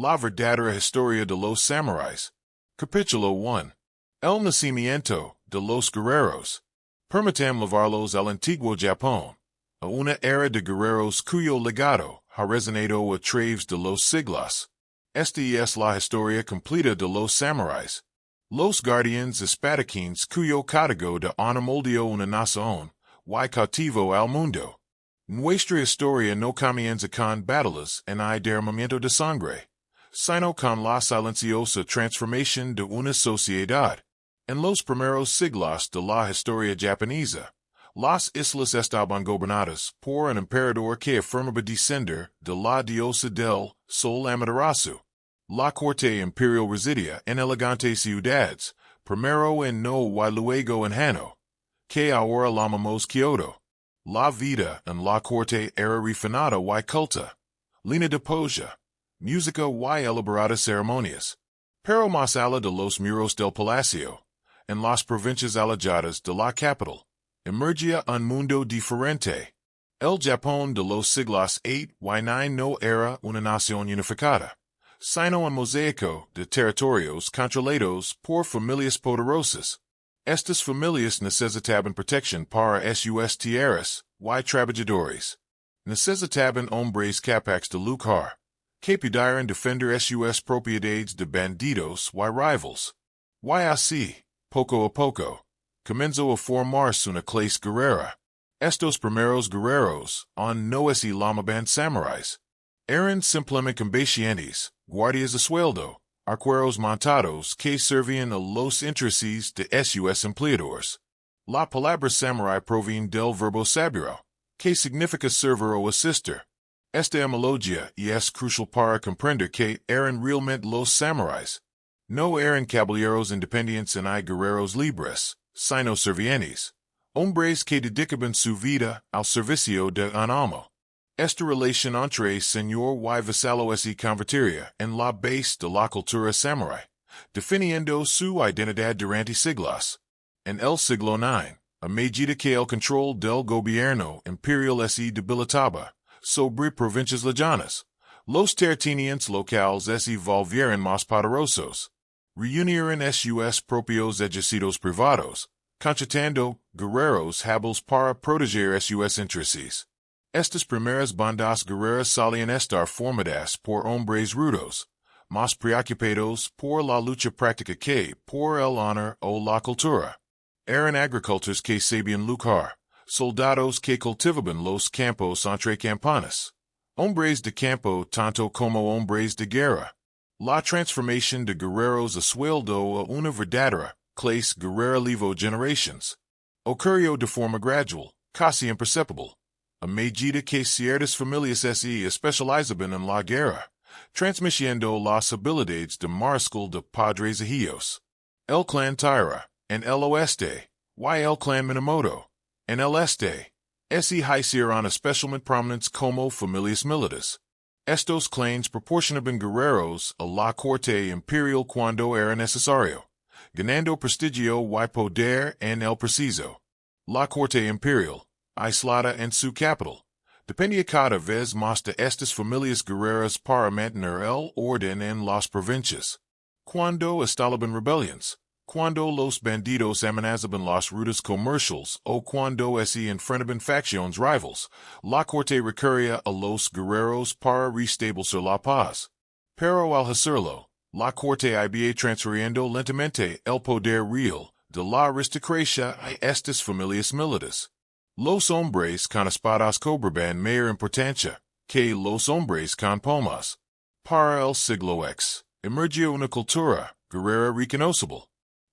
La verdadera historia de los samuráis. Capítulo 1. El nacimiento de los guerreros. Permitam llevarlos al antiguo Japón, a una era de guerreros cuyo legado ha resonado a través de los siglos. Esta es la historia completa de los samuráis, los guardianes espadachines cuyo código de honor moldeó una nación y cautivo al mundo. Nuestra historia no comienza con batallas en el derramamiento de sangre, sino con la silenciosa transformación de una sociedad. En los primeros siglos de la historia japonesa, las islas estaban gobernadas por un emperador que afirmaba descender de la diosa del sol Amaterasu. La corte imperial residía en elegantes ciudades, primero en No y luego en Hano, que ahora llamamos Kyoto. La vida en la corte era refinada y culta, llena de poesía, música y elaboradas ceremonias. Pero más allá de los muros del palacio, en las provincias alejadas de la capital, emergía un mundo diferente. El Japón de los siglos 8 y 9 no era una nación unificada, sino un mosaico de territorios controlados por familias poderosas. Estas familias necesitaban protección para sus tierras y trabajadores. Necesitaban hombres capaces de luchar, que pudieran defender sus propiedades de bandidos y rivals. Y así, poco a poco, comenzó a formarse una clase guerrera. Estos primeros guerreros, no se llamaban samuráis, eran simplemente combatientes, guardias de sueldo, arqueros montados que servían a los intereses de sus empleadores. La palabra samurai proviene del verbo saburo, que significa servir o asistir. Esta etimología es crucial para comprender que eran realmente los samuráis. No eran caballeros independientes ni guerreros libres, sino servientes, hombres que dedicaban su vida al servicio de un amo. Esta relación entre señor y vasallo se convertiría en la base de la cultura samurai, definiendo su identidad durante siglos. En el siglo IX, a medida que el control del gobierno imperial se debilitaba sobre provincias lejanas, los terratenientes locales se volvieron más poderosos. Reunieron sus propios ejércitos privados, contratando guerreros hábiles para proteger sus intereses. Estas primeras bandas guerreras solían estar formadas por hombres rudos, más preocupados por la lucha práctica que por el honor o la cultura. Eran agricultores que sabían luchar, soldados que cultivaban los campos entre campanas, hombres de campo tanto como hombres de guerra. La transformación de guerreros a sueldo a una verdadera clase guerrera llevó generaciones. Ocurrió de forma gradual, casi imperceptible, a medida que ciertas familias se especializaban en la guerra, transmitiendo las habilidades de mariscal de padres a hijos. El clan Taira, en el oeste, y el clan Minamoto, en el este, se hicieron especialmente prominentes como familias militares. Estos clans proporcionaban guerreros a la corte imperial cuando era necesario, ganando prestigio y poder en el preciso. La corte imperial, aislada en su capital, dependía cada vez más de estas familias guerreras para mantener el orden en las provincias. Cuando estallaban rebeliones, cuando los bandidos amenazaban las rutas comerciales o cuando se enfrentaban facciones rivals, la corte recurría a los guerreros para restablecer la paz. Pero al hacerlo, la corte iba transfiriendo lentamente el poder real de la aristocracia a estas familias militares. Los hombres con espadas cobraban mayor importancia que los hombres con palmas. Para el siglo X, emergió una cultura guerrera reconocible.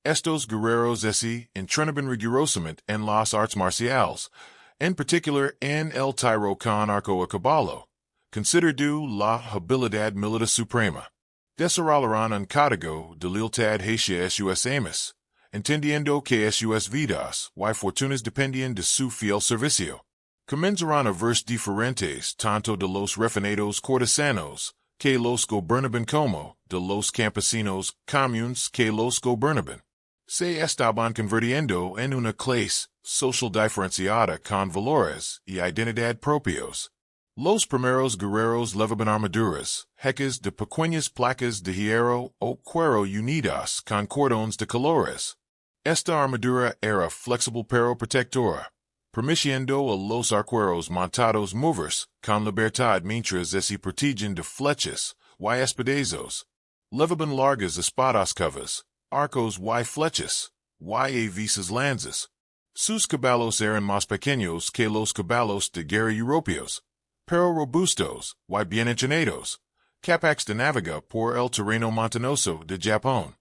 Estos guerreros se entrenaban rigurosamente en las artes marciales, en particular en el tiro con arco a caballo, considerado la habilidad militar suprema. Desarrollaron un código de lealtad hacia sus amos, entendiendo que sus vidas y fortunas dependían de su fiel servicio. Comenzaron a verse diferentes tanto de los refinados cortesanos que los gobernaban como de los campesinos comunes que los gobernaban. Se estaban convirtiendo en una clase social diferenciada con valores y identidad propios. Los primeros guerreros levaban armaduras, heques de pequeñas placas de hierro o cuero unidas con cordones de colores. Esta armadura era flexible pero protectora, permitiendo a los arqueros montados moverse con libertad mientras se protegían de flechas y espadazos. Levaban largas espadas covas, arcos y flechas, y visas lanzas. Sus caballos eran más pequeños que los caballos de guerra europeos, pero robustos y bien entrenados, capaces de navegar por el terreno montañoso de Japón.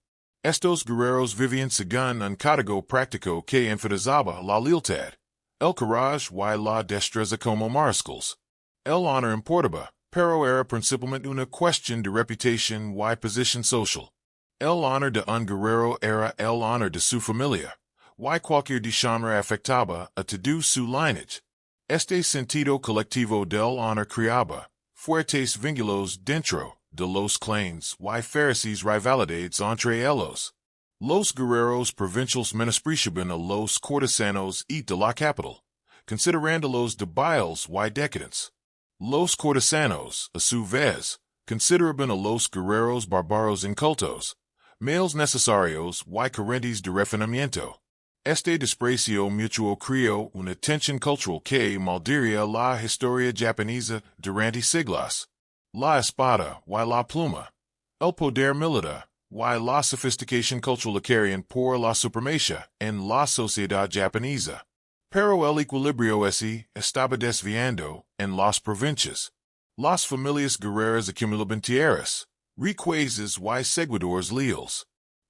Estos guerreros vivían según un código práctico que enfatizaba la lealtad, el coraje y la destreza como mariscales. El honor importaba, pero era principalmente una cuestión de reputación y posición social. El honor de un guerrero era el honor de su familia, y cualquier deshonra afectaba a todo su lineage. Este sentido colectivo del honor creaba fuertes vínculos dentro de los clanes y feroces rivalidades entre ellos. Los guerreros provinciales menospreciaban a los cortesanos de la capital, considerándolos débiles y decadentes. Los cortesanos, a su vez, consideraban a los guerreros bárbaros incultos, males necesarios y carentes de refinamiento. Este desprecio mutuo creó una tensión cultural que moldearía la historia japonesa durante siglos. La espada y la pluma, el poder militar y la sofisticación cultural querían por la supremacía en la sociedad japonesa. Pero el equilibrio estaba desviando en las provincias. Las familias guerreras acumulaban tierras, riquezas y seguidores leales.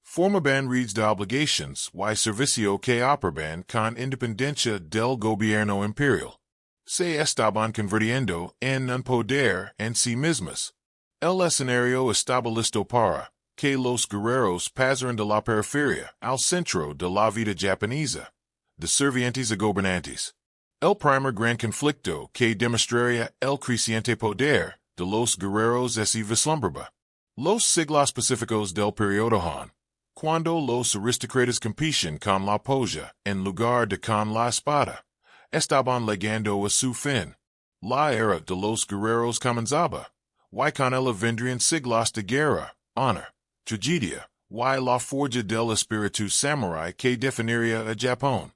Formaban redes de obligations y servicio que operaban con independencia del gobierno imperial. Se estaban convirtiendo en un poder en sí mismas. El escenario estaba listo para que los guerreros pasaran de la periferia al centro de la vida japonesa, de servientes a gobernantes. El primer gran conflicto que demostraría el creciente poder de los guerreros vislumbraba los siglos pacíficos del periodo Han, cuando los aristócratas competían con la polla en lugar de con la espada. Estaban llegando a su fin. La era de los guerreros comenzaba, y con ella vendrían siglos de guerra, honor, tragedia, y la forja del espíritu samurái que definiría a Japón.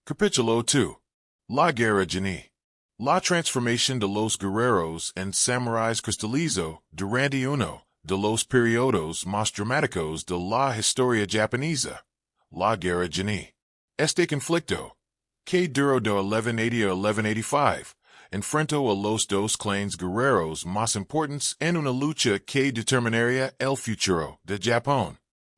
Capítulo 2. La guerra genie. La transformación de los guerreros en samuráis cristalizó durante uno de los periodos más dramáticos de la historia japonesa, la guerra genie. Este conflicto, que duró de 1180 a 1185, enfrentó a los dos clanes guerreros más importantes en una lucha que determinaría el futuro de Japón.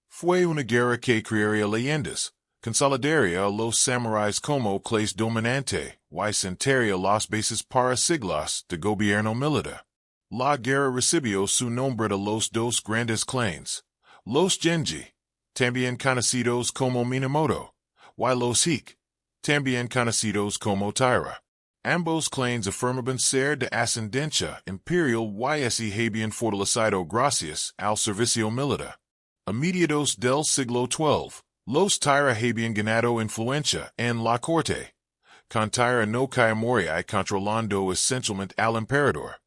Fue una guerra que crearía leyendas, consolidaría a los samuráis como clase dominante y sentaría las bases para siglos de gobierno militar. La guerra recibió su nombre de los dos grandes clanes, los Genji, también conocidos como Minamoto, y los Hike, también conocidos como Taira. Ambos clanes afirmaban ser de ascendencia imperial y habían fortalecido gracias al servicio militar. A mediados del siglo XII, los Taira habían ganado influencia en la corte, con Taira no Kaiamori controlando esencialmente al emperador.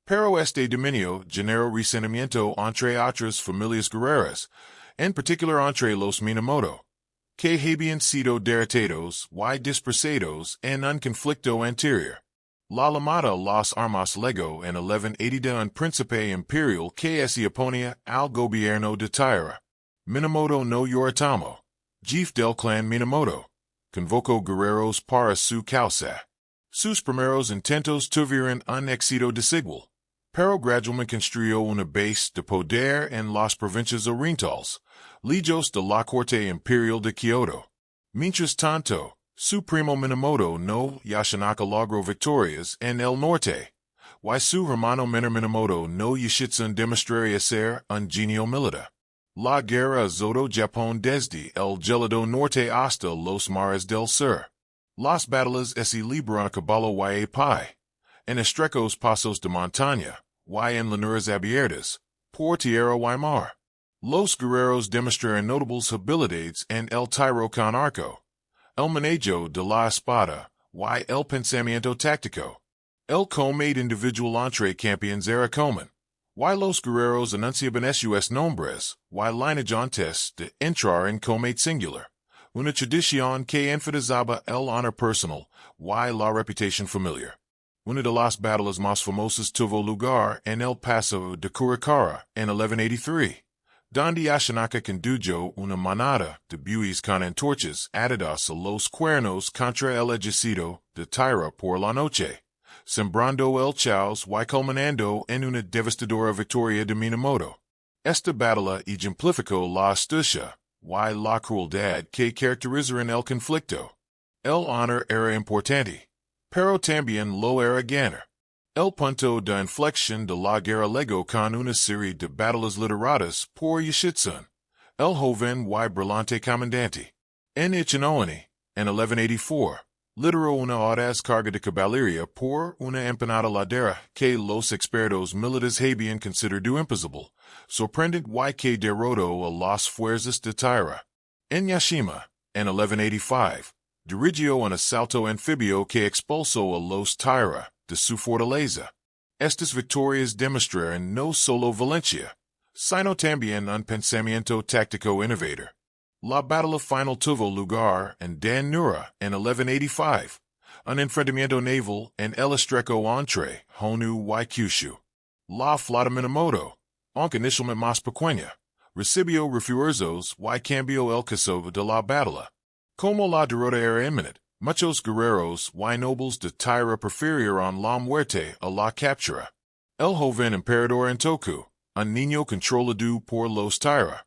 Pero este dominio generó resentimiento entre otras familias guerreras, en particular entre los Minamoto, que habían sido derrotados y dispersados en un conflicto anterior. La llamada las armas legó en 1180 de un príncipe imperial que se oponía al gobierno de Taira. Minamoto no Yoritomo, jefe del clan Minamoto, convocó guerreros para su causa. Sus primeros intentos tuvieron un éxito desigual, pero gradualmente construyó una base de poder en las provincias orientales, lejos de la corte imperial de Kyoto. Mientras tanto, su primo Minamoto no Yashinaka logró victorias en el norte, y su hermano menor Minamoto no Yoshitsune demostraría ser un genio militar. La guerra azotó Japón desde el gélido norte hasta los mares del sur. Las batallas se libraron a caballo y a pie, en estrechos pasos de montaña, y en llanuras abiertas, por tierra y mar. Los guerreros demostraron notables habilidades en el tiro con arco, el manejo de la espada, y el pensamiento táctico. El comate individual entre campeones era comen. Y los guerreros anunciaban sus nombres, y lineage antes de entrar en comate singular. Una tradición que enfatizaba el honor personal, y la reputación familiar. Una de las batallas más famosas tuvo lugar en el Paso de Curacara en 1183, donde Ashanaka condujo una manada de bueyes con antorchas atadas a los cuernos contra el ejército de Tierra por la noche, sembrando el caos y culminando en una devastadora victoria de Minamoto. Esta batalla ejemplificó la astucia y la crueldad que caracterizaron el conflicto. El honor era importante, pero también lo era ganar. El punto de inflexión de la guerra llegó con una serie de batallas lideradas por Yoshitsun, el joven y brillante comandante. En Ichinoani, en 1184, lideró una audaz carga de caballería por una empanada ladera que los expertos militares habían considerado imposible, sorprendente y que derrotó a las fuerzas de Tierra. En Yashima, en 1185, dirigió un asalto anfibio que expulsó a los Tierra de su fortaleza. Estas victorias demostraron no solo valencia, sino también un pensamiento táctico innovador. La batalla final tuvo lugar en Dan Nura en 1185, un enfrentamiento naval en el estrecho entre Honu y Kyushu. La flota Minamoto, aunque inicialmente más pequeña, recibió refuerzos y cambió el curso de la batalla. Como la derrota era inminente, muchos guerreros y nobles de Tierra prefirieron la muerte a la captura. El joven emperador Entoku, un niño controlado por los Tierra,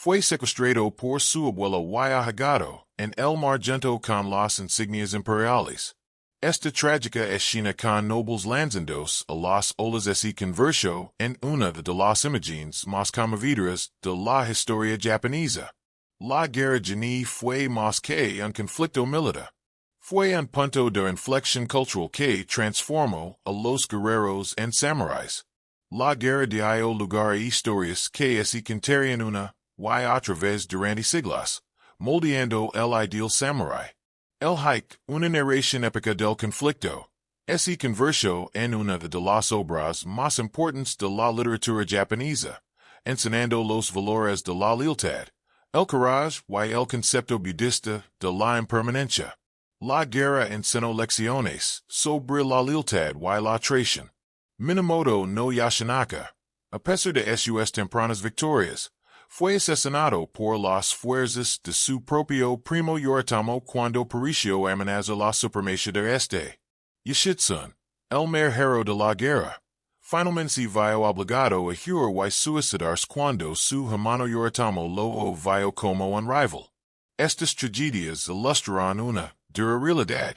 fue secuestrado por su abuelo y ahogado en el mar junto con las insignias imperiales. Esta trágica escena con nobles lanzandos a las olas se convirtió en una de las imágenes más conmovedoras de la historia japonesa. La guerra Geni fue más que un conflicto militar. Fue un punto de inflexión cultural que transformó a los guerreros en samuráis. La guerra dio lugar a historias que se contarían una y otra vez durante siglos, moldeando el ideal samurái. El hike, una narración épica del conflicto, se convirtió en una de las obras más importantes de la literatura japonesa, enseñando los valores de la lealtad, el coraje y el concepto budista de la impermanencia. La guerra enseñó lecciones sobre la lealtad y la traición. Minamoto no Yashinaka, a pesar de sus tempranas victorias, fue asesinado por las fuerzas de su propio primo Yoritomo cuando pereció amenazó la supremacía de este. Yoshitsun, el mero de la guerra, finalmente se vio obligado a huir y suicidarse cuando su hermano Yoritomo lo vio como un rival. Estas tragedias ilustraron una dura realidad.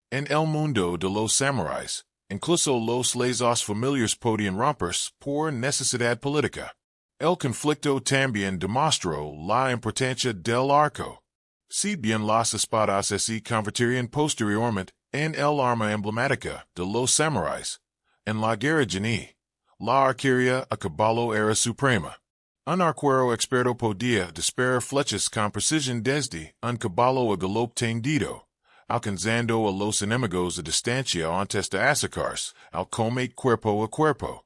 En el mundo de los samuráis, incluso los lazos familiares podían romperse por necesidad política. El conflicto también demostró la importancia del arco. Si bien las espadas se convertirían posteriormente en el arma emblemática de los samuráis, en la guerra Geni, la arquería a caballo era suprema. Un arquero experto podía disparar flechas con precisión desde un caballo a galope tendido, alcanzando a los enemigos a distancia antes de acercarse al combate cuerpo a cuerpo.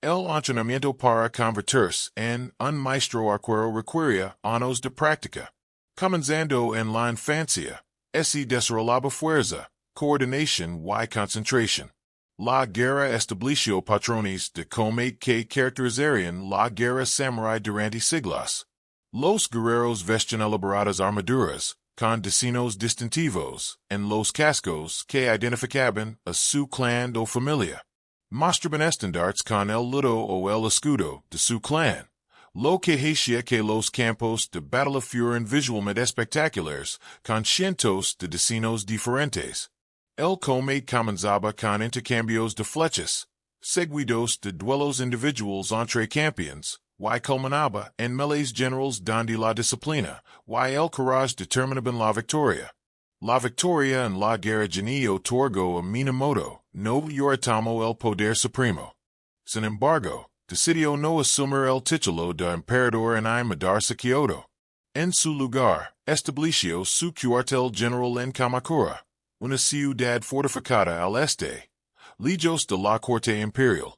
El entrenamiento para convertirse en un maestro arquero requería años de práctica. Comenzando en la infancia, se desarrollaba fuerza, coordinación y concentración. La guerra estableció patrones de combate que caracterizarían la guerra samurái durante siglos. Los guerreros vestían elaboradas armaduras, con diseños distintivos, en los cascos que identificaban a su clan o familia. Mostraban estandartes con el luto o el escudo de su clan, lo que hacía que los campos de batalla fueran visualmente espectaculares, con cientos de diseños diferentes. El combate comenzaba con intercambios de flechas, seguidos de duelos individuales entre campeones, y culminaba en melees generales donde la disciplina y el coraje determinaban la victoria. La victoria en la guerra Geni otorgó a Minamoto no Yoritomo el poder supremo. Sin embargo, decidió no asumir el título de emperador y mudarse a Kyoto. En su lugar, estableció su cuartel general en Kamakura, una ciudad fortificada al este, Legos de la Corte Imperial.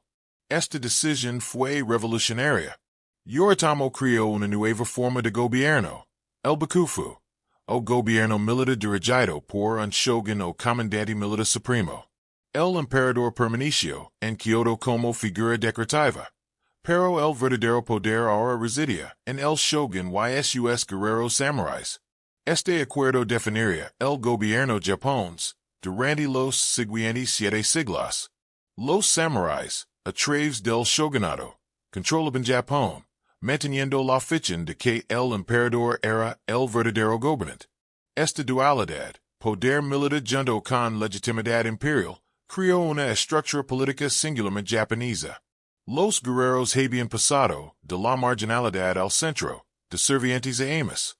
Esta decisión fue revolucionaria. Yoritomo creó una nueva forma de gobierno, el bakufu, o gobierno militar dirigido por un shogun o comandante militar supremo. El emperador permaneció en Kyoto como figura decorativa, pero el verdadero poder ahora residía en el shogun y sus guerreros samuráis. Este acuerdo definiría el gobierno japonés durante los siguientes 7 siglos. Los samuráis, a través del shogunato, controlaban Japón, manteniendo la ficción de que el emperador era el verdadero gobernante. Esta dualidad, poder militar junto con legitimidad imperial, creó una estructura política singularmente japonesa. Los guerreros habían pasado de la marginalidad al centro, de servientes a amos.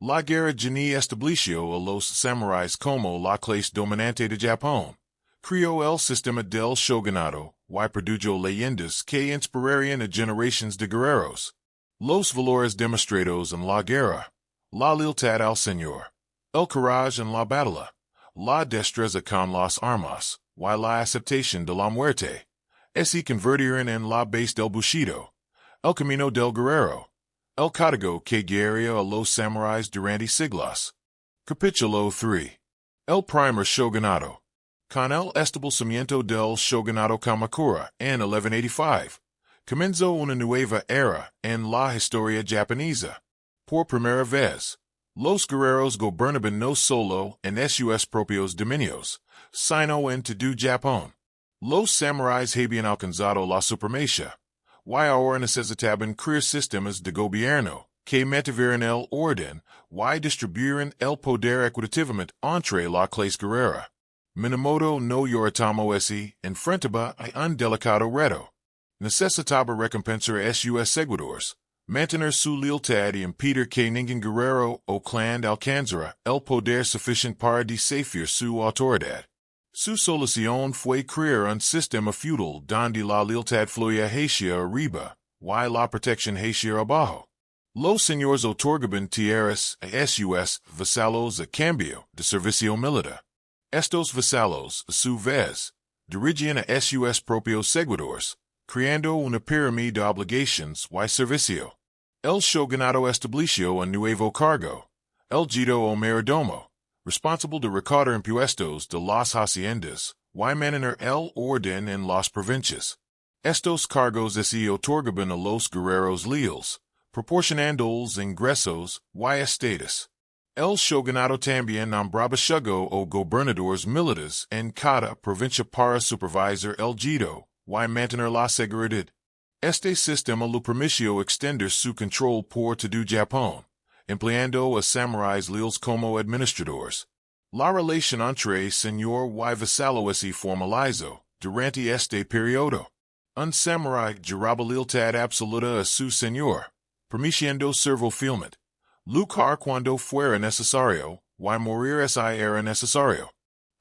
La guerra geni estableció a los samuráis como la clase dominante de Japón. Creó el sistema del shogunato, y produjo leyendas que inspirarían a generaciones de guerreros. Los valores demostrados en la guerra, la lealtad al señor, el coraje en la batalla, la destreza con las armas, y la aceptación de la muerte, se convirtieron en la base del bushido, el camino del guerrero, el código que guiaría a los samuráis durante siglos. Capítulo 3. El primer shogunato. Con el establecimiento del shogunato Kamakura en 1185, comenzó una nueva era en la historia japonesa. Por primera vez, los guerreros gobernaban no solo en sus propios dominios, sino en todo Japón. Los samuráis habían alcanzado la supremacía, y ahora necesitaban crear sistemas de gobierno que mantuvieran el orden y distribuyeran el poder equitativamente entre la clase guerrera. Minamoto no Yoritomo se enfrentaba a un delicado reto. Necesitaba recompensar a sus seguidores, mantener su lealtad y impedir que ningún guerrero o clan alcanzara el poder suficiente para desafiar su autoridad. Su solución fue crear un sistema feudal donde la lealtad fluía hacia arriba y la protección hacia abajo. Los señores otorgaban tierras a sus vasallos a cambio de servicio militar. Estos vasallos, a su vez, dirigían a sus propios seguidores, creando una pirámide de obligaciones y servicio. El shogunato estableció un nuevo cargo, el jito o mayordomo, responsable de recaudar impuestos de las haciendas y mantener el orden en las provincias. Estos cargos se otorgaban a los guerreros leales, proporcionándoles ingresos y estatus. El shogunato también nombraba shugo o gobernadores militares en cada provincia para supervisar el jito y mantener la seguridad. Este sistema le permitió extender su control por todo Japón, empleando a samuráis leales como administradores. La relación entre señor y vasallo se formalizó durante este periodo. Un samurái juraba lealtad absoluta a su señor, permitiendo servir fielmente, luchar cuando fuera necesario, y morir si era necesario.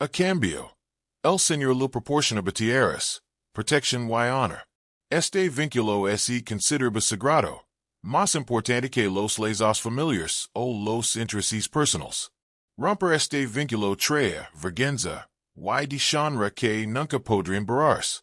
A cambio, el señor le proporcionaba tierras, protección y honor. Este vínculo se consideraba sagrado, más importante que los lazos familiares o los intereses personales. Romper este vínculo traía vergüenza y deshonra que nunca podrían borrarse.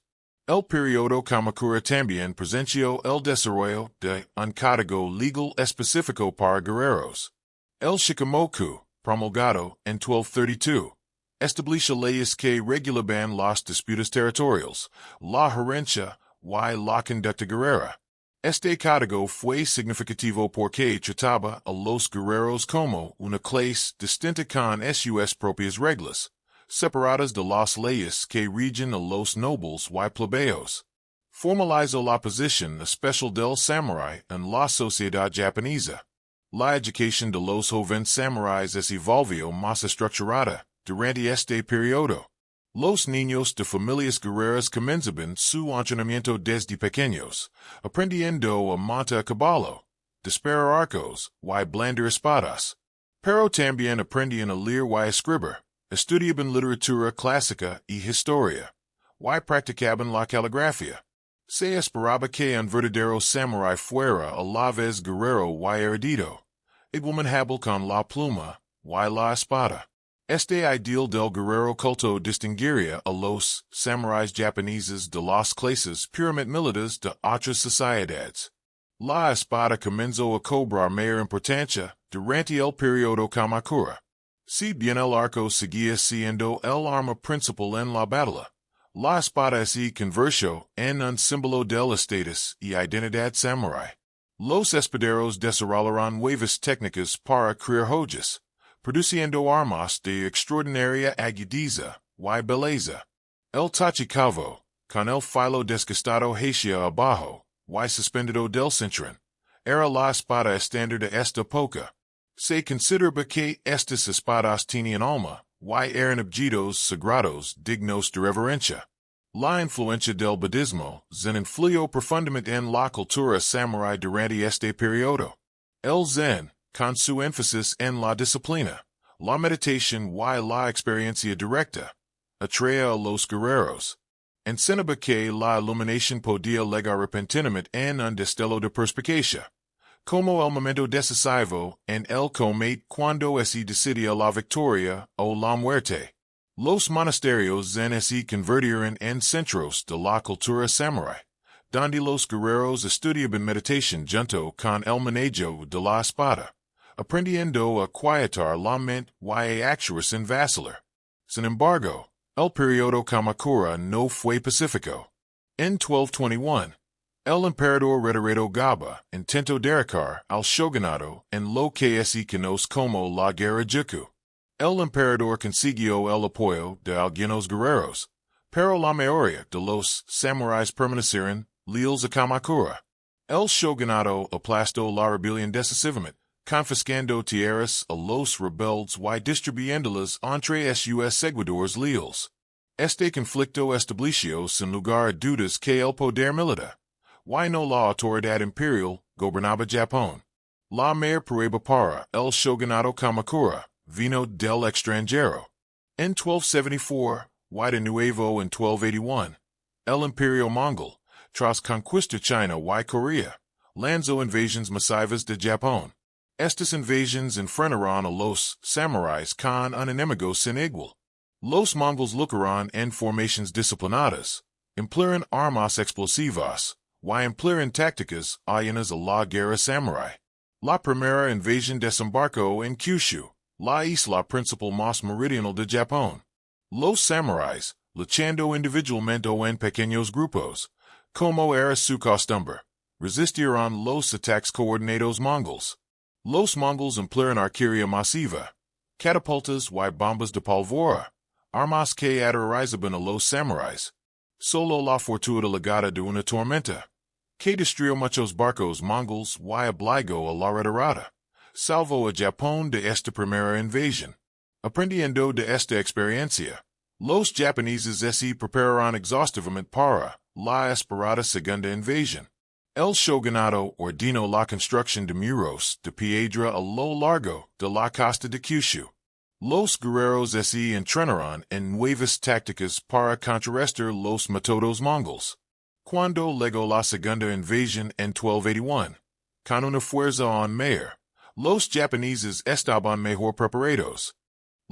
El periodo Kamakura también presenció el desarrollo de un código legal específico para guerreros. El Shikamoku, promulgado en 1232, estableció leyes que regulaban las disputas territoriales, la gerencia y la conducta guerrera. Este código fue significativo porque trataba a los guerreros como una clase distinta con sus propias reglas, separadas de las leyes que rigen a los nobles y plebeyos. Formalizó la posición especial del samurái en la sociedad japonesa. La educación de los jóvenes samuráis se volvió más estructurada durante este periodo. Los niños de familias guerreras comenzaban su entrenamiento desde pequeños, aprendiendo a montar a caballo, disparar arcos y blandir espadas. Pero también aprendían a leer y escribir, estudiaban literatura clásica y historia, y practicaban la caligrafía. Se esperaba que un verdadero samurái fuera a la vez guerrero y erudito, igualmente hábil con la pluma y la espada. Este ideal del guerrero culto distinguiría a los samuráis japoneses de las clases puramente militares de otras sociedades. La espada comenzó a cobrar mayor importancia durante el periodo Kamakura. Si bien el arco seguía siendo el arma principal en la batalla, la espada se convirtió en un símbolo del estatus y identidad samurái. Los espaderos desarrollaron nuevas técnicas para crear joyas, produciendo armas de extraordinaria agudeza y belleza. El tachikavo, con el filo desgastado hacia abajo y suspendido del cinturón, era la espada estándar de esta época. Se considera que estas espadas tenían alma y eran objetos sagrados dignos de reverencia. La influencia del budismo zen influyó profundamente en la cultura samurái durante este periodo. El zen, con su énfasis en la disciplina, la meditación y la experiencia directa, atraía a los guerreros. Enseñaba que la iluminación podía llegar repentinamente en un destello de perspicacia, como el momento decisivo en el combate cuando se decidía la victoria o la muerte. Los monasterios zen se convirtieron en centros de la cultura samurái, donde los guerreros estudiaban meditación junto con el manejo de la espada, aprendiendo a quietar la mente y a actuar sin vacilar. Sin embargo, el periodo Kamakura no fue pacífico. En 1221, el emperador Redoredo Gaba intentó derrocar al shogunato en lo que se conoce como la Guerra Juku. El emperador consiguió el apoyo de algunos guerreros, pero la mayoría de los samuráis permanecieron leales a Kamakura. El shogunato aplastó la rebelión decisivamente, confiscando tierras a los rebeldes y distribuyéndolas entre sus seguidores leales. Este conflicto estableció sin lugar a dudas que el poder militar, y no la autoridad imperial, gobernaba Japón. La mayor prueba para el shogunato Kamakura vino del extranjero. En 1274, y de nuevo en 1281, el Imperio mongol, tras conquistar China y Corea, lanzó invasiones masivas de Japón. Estas invasiones enfrentaron a los samuráis con un enemigo sin igual. Los mongols lucraron en formaciones disciplinadas, emplearon armas explosivas, y emplearon tácticas allenas a la guerra samurái. La primera invasión desembarcó en Kyushu, la isla principal más meridional de Japón. Los samuráis, luchando individualmente o en pequeños grupos, como era su costumbre, resistieron los ataques coordinados mongols. Los mongols emplearon arquería masiva, catapultas y bombas de pólvora, armas que aterrorizaban a los samuráis. Solo la fortuna legada de una tormenta, que destruyó muchos barcos mongols y obligó a la retirada, salvó a Japón de esta primera invasión. Aprendiendo de esta experiencia, los japoneses se prepararon exhaustivamente para la esperada segunda invasión. El shogunato ordenó la construcción de muros de piedra a lo largo de la costa de Kyushu. Los guerreros se entrenaron en nuevas tácticas para contrarrestar los métodos mongols. Cuando llegó la segunda invasión en 1281, con una fuerza aún mayor, los japoneses estaban mejor preparados.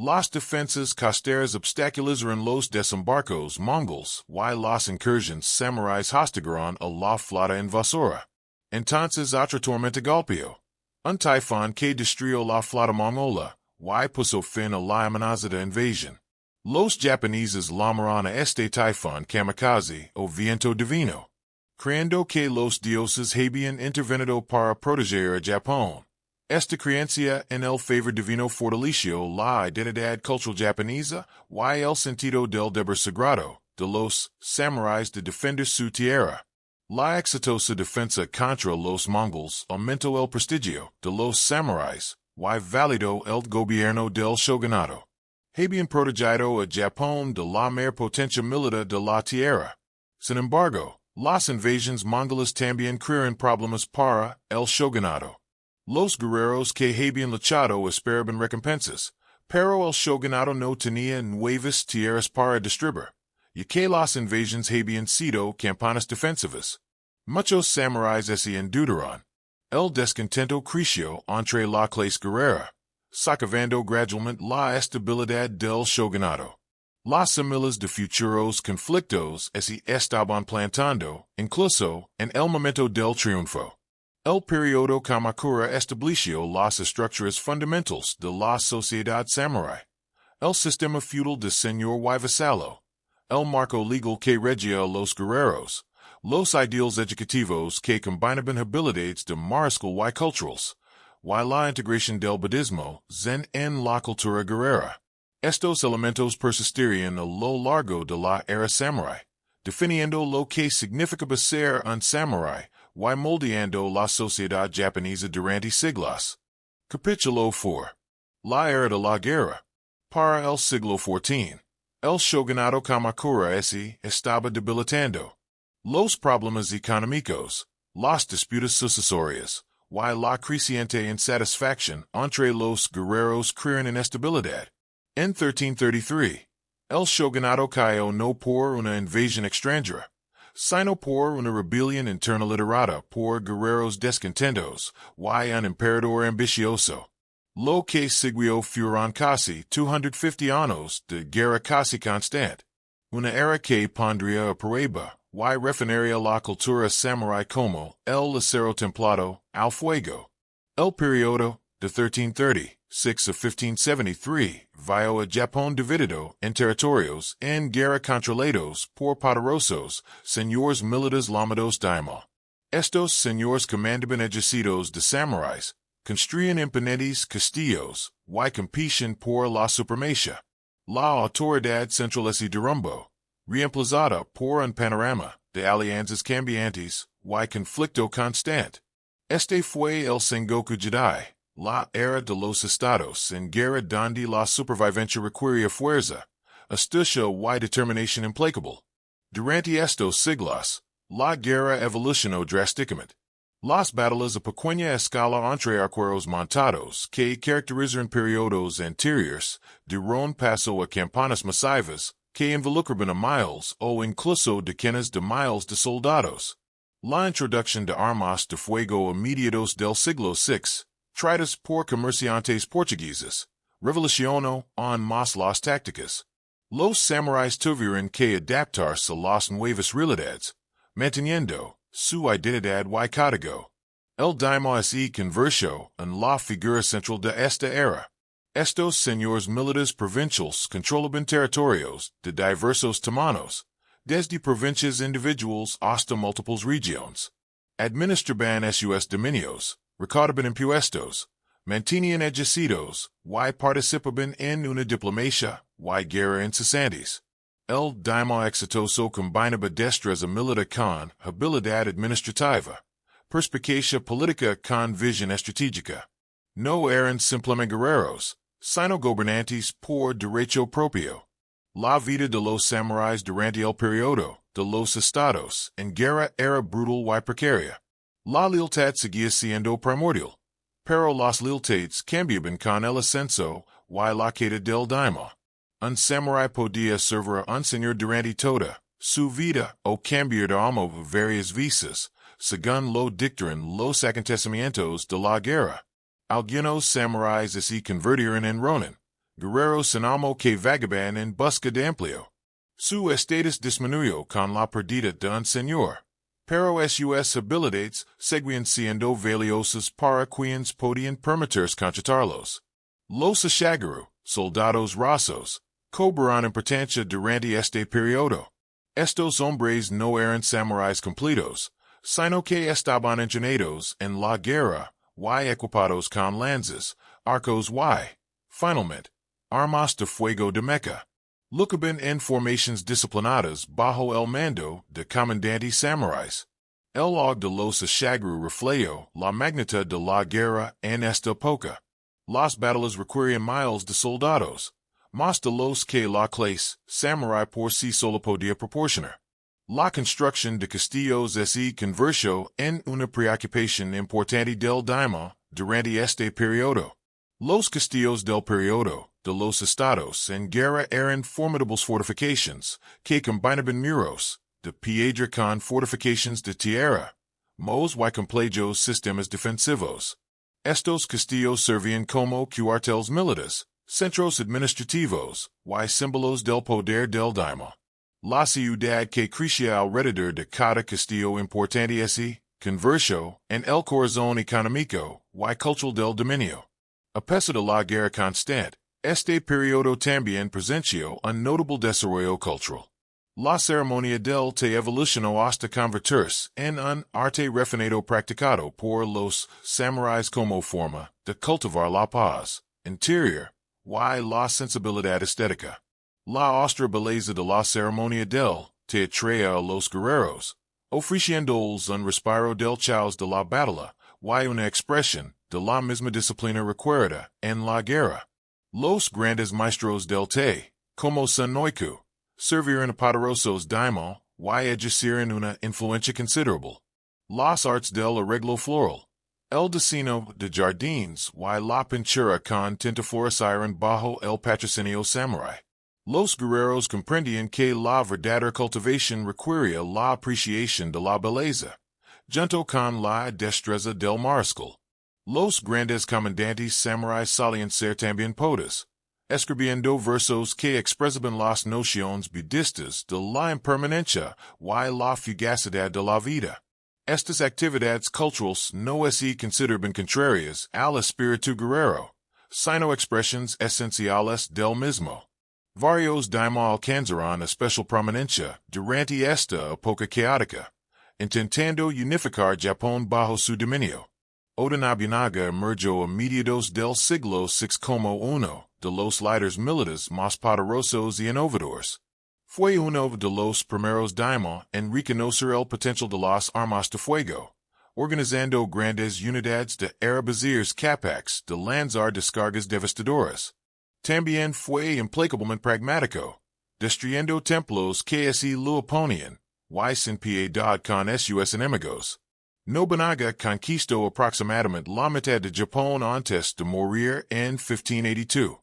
Las defensas costeras obstaculizaron los desembarcos mongols y las incursiones samuráis hostigaron a la flota invasora. Entonces otra tormenta golpeó, un tifón que destruyó la flota mongola y puso fin a la amenazada invasión. Los japoneses llamaron a este tifón kamikaze o viento divino, creyendo que los dioses habían intervenido para proteger a Japón. Esta creencia en el favor divino fortaleció la identidad cultural japonesa y el sentido del deber sagrado de los samuráis de defender su tierra. La exitosa defensa contra los mongols aumentó el prestigio de los samuráis y validó el gobierno del shogunato. Habían protegido a Japón de la mayor potencia militar de la tierra. Sin embargo, las invasiones mongolas también crearon problemas para el shogunato. Los guerreros que habían luchado esperaban recompensas, pero el shogunato no tenía nuevas tierras para distribuir, y que las invasiones habían sido campañas defensivas. Muchos samuráis se endeudaron. El descontento creció entre la clase guerrera, sacavando gradualmente la estabilidad del shogunato. Las similas de futuros conflictos se estaban plantando, incluso, en el momento del triunfo. El periodo Kamakura estableció las estructuras fundamentales de la sociedad samurai. El sistema feudal de señor y vasallo. El marco legal que regía los guerreros. Los ideales educativos que combinaban habilidades de mariscal y culturales. Y la integración del budismo, zen en la cultura guerrera. Estos elementos persistirían a lo largo de la era samurai, definiendo lo que significaba ser un samurai, y moldeando la sociedad japonesa durante siglos. Capítulo 4. La era de la guerra. Para el siglo XIV, el shogunato Kamakura se estaba debilitando. Los problemas económicos, las disputas sucesorias, y la creciente insatisfacción entre los guerreros crearon inestabilidad. En 1333, el shogunato cayó no por una invasión extranjera, sino por una rebelión interna liderada por guerreros descontentos y un emperador ambicioso. Lo que siguió fueron casi 250 años de guerra casi constante, una era que pondría a prueba y refinaría la cultura samurai como el acero templado al fuego. El periodo de 1336 a 1573 vio a Japón dividido en territorios en guerra controlados por poderosos señores militares llamados daimyo. Estos señores comandaban ejércitos de samuráis, construían imponentes castillos y competían por la supremacía. La autoridad central se derrumbó, reemplazada por un panorama de alianzas cambiantes y conflicto constante. Este fue el Sengoku Jidai, la era de los estados en guerra donde la supervivencia requería fuerza, astucia y determinación implacable. Durante estos siglos, la guerra evolucionó drásticamente. Las batallas a pequeña escala entre arqueros montados que caracterizaron periodos anteriores dieron paso a campañas masivas que involucraban a miles o incluso decenas de miles de soldados. La introducción de armas de fuego a mediados del siglo VI, traídas por comerciantes portugueses, revolucionó aún más las tácticas. Los samuráis tuvieron que adaptarse a las nuevas realidades, manteniendo su identidad y código. El daimyo se convirtió en la figura central de esta era. Estos señores militares provinciales controlaban territorios de diversos tamaños, desde provincias individuales hasta múltiples regiones. Administraban sus dominios, recaudaban impuestos, mantenían ejércitos, y participaban en una diplomacia y guerra incesantes. El daimyo exitoso combinaba destreza militar con habilidad administrativa, perspicacia política con visión estratégica. No eran simplemente guerreros, sino gobernantes por derecho propio. La vida de los samuráis durante el periodo de los estados en guerra era brutal y precaria. La lealtad seguía siendo primordial, pero las lealtades cambiaban con el ascenso y la caída del daimyo. Un samurái podía servir a un señor durante toda su vida o cambiar de amo varias veces, según lo dictaran los acontecimientos de la guerra. Algunos samuráis se convirtieron en ronin, guerreros sin amo que vagaban en busca de empleo. Su estatus disminuyó con la pérdida de un señor, pero sus habilidades seguían siendo valiosas para quienes podían permitirse contratarlos. Los ashagaru, soldados rasos, cobraron importancia durante este periodo. Estos hombres no eran samuráis completos, sino que estaban entrenados en la guerra y equipados con lanzas, arcos y, finalmente, armas de fuego de mecha. Lucaban en formaciones disciplinadas bajo el mando de comandantes samuráis. El og de los ashagaru reflejó la magnitud de la guerra en esta época. Las batallas requerían miles de soldados, más de los que la clase samurai por sí sola podía proporcionar. La construcción de castillos se convirtió en una preocupación importante del daimyo durante este periodo. Los castillos del periodo de los estados en guerra eran formidables fortificaciones que combinaban muros de piedra con fortificaciones de tierra, muros y complejos sistemas defensivos. Estos castillos servían como cuarteles militares, centros administrativos, y símbolos del poder del daimyo. La ciudad que crecía alrededor de cada castillo importante se convirtió en el corazón económico y cultural del dominio. A pesar de la guerra constante, este periodo también presenció un notable desarrollo cultural. La ceremonia del té evolucionó hasta convertirse en un arte refinado practicado por los samuráis como forma de cultivar la paz interior y la sensibilidad estética. La austera belleza de la ceremonia del té atraía a los guerreros, ofreciéndoles un respiro del caos de la batalla y una expresión de la misma disciplina requerida en la guerra. Los grandes maestros del té, como Sun Noiku, servieron a poderosos daimyo y ejercieron una influencia considerable. Las artes del arreglo floral, el diseño de jardines y la pintura con tinta florecieron bajo el patrocinio samurai. Los guerreros comprendían que la verdadera cultivación requería la apreciación de la belleza, junto con la destreza del mariscal. Los grandes comandantes samuráis solían ser también poetas, escribiendo versos que expresaban las nociones budistas de la impermanencia y la fugacidad de la vida. Estas actividades culturales no se consideraban contrarias al espíritu guerrero, sino expresiones esenciales del mismo. Varios daimyo alcanzaron especial prominencia durante esta época caótica, intentando unificar Japón bajo su dominio. Oda Nobunaga emergió a mediados del siglo VI como uno de los líderes militares más poderosos y innovadores. Fue uno de los primeros daimyo en reconocer el potencial de las armas de fuego, organizando grandes unidades de arabaziers capaces de lanzar descargas devastadoras. También fue implacablemente pragmático, destruyendo templos que se lo oponían, y sin piedad con sus enemigos. Nobunaga conquistó aproximadamente la mitad de Japón antes de morir en 1582.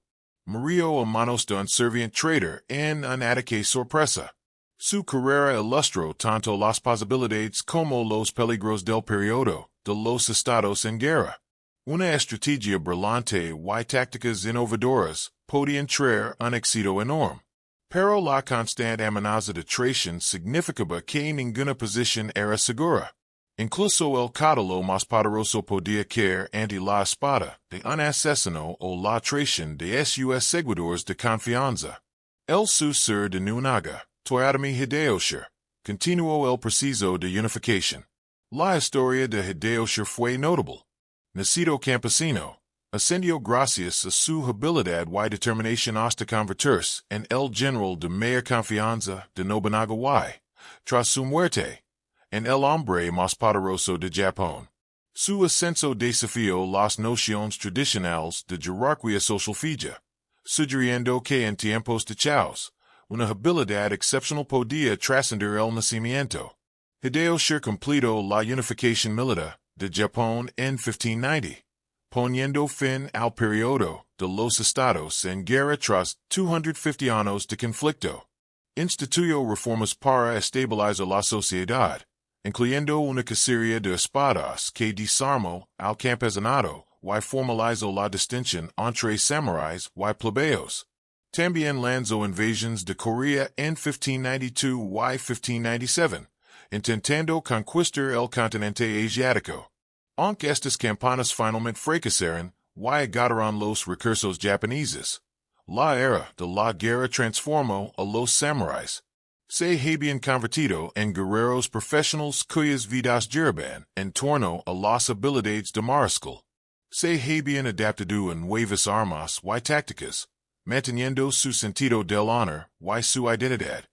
Murió a manos de un serviente traitor en un ataque sorpresa. Su carrera ilustró tanto las posibilidades como los peligros del periodo de los estados en guerra. Una estrategia brillante y tácticas innovadoras podían traer un éxito enorme. Pero la constante amenaza de traición significaba que ninguna posición era segura. Incluso el caudillo más poderoso podía caer ante la espada de un asesino o la traición de sus seguidores de confianza. El sucesor de Nobunaga, Toyotomi Hideyoshi, continuó el proceso de unificación. La historia de Hideyoshi fue notable. Nacido campesino, ascendió gracias a su habilidad y determinación hasta convertirse en el general de mayor confianza de Nobunaga y, tras su muerte, en el hombre más poderoso de Japón. Su ascenso desafió las nociones tradicionales de jerarquía social fija, sugiriendo que en tiempos de caos, una habilidad excepcional podía trascender el nacimiento. Hideyoshi completó la unificación militar de Japón en 1590, poniendo fin al periodo de los estados en guerra tras 250 años de conflicto. Instituyó reformas para estabilizar la sociedad, incluyendo una cacería de espadas que desarmó al campesinado y formalizó la distinción entre samuráis y plebeyos. También lanzó invasiones de Corea en 1592 y 1597, intentando conquistar el continente asiático. Aunque estas campañas finalmente fracasaron y agotaron los recursos japoneses, la era de la guerra transformó a los samuráis. Se habían convertido en guerreros profesionales cuyas vidas giraban en torno a las habilidades de mariscal. Se habían adaptado a nuevas armas y tácticas, manteniendo su sentido del honor y su identidad.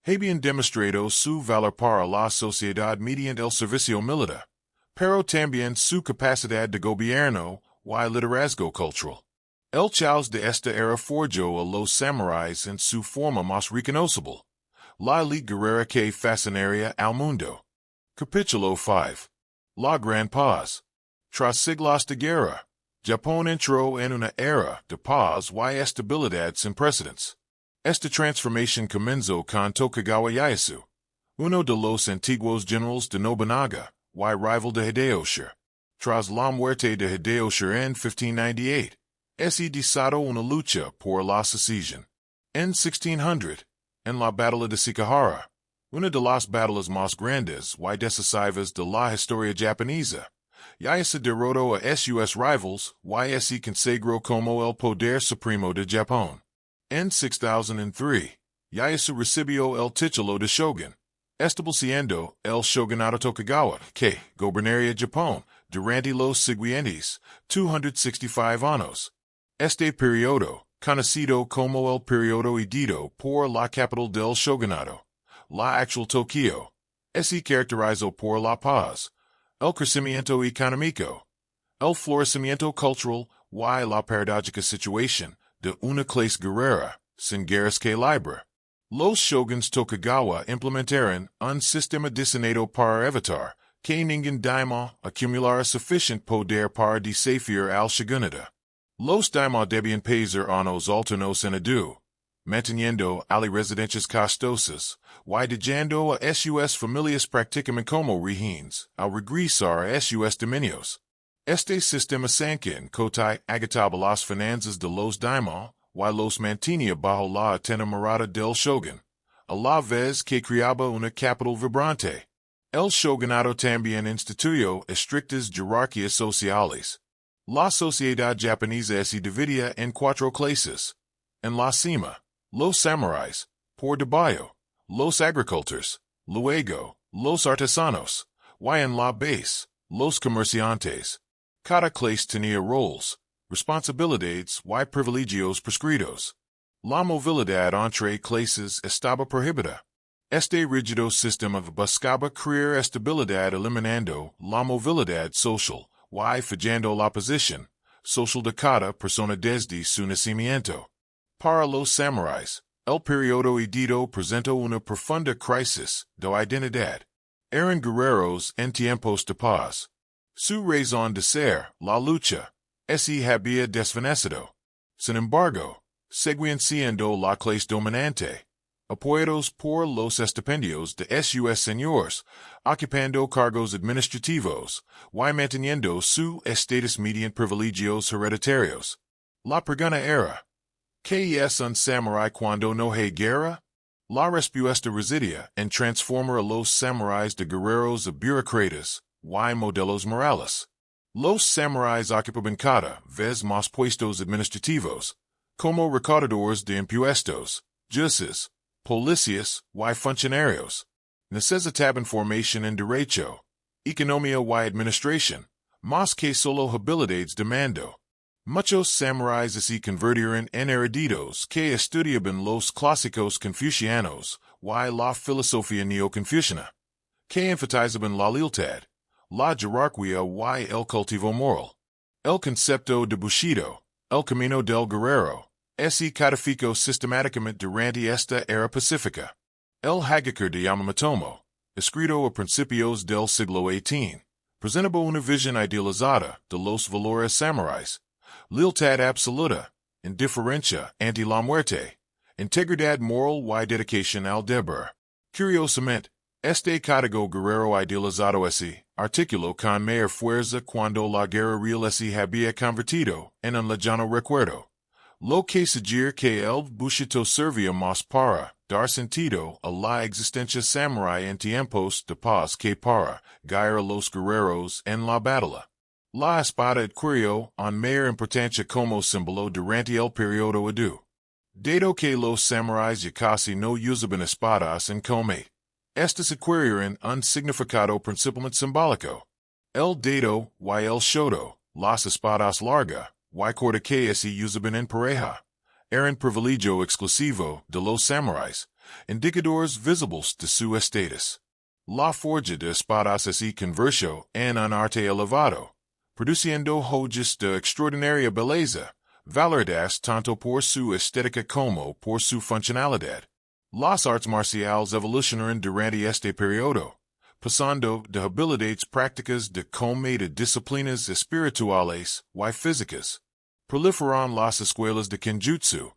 Habían demostrado su valor para la sociedad mediante el servicio militar, pero también su capacidad de gobierno y liderazgo cultural. El caos de esta era forjó a los samuráis en su forma más reconocible, la élite guerrera que fascinaría al mundo. Capítulo 5. La Gran Paz. Tras siglos de guerra, Japón entró en una era de paz y estabilidad sin precedentes. Esta transformación comenzó con Tokugawa Ieyasu, uno de los antiguos generales de Nobunaga y rival de Hideyoshi. tras la muerte de Hideo en 1598, se desató una lucha por la secesión. En 1600, en la batalla de Sekihara, una de las batallas más grandes y decisivas de la historia japonesa, ya se derrotó a sus rivals y se consagró como el poder supremo de Japón. En 6003, ya se recibió el título de shogun, estableciendo el shogunato Tokugawa, que gobernaría Japón durante los siguientes 265 años. Este periodo, conocido como el periodo Edo por la capital del shogunato, la actual Tokio, se caracterizó por la paz, el crecimiento económico, el florecimiento cultural y la paradójica situación de una clase guerrera, sin guerras que librar. Los shoguns Tokugawa implementaron un sistema diseñado para evitar que ningún daimyo acumulara suficiente poder para desafiar al shogunato. Los daimyo debían pagar unos alternos en adu, manteniendo ali residencias costosas, y dejando a sus familias prácticamente como rehenes al regresar a sus dominios. Este sistema sankin kotai agitaba las finanzas de los daimyo, y los mantenía bajo la atenta del shogun, a la vez que creaba una capital vibrante. El shogunato también instituyó estrictas jerarquías sociales. La sociedad japonesa se dividía en 4 clases. En la cima, los samuráis, por debajo, los agricultores, luego, los artesanos, y en la base, los comerciantes. Cada clase tenía roles, responsabilidades y privilegios prescritos. La movilidad entre clases estaba prohibida. Este rígido sistema buscaba crear estabilidad eliminando la movilidad social y fijando la posición social de cada persona desde su nacimiento. Para los samuráis, el periodo Edo presentó una profunda crisis de identidad. Eran guerreros en tiempos de paz. Su razón de ser, la lucha, se había desvanecido. Sin embargo, seguían siendo la clase dominante, apoyados por los estipendios de sus señores, ocupando cargos administrativos, y manteniendo su estatus mediante privilegios hereditarios. La pregunta era, ¿qué es un samurái cuando no hay guerra? La respuesta residía en transformar a los samuráis de guerreros a burócratas y modelos morales. Los samuráis ocupaban cada vez más puestos administrativos, como recaudadores de impuestos, jueces, policías y funcionarios. Necesitaban formación en derecho, economía y administración, más que solo habilidades de mando. Muchos samuráis se convirtieron en eruditos que estudiaban los clásicos confucianos y la filosofía neoconfuciana, que enfatizaban la lealtad, la jerarquía y el cultivo moral. El concepto de Bushido, el camino del guerrero, se codificó sistemáticamente durante esta era pacífica. El Hagakure de Yamamoto, escrito a principios del siglo XVIII, presentaba una visión idealizada de los valores samuráis: lealtad absoluta, indiferencia ante la muerte, integridad moral y dedicación al deber. Curiosamente, este código guerrero idealizado se articuló con mayor fuerza cuando la guerra real se había convertido en un lejano recuerdo. Lo que sugiere que el Bushido servía más para dar sentido a la existencia samurái en tiempos de paz que para guiar a los guerreros en la batalla. La espada adquirió un mayor importancia como símbolo durante el periodo Edo. Dado que los samuráis ya casi no usaban espadas en combate, estas adquirieron un significado principalmente simbólico. El dado y el shodo, las espadas largas, y corta que se usaban en pareja, eran privilegio exclusivo de los samuráis, indicadores visibles de su estatus. La forja de espadas se convirtió en un arte elevado, produciendo joyas de extraordinaria belleza, valoradas tanto por su estética como por su funcionalidad. Las artes marciales evolucionaron durante este periodo, pasando de habilidades prácticas de combate a disciplinas espirituales y físicas. Proliferaron las escuelas de Kenjutsu,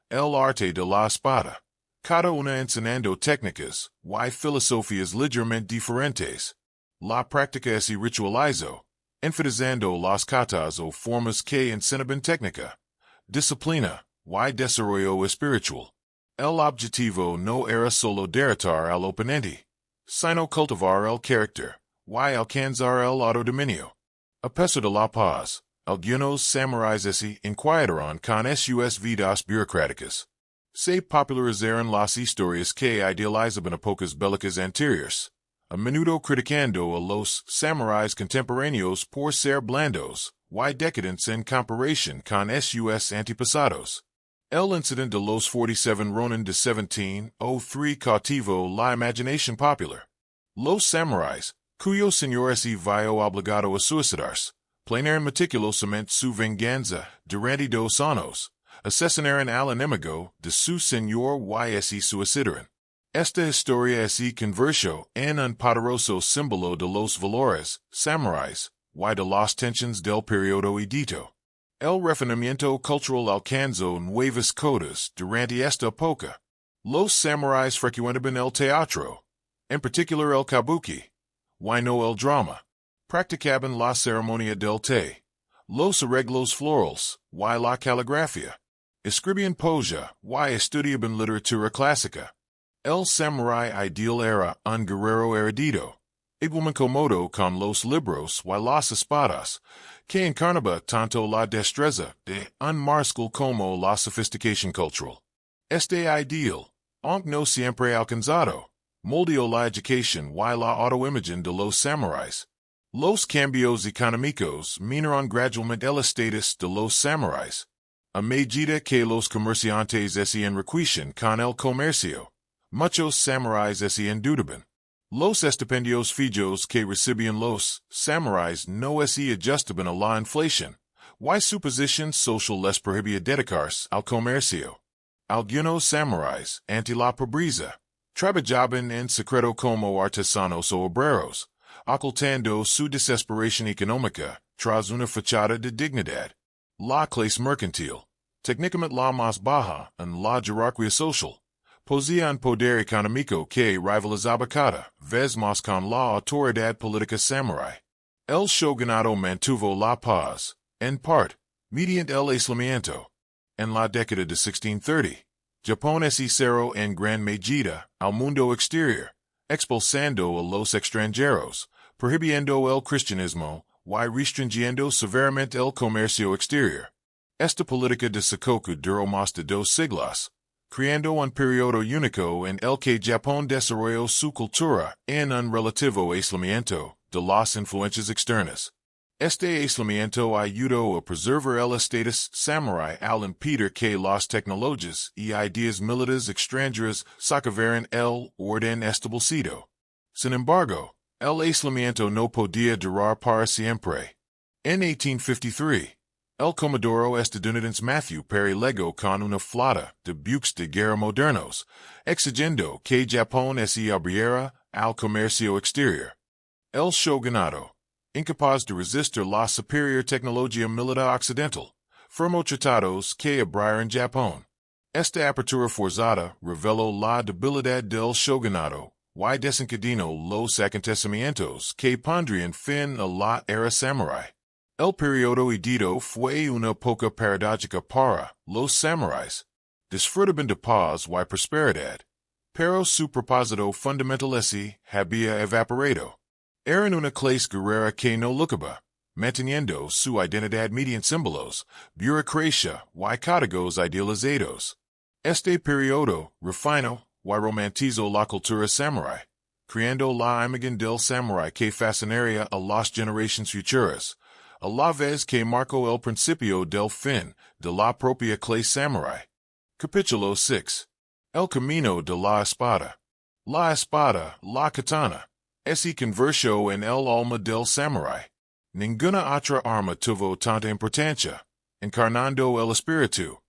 el arte de la espada, cada una enseñando técnicas y filosofías ligeramente diferentes. La práctica se ritualizó, enfatizando las catas o formas que enseñaban técnica, disciplina, y desarrollo espiritual. El objetivo no era solo derrotar al oponente, sino cultivar el carácter, y alcanzar el autodominio. A pesar de la paz, algunos samuráis se encuadraron con sus vidas burocráticas. Se popularizaron las historias que idealizaban épocas bélicas anteriores, a menudo criticando a los samuráis contemporáneos por ser blandos y decadentes en comparación con sus antepasados. El incidente de los 47 Ronin de 1703 cautivó la imaginación popular. Los samuráis, cuyo señor se vio obligado a suicidarse, planearon meticulosamente su venganza durante 2 años, asesinaron al enemigo de su señor y se suicidaron. Esta historia se convirtió en un poderoso símbolo de los valores samuráis y de las tensiones del periodo edito. El refinamiento cultural alcanzó nuevas cotas durante esta época. Los samuráis frecuentaban el teatro, en particular el kabuki, y no el drama. Practicaban la ceremonia del té, los arreglos florales, y la caligrafía. Escribían poesía, y estudiaban literatura clásica. El samurái ideal era un guerrero erudito, igualmente cómodo con los libros y las espadas, que encarnaba tanto la destreza de un mariscal como la sofisticación cultural. Este ideal, aunque no siempre alcanzado, moldeó la educación y la autoimagen de los samuráis. Los cambios económicos minoraron gradualmente el estatus de los samuráis, a medida que los comerciantes se enriquecían con el comercio. Muchos samuráis se endeudaban. Los estipendios fijos que recibían los samuráis no se ajustaban a la inflación, y su posición social les prohibía dedicarse al comercio. Algunos samuráis, ante la pobreza, trabajaban en secreto como artesanos o obreros, ocultando su desesperación económica tras una fachada de dignidad. La clase mercantil, técnicamente la más baja en la jerarquía social, poseía un poder económico que rivalizaba cada vez más con la autoridad política samurái. El shogunato mantuvo la paz, en parte, mediante el aislamiento. En la década de 1630, Japón se cerró en gran medida al mundo exterior, expulsando a los extranjeros, prohibiendo el cristianismo y restringiendo severamente el comercio exterior. Esta política de Sakoku duró más de 2 siglos, creando un periodo único en el que Japón desarrolló su cultura en un relativo aislamiento de las influencias externas. Este aislamiento ayudó a preservar el estatus samurái al impedir que las tecnologías y ideas militares extranjeras socavaran el orden establecido. Sin embargo, el aislamiento no podía durar para siempre. En 1853, el comodoro estadounidense Matthew Perry legó con una flota de buques de guerra modernos, exigiendo que Japón se abriera al comercio exterior. El shogunato, incapaz de resistir la superior tecnología militar occidental, firmó tratados que abrieron Japón. Esta apertura forzada reveló la debilidad del shogunato y desencadenó los acontecimientos que pondrían fin a la era samurái. El periodo edito fue una época paradójica para los samuráis. Disfrutaban de paz y prosperidad, pero su propósito fundamental se había evaporado. Eran una clase guerrera que no luchaba, manteniendo su identidad mediante símbolos, burocracia y códigos idealizados. Este periodo refinó y romantizó la cultura samurái, creando la imagen del samurái que fascinaría a las generaciones futuras, a la vez que marcó el principio del fin de la propia clase samurái. Capítulo 6. El camino de la espada. La espada, la katana, se convirtió en el alma del samurái. Ninguna otra arma tuvo tanta importancia, encarnando el espíritu,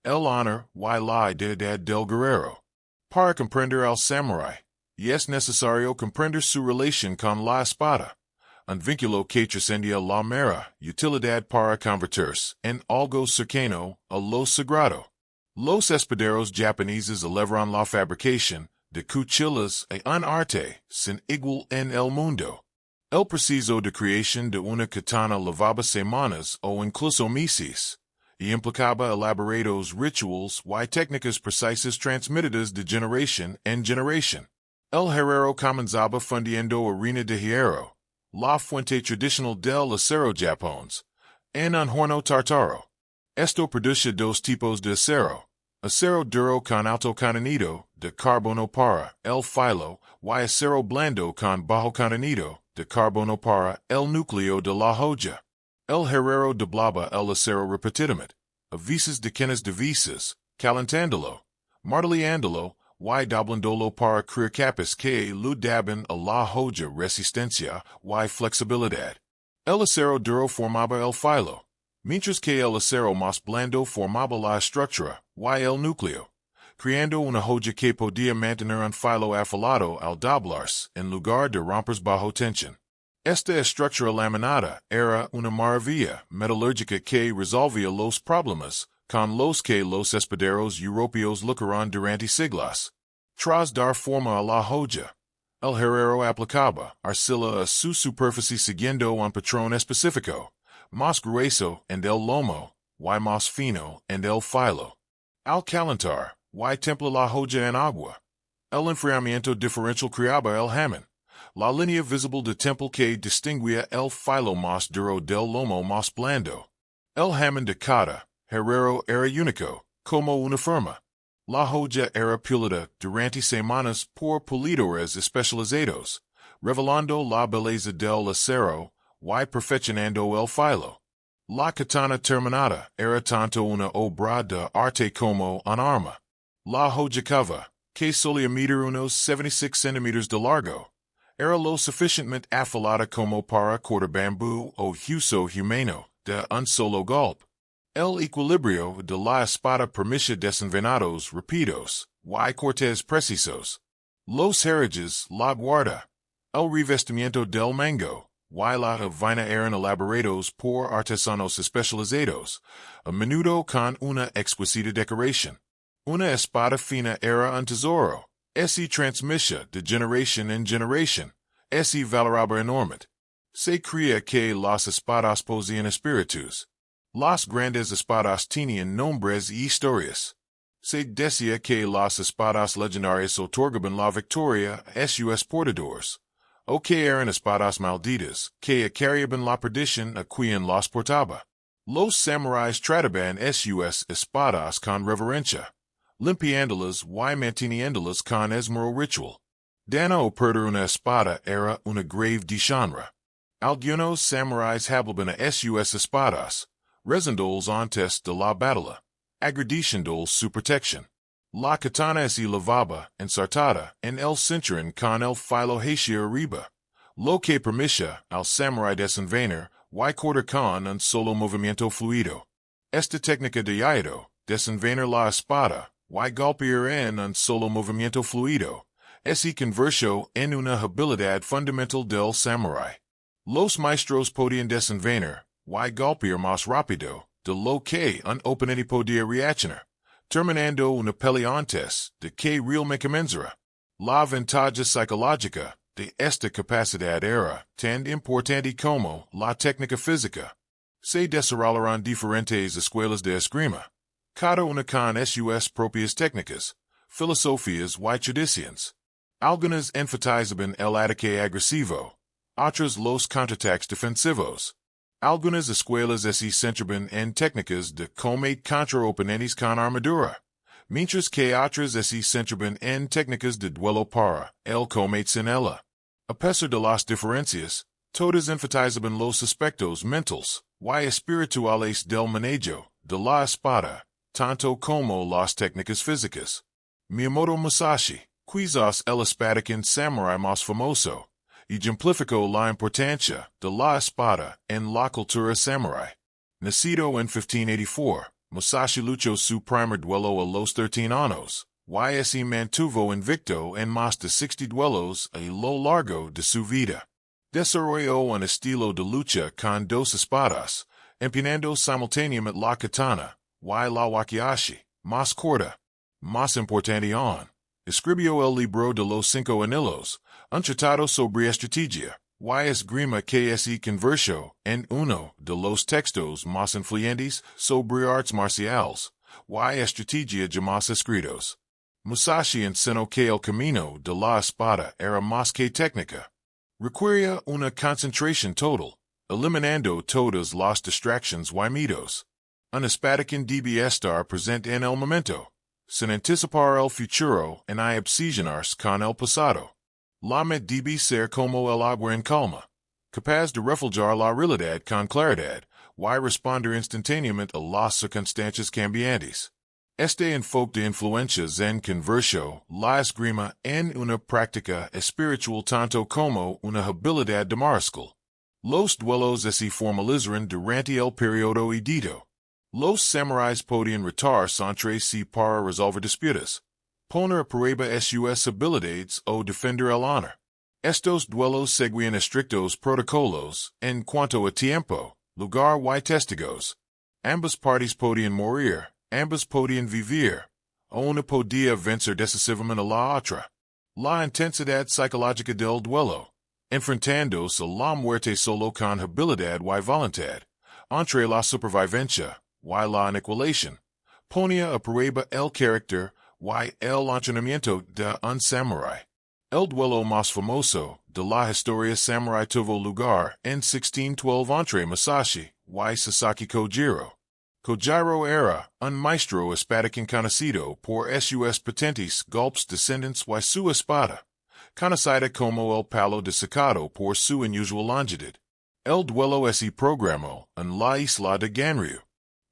el honor y la identidad del guerrero. Para comprender al samurái, es necesario comprender su relación con la espada, un vínculo que trascendía la mera utilidad para convertirse en algo cercano a lo sagrado. Los espaderos japoneses elevaron la fabricación de cuchillas a un arte sin igual en el mundo. El preciso de creación de una katana lavaba semanas o incluso meses, y implicaba elaborados rituals y técnicas precisas transmitidas de generación en generación. El guerrero comenzaba fundiendo arena de hierro, la fuente tradicional del acero japonés, en un horno tártaro. Esto produce dos tipos de acero: acero duro con alto contenido de carbono para el filo y acero blando con bajo contenido de carbono para el núcleo de la hoja. El guerrero doblaba el acero repetidamente, a veces dezenas de veces, calentándolo, martilleándolo y doblándolo para crear capas que le daban a la hoja resistencia y flexibilidad. El acero duro formaba el filo, mientras que el acero más blando formaba la estructura y el núcleo, creando una hoja que podía mantener un filo afilado al doblarse en lugar de romperse bajo tensión. Esta estructura laminada era una maravilla metalúrgica que resolvía los problemas con los que los espaderos europeos lucharon durante siglos. Tras dar forma a la hoja, el guerrero aplicaba arcilla a su superficie siguiendo un patrón específico, más grueso en el lomo, y más fino en el filo. Al calentar, y templa la hoja en agua, el enfriamiento diferencial creaba el jamen, la línea visible de temple que distinguía el filo más duro del lomo más blando. El jamen de cada guerrero era único, como una firma. La hoja era pulida durante semanas por pulidores especializados, revelando la belleza del acero y perfeccionando el filo. La katana terminada era tanto una obra de arte como un arma. La hoja cava, que solía medir unos 76 centímetros de largo, era lo suficientemente afilada como para cortar bambú o uso humano de un solo golpe. El equilibrio de la espada permitía desenvenados rápidos y cortes precisos. Los herrajes, la guarda, el revestimiento del mango y la vaina eran elaborados por artesanos especializados, a menudo con una exquisita decoración. Una espada fina era un tesoro, ese transmitía de generación en generación, ese valoraba enormemente. Se creía que las espadas poseían espíritus. Las grandes espadas tenían nombres y historias. Se decía que las espadas legendarias otorgaban la victoria a sus portadores, o que eran espadas malditas que acarreaban la perdición a quien las portaba. Los samuráis trataban sus espadas con reverencia, limpiándolas y manteniéndolas con esmero ritual. Dana o perder una espada era una grave deshonra. Algunos samuráis hablaban a sus espadas, rezándoles antes de la batalla, agradeciéndoles su protección. La katana es lavaba ensartada en el cinturón con el filo hacia arriba, lo que permitía al samurái desenvainar y cortar con un solo movimiento fluido. Esta técnica de ido, desenvainar la espada, y golpear en un solo movimiento fluido, se convirtió en una habilidad fundamental del samurái. Los maestros podían desenvainar y golpear más rápido de lo que un oponente podía reaccionar, terminando una pelea antes de que realmente comenzara. La ventaja psicológica de esta capacidad era tan importante como la técnica física. Se desarrollaron diferentes escuelas de esgrima, cada una con sus propias técnicas, filosofías y tradiciones. Algunas enfatizaban el ataque agresivo, otras los contraataques defensivos. Algunas escuelas se centraban en técnicas de combate contra oponentes con armadura, mientras que otras se centraban en técnicas de duelo para el combate sin ella. A pesar de las diferencias, todas enfatizaban los aspectos mentales y espirituales del manejo de la espada, tanto como las técnicas físicas. Miyamoto Musashi, quizás el espadachín samurái más famoso, ejemplificó la importancia de la espada en la cultura samurái. Nacido en 1584, Musashi luchó su primer duelo a los 13 años, y se mantuvo invicto en más de 60 duelos a lo largo de su vida. Desarrolló un estilo de lucha con dos espadas, empuñando simultáneamente la katana y la wakiashi, más corta. Más importante aún, escribió el libro de los 5 anillos, un tratado sobre estrategia, y esgrima KSE converso en uno de los textos más influyentes sobre artes marciales, y estrategia jamás escritos. Musashi enseñó que el camino de la espada era más que técnica. Requería una concentración total, eliminando todas las distractions y miedos. Un espadachín debe estar presente en el momento, sin anticipar el futuro y obsesionarse con el pasado. La mente debe ser como el agua en calma, capaz de reflejar la realidad con claridad, y responder instantáneamente a las circunstancias cambiantes. Este enfoque de influencias en converso la esgrima en una práctica espiritual tanto como una habilidad de mariscal. Los duelos se formalizaron durante el periodo edito. Los samuráis podían retarse entre sí para resolver disputas, poner a prueba sus habilidades o defender el honor. Estos duelos seguían estrictos protocolos en cuanto a tiempo, lugar y testigos. Ambas partes podían morir, ambas podían vivir, o una podía vencer decisivamente a la otra. La intensidad psicológica del duelo, enfrentándose a la muerte solo con habilidad y voluntad, entre la supervivencia y la aniquilación, ponía a prueba el carácter y el entrenamiento de un samurái. El duelo más famoso de la historia samurái tuvo lugar en 1612 entre Musashi y Sasaki Kojiro. Kojiro era un maestro espadachín conocido por sus potentes golpes descendentes y su espada, conocida como el palo de sacado por su inusual longitud. El duelo se programó en la isla de Ganryu.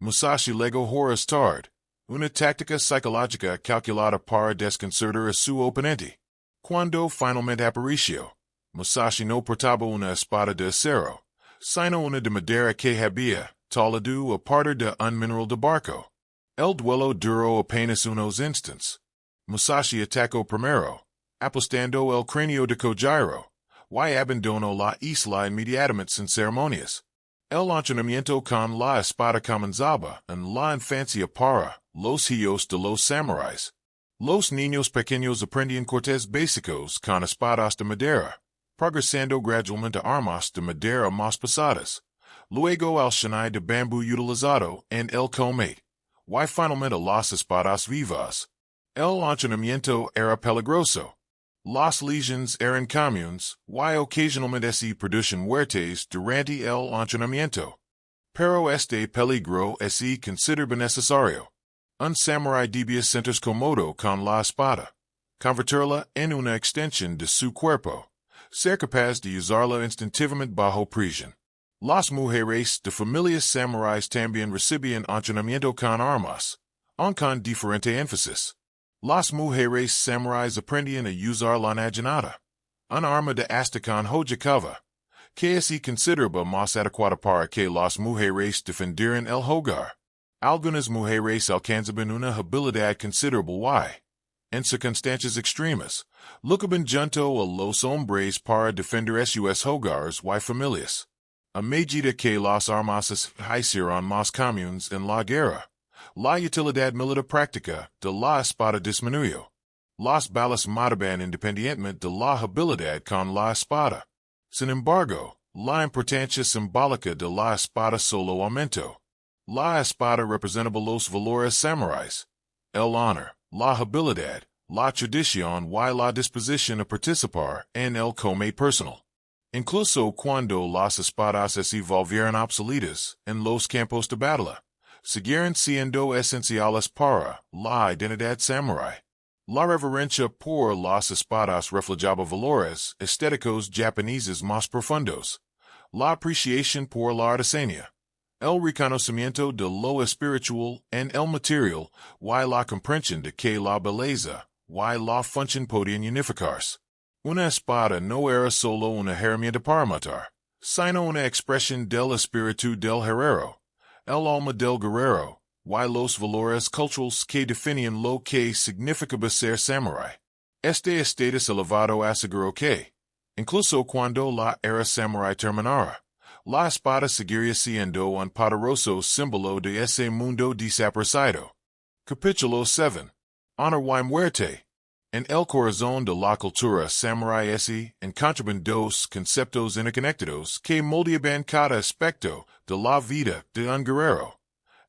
Musashi legó horas tarde, una táctica psicológica calculada para desconcertar a su oponente. Cuando finalmente apareció, Musashi no portaba una espada de acero, sino una de madera que había talado a partir de un mineral de barco. El duelo duró apenas unos instantes. Musashi atacó primero, aplastando el cráneo de Kojiro, y abandonó la isla inmediatamente sin ceremonias. El entrenamiento con la espada comenzaba en la infancia para los hijos de los samuráis. Los niños pequeños aprendían cortes básicos con espadas de madera, progresando gradualmente a armas de madera más pesadas. Luego al shinai de bambú utilizado en el combate, y finalmente las espadas vivas. El entrenamiento era peligroso. Las lesiones eran comunes, y ocasionalmente se producen muertes durante el entrenamiento. Pero este peligro es considerable necesario. Un samurái debía sentirse cómodo con la espada, convertirla en una extensión de su cuerpo, ser capaz de usarla instintivamente bajo presión. Las mujeres de familias samuráis también recibían entrenamiento con armas, aunque con diferente énfasis. Las mujeres samuráis aprendían a usar la naginata, un arma de hasta con hoja, que es considerable más adecuada para que las mujeres defendieran el hogar. Algunas mujeres alcanzaban una habilidad considerable y, en circunstancias extremas, luchaban junto a los hombres para defender sus hogares y familias. A medida que las armas se hicieron más comunes en la guerra, la utilidad militar práctica de la espada disminuyó. Las balas mataban independientemente de la habilidad con la espada. Sin embargo, la importancia simbólica de la espada solo aumentó. La espada representaba los valores samuráis, el honor, la habilidad, la tradición y la disposición a participar en el combate personal. Incluso cuando las espadas se volvieron obsoletas en los campos de batalla, siguieron siendo esenciales para la identidad samurái. La reverencia por las espadas reflejaba valores estéticos japoneses más profundos, la apreciación por la artesanía, el reconocimiento de lo espiritual en el material y la comprensión de que la belleza y la función podían unificarse. Una espada no era solo una herramienta para matar, sino una expresión del espíritu del guerrero, el alma del guerrero, y los valores culturales que definían lo que significaba ser samurái. Este estatus elevado aseguró que, incluso cuando la era samurái terminara, la espada seguiría siendo un poderoso símbolo de ese mundo desaparecido. Capítulo 7. Honor y muerte. En el corazón de la cultura samurai ese encontraban dos conceptos interconectados que moldeaban cada aspecto de la vida de un guerrero.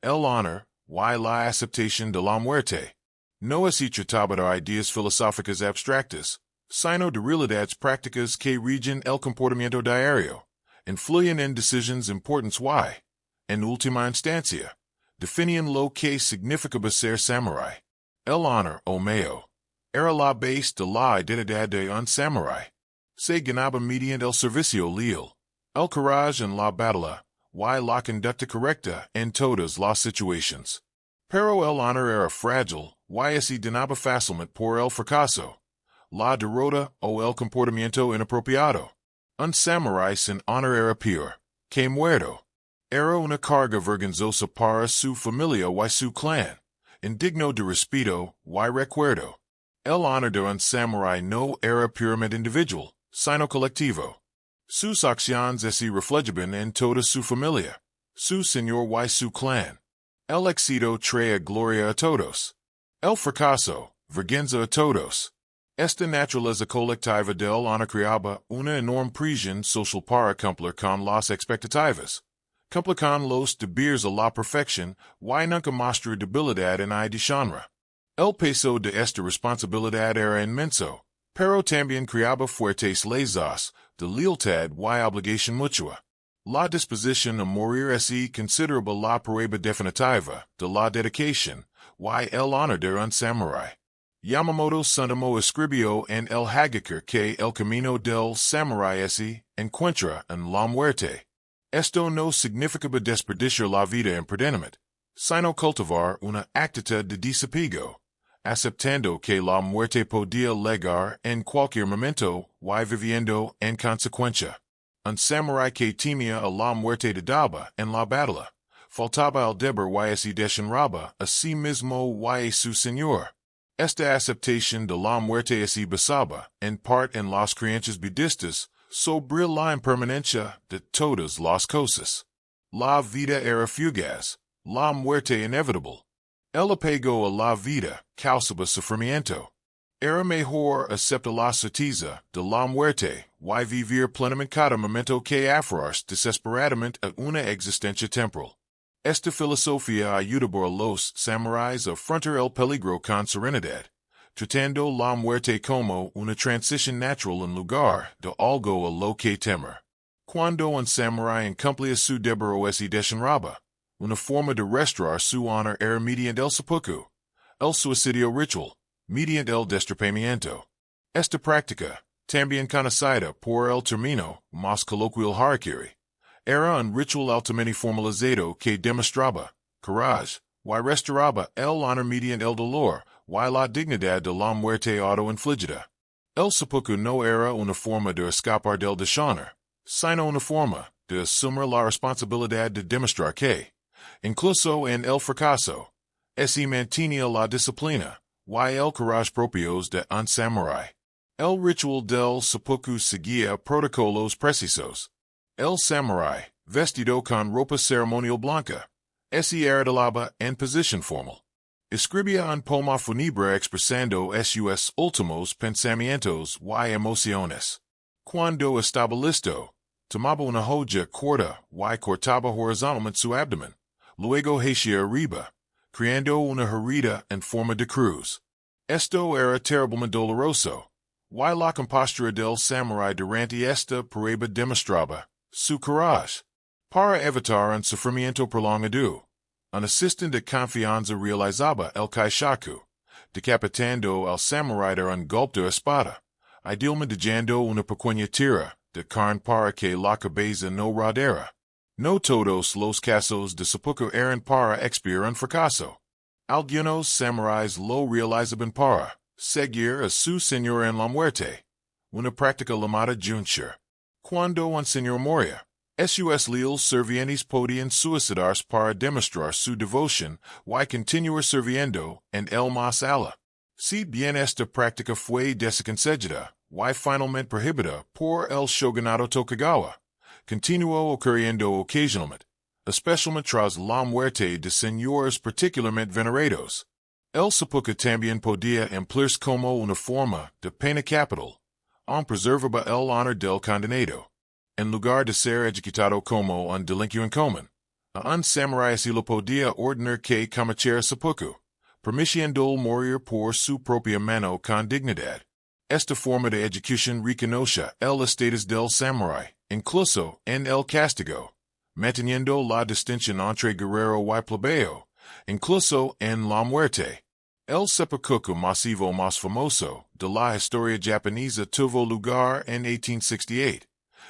El honor, y la aceptación de la muerte. No se trataba de ideas filosóficas abstractas, sino de realidades prácticas que rigen el comportamiento diario, influyen en decisiones importantes y, en última instancia, definían lo que significaba ser samurái. El honor, o meo, era la base de la identidad de un samurái. Se ganaba mediante el servicio leal, el coraje en la batalla, y la conducta correcta en todas las situaciones. Pero el honor era frágil, y se ganaba fácilmente por el fracaso, la derrota o el comportamiento inapropiado. Un samurái sin honor era peor que muerto. Era una carga vergonzosa para su familia y su clan, indigno de respeto y recuerdo. El honor de un samurái no era puramente individual, sino colectivo. Sus acciones se reflejaban en toda su familia, su señor y su clan. El éxito traía gloria a todos. El fracaso, vergüenza a todos. Esta naturaleza colectiva del honor creaba una enorme presión social para cumplir con las expectativas. Cumplir con los deberes a la perfección y nunca mostrar debilidad en de genre. El peso de esta responsabilidad era inmenso, pero también creaba fuertes lazos de lealtad y obligación mutua. La disposición a morir es considerable la prueba definitiva de la dedicación y el honor de un samurái. Yamamoto Sundamo escribió en el Hagakure que el camino del samurái encuentra en la muerte. Esto no significaba desperdiciar la vida imprudentemente, sino cultivar una actitud de desapego, aceptando que la muerte podía llegar en cualquier momento y viviendo en consecuencia. Un samurái que temía a la muerte de daba en la batalla, faltaba al deber y se desenraba a sí mismo y a su señor. Esta aceptación de la muerte se basaba, en parte en las creencias budistas, sobre la impermanencia de todas las cosas. La vida era fugaz, la muerte inevitable. El apego a la vida causaba sufrimiento. Era mejor aceptar la certeza de la muerte y vivir plenamente cada momento que aferrarse desesperadamente a una existencia temporal. Esta filosofía ayudaba a los samuráis a afrontar el peligro con serenidad, tratando la muerte como una transición natural en lugar de algo a lo que temer. Cuando un samurái incumplía su deber o se desenraba, una forma de restaurar su honor era mediante el seppuku, el suicidio ritual, mediante el destripamiento. Esta práctica, también conocida por el término más coloquial harakiri, era un ritual altamente formalizado que demostraba coraje y restauraba el honor mediante el dolor y la dignidad de la muerte autoinfligida. El seppuku no era una forma de escapar del deshonor, sino una forma de asumir la responsabilidad de demostrar que, incluso en el fracaso, se mantenía la disciplina y el coraje propios de un samurái. El ritual del seppuku seguía protocolos precisos. El samurái, vestido con ropa ceremonial blanca, se arrodillaba en posición formal. Escribía un poema fúnebre expresando sus últimos pensamientos y emociones. Cuando estaba listo, tomaba una joya corta y cortaba horizontalmente su abdomen, luego hacia arriba, creando una herida en forma de cruz. Esto era terriblemente doloroso, y la compostura del samurái durante esta prueba demostraba su coraje. Para evitar un sufrimiento prolongado, un asistente de confianza realizaba el kaishaku, decapitando al samurái de un golpe de espada, idealmente dejando una pequeña tira de carne para que la cabeza no rodara. No todos los casos de seppuku eran para expiar un fracaso. Algunos samuráis lo realizaban para seguir a su señor en la muerte, una práctica llamada junshur. Cuando un señor moría, sus leales sirvientes podían suicidarse para demostrar su devoción y continuar sirviendo en el más allá. Si bien esta práctica fue desaconsejada y finalmente prohibida por el shogunato Tokugawa, continuó ocurriendo ocasionalmente, especialmente tras la muerte de señores particularmente venerados. El sepulcro también podía emplearse como una forma de pena capital, preservaba el honor del condenado, en lugar de ser ejecutado como un delincuente común. Un samurái así lo podía ordenar que cometiera sepulcro, permitiendo morir por su propia mano con dignidad. Esta forma de ejecución reconoce el estatus del samurái, incluso en el castigo, manteniendo la distinción entre guerrero y plebeo, incluso en la muerte. El seppuku masivo más famoso de la historia japonesa tuvo lugar en 1868,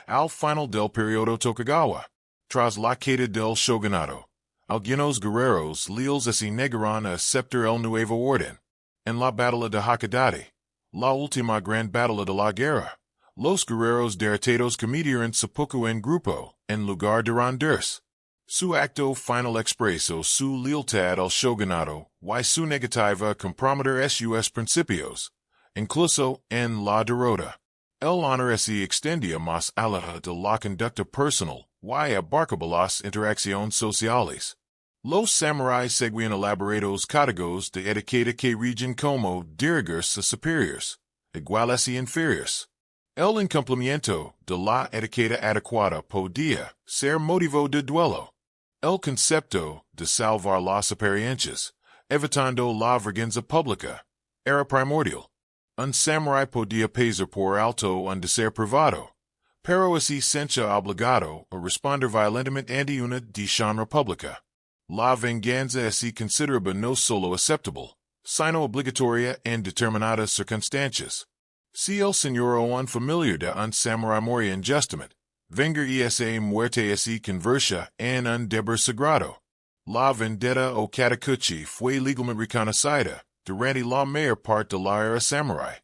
al final del periodo Tokugawa. Tras la caída del shogunato, algunos guerreros leales se negaron a aceptar el nuevo orden. En la batalla de Hakodate, la última gran batalla de la guerra, los guerreros derrotados cometieron seppuku en grupo, en lugar de rendirse. Su acto final expresó su lealtad al shogunato y su negativa a comprometer sus principios, incluso en la derrota. El honor se extendía más allá de la conducta personal y abarcaba las interacciones sociales. Los samuráis seguían elaborados códigos de etiqueta que rigen como dirigirse a superiores, iguales y inferiores. El incumplimiento de la etiqueta adecuada podía ser motivo de duelo. El concepto de salvar las apariencias, evitando la vergüenza pública, era primordial. Un samurái podía pasar por alto un deseo privado, pero así sencha obligado a responder violentamente ante una deshonra pública. La venganza así consideraba no solo aceptable, sino obligatoria en determinadas circunstancias. Si el señor o un familiar de un samurái moría injustamente, vengar esa muerte así conversa en un deber sagrado. La vendetta o katakuchi fue legalmente reconocida durante la mayor parte de la era samurái.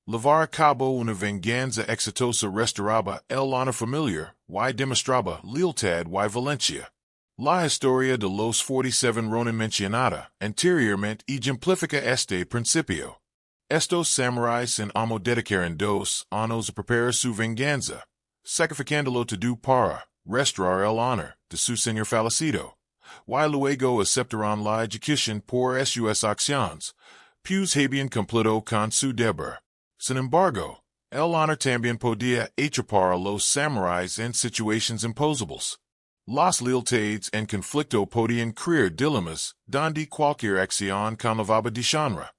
Llevar a cabo una venganza exitosa restauraba el honor familiar y demostraba lealtad y valencia. La historia de los 47 Ronin mencionada anteriormente ejemplifica este principio. Estos samuráis en amo dedicaron 2 años a preparar su venganza, sacrificándolo todo para restaurar el honor de su señor fallecido, y luego aceptaron la ejecución por sus acciones, pues habían cumplido con su deber. Sin embargo, el honor también podía atrapar a los samuráis en situaciones imposibles. Las lealtades en conflicto podían crear dilemas donde cualquier acción conllevaba deshonra.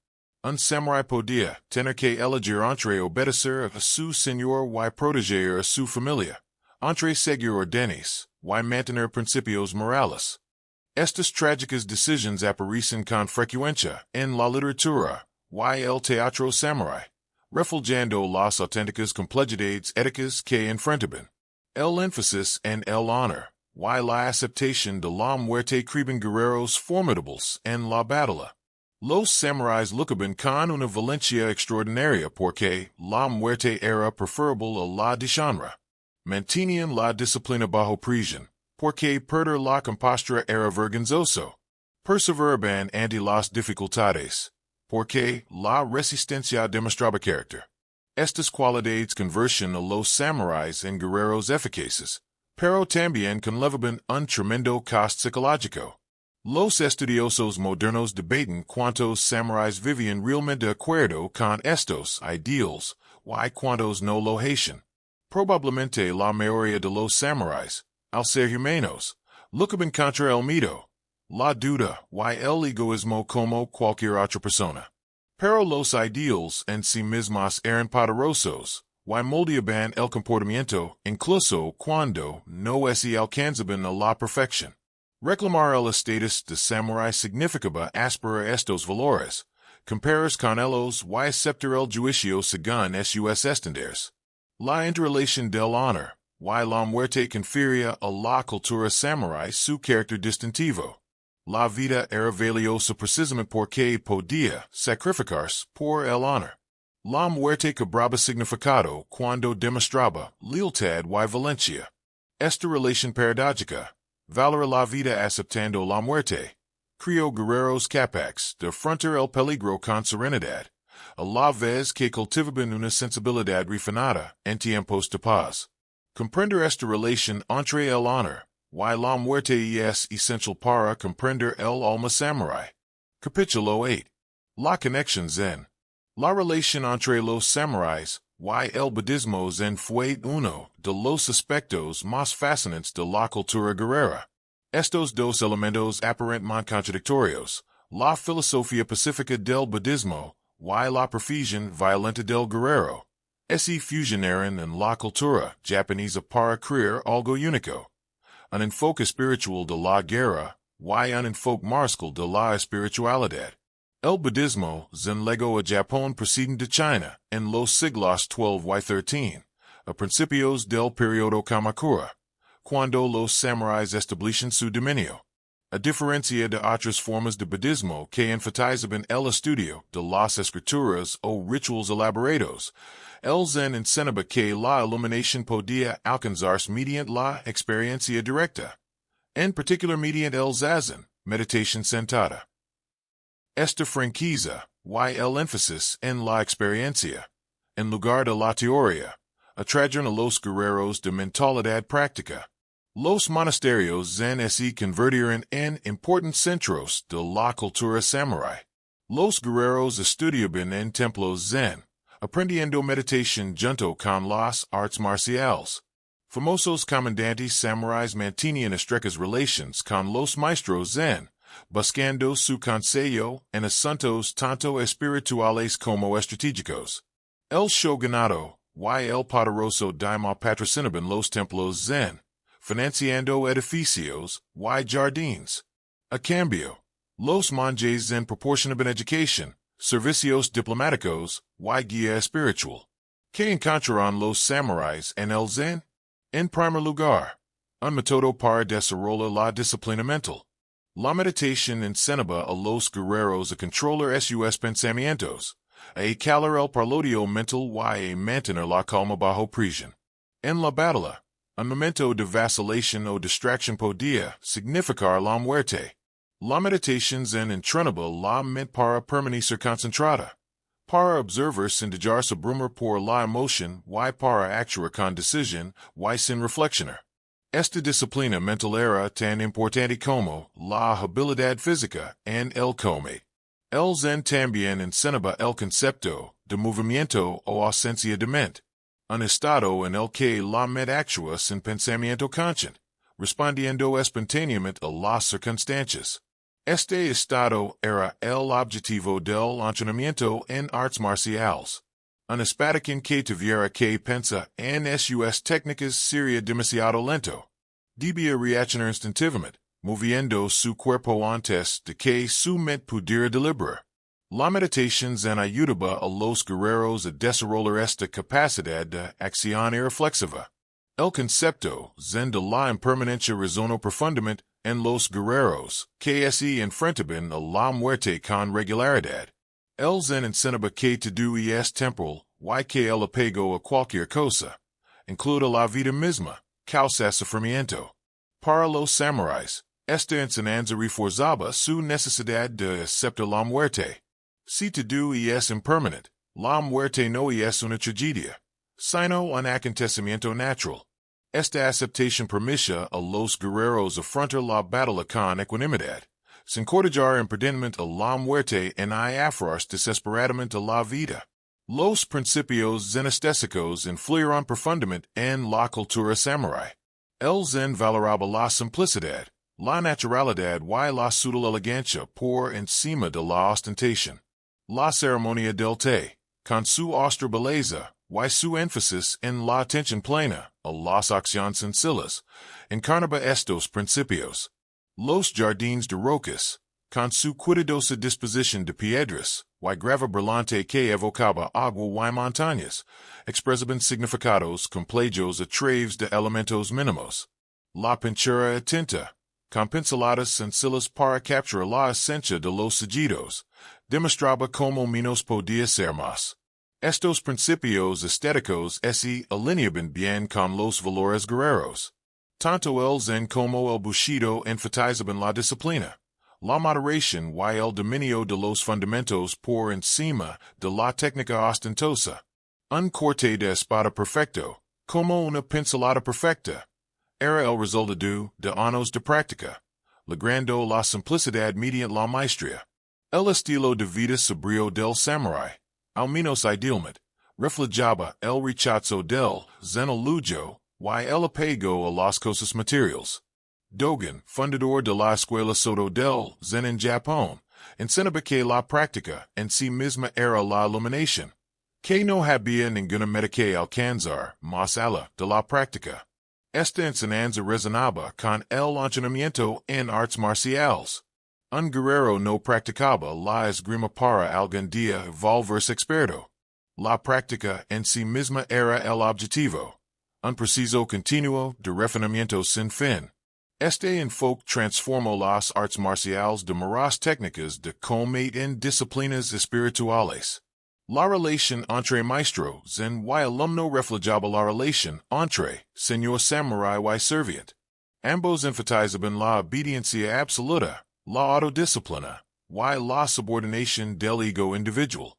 Un samurái podía tener que elegir entre obedecer a su señor y proteger a su familia, entre seguir órdenes y mantener principios morales. Estas trágicas decisiones aparecen con frecuencia en la literatura y el teatro samurái, reflejando las auténticas complejidades éticas que enfrentaban. El énfasis en el honor y la aceptación de la muerte creaban guerreros formidables en la batalla. Los samuráis luchaban con una valencia extraordinaria porque la muerte era preferable a la deshonra. Mantenían la disciplina bajo presión, porque perder la compostura era vergonzoso. Perseveraban ante las dificultades, porque la resistencia demostraba carácter. Estas cualidades convertían a los samuráis en guerreros eficaces, pero también conllevaban un tremendo costo psicológico. Los estudiosos modernos debaten cuántos samuráis vivían realmente de acuerdo con estos ideales y cuántos no lo hacían. Probablemente la mayoría de los samuráis, al ser humanos, luchaban contra el miedo, la duda y el egoísmo como cualquier otra persona. Pero los ideales en sí mismos eran poderosos y moldeaban el comportamiento incluso cuando no se alcanzaban a la perfección. Reclamar el estatus de samurái significaba aspirar estos valores, comparar con ellos y aceptar el juicio según sus estándares. La interrelación del honor y la muerte confería a la cultura samurái su carácter distintivo. La vida era valiosa precisamente porque podía sacrificarse por el honor. La muerte cobraba significado cuando demostraba lealtad y valencia. Esta relación paradójica, valorar la vida aceptando la muerte, crió guerreros capaces de afrontar el peligro con serenidad, a la vez que cultivaban una sensibilidad refinada en tiempos de paz. Comprender esta relación entre el honor y la muerte es esencial para comprender el alma samurái. Capítulo 8. La conexión zen. La relación entre los samuráis, y el budismo zen fue uno de los aspectos más fascinantes de la cultura guerrera. Estos dos elementos aparentemente contradictorios, la filosofía pacífica del budismo, y la perfección violenta del guerrero, se fusionaron en la cultura japonesa para crear algo único. Un enfoque espiritual de la guerra, y un enfoque marcial de la espiritualidad. El budismo zen llegó a Japón procedente de China en los siglos XII y XIII, a principios del periodo Kamakura, cuando los samuráis establecen su dominio. A diferencia de otras formas de budismo que enfatizaban el estudio de las escrituras o rituales elaborados, el zen enseñaba que la iluminación podía alcanzarse mediante la experiencia directa, en particular mediante el zazen, meditación sentada. Esta franquicia, y el énfasis en la experiencia, en lugar de la teoría, atrajeron a los guerreros de mentalidad práctica. Los monasterios zen se convirtieron en importantes centros de la cultura samurái. Los guerreros estudiaban en templos zen, aprendiendo meditación junto con las artes marciales. Famosos comandantes samuráis mantenían estrechas relaciones con los maestros zen, buscando su consejo en asuntos tanto espirituales como estratégicos. El shogunato, y el poderoso daimyo patrocinaban los templos zen, financiando edificios, y jardines. A cambio, los monjes zen proporcionaban educación, servicios diplomáticos, y guía espiritual. ¿Qué encontraron los samuráis en el zen? En primer lugar, un método para desarrollar la disciplina mental. La meditación enseñaba a los guerreros a controlar sus pensamientos, a calar el parlodio mental y a mantener la calma bajo presión. En la batalla, un momento de vacilación o distracción podía significar la muerte. La meditación zen entrenaba la mente para permanecer concentrada, para observar sin dejarse abrumar por la emoción y para actuar con decisión y sin reflexionar. Esta disciplina mental era tan importante como la habilidad física en el come. El zen también enseñaba el concepto de movimiento o ausencia de mente, un estado en el que la mente actúa sin pensamiento consciente, respondiendo espontáneamente a las circunstancias. Este estado era el objetivo del entrenamiento en artes marciales. Un espadachín que tuviera que pensar en sus técnicas sería demasiado lento. Debía reaccionar instintivamente, moviendo su cuerpo antes de que su mente pudiera deliberar. La meditación zen ayudaba a los guerreros a desarrollar esta capacidad de acción irreflexiva. El concepto zen de la impermanencia resonó profundamente en los guerreros que se enfrentaban a la muerte con regularidad. El zen enseñaba que todo es temporal y que el apego a cualquier cosa, incluida la vida misma, causa sufrimiento. Para los samuráis, esta enseñanza reforzaba su necesidad de aceptar la muerte. Si todo es impermanente, la muerte no es una tragedia, sino un acontecimiento natural. Esta aceptación permitía a los guerreros afrontar la batalla con ecuanimidad, sin cortejar imprudentemente a la muerte ni aferrarse desesperadamente a la vida. Los principios zenestésicos influyeron profundamente en la cultura samurái. El zen valoraba la simplicidad, la naturalidad y la sutil elegancia por encima de la ostentación. La ceremonia del té, con su austera belleza, y su énfasis en la atención plena a las acciones sencillas, encarnaba estos principios. Los jardines de rocas, con su cuidadosa disposición de piedras, y grava brillante que evocaba agua y montañas, expresaban significados complejos a través de elementos mínimos. La pintura tinta, con pinceladas sencillas para capturar la esencia de los siglos, demostraba cómo menos podía ser más. Estos principios estéticos se alineaban bien con los valores guerreros. Tanto el zen como el bushido enfatizaban la disciplina, la moderación y el dominio de los fundamentos por encima de la técnica ostentosa. Un corte de espada perfecto, como una pincelada perfecta, era el resultado de años de práctica, logrando la simplicidad mediante la maestría. El estilo de vida sobrio del samurai, al menos idealmente, reflejaba el rechazo del zen lujo, y el apego a las cosas materiales. Dogen, fundador de la escuela Soto del Zen en Japón, enseñaba que la práctica en sí misma era la iluminación, que no había ninguna meta que alcanzar más allá de la práctica. Esta enseñanza resonaba con el entrenamiento en artes marciales. Un guerrero no practicaba la esgrima para algún día volverse experto. La práctica en sí misma era el objetivo. Un preciso continuo de refinamiento sin fin. Este enfoque transformó las artes marciales de maneras técnicas de combate en disciplinas espirituales. La relación entre maestro zen y alumno reflejaba la relación entre señor samurai y serviente. Ambos enfatizaban la obediencia absoluta, la autodisciplina, y la subordinación del ego individual.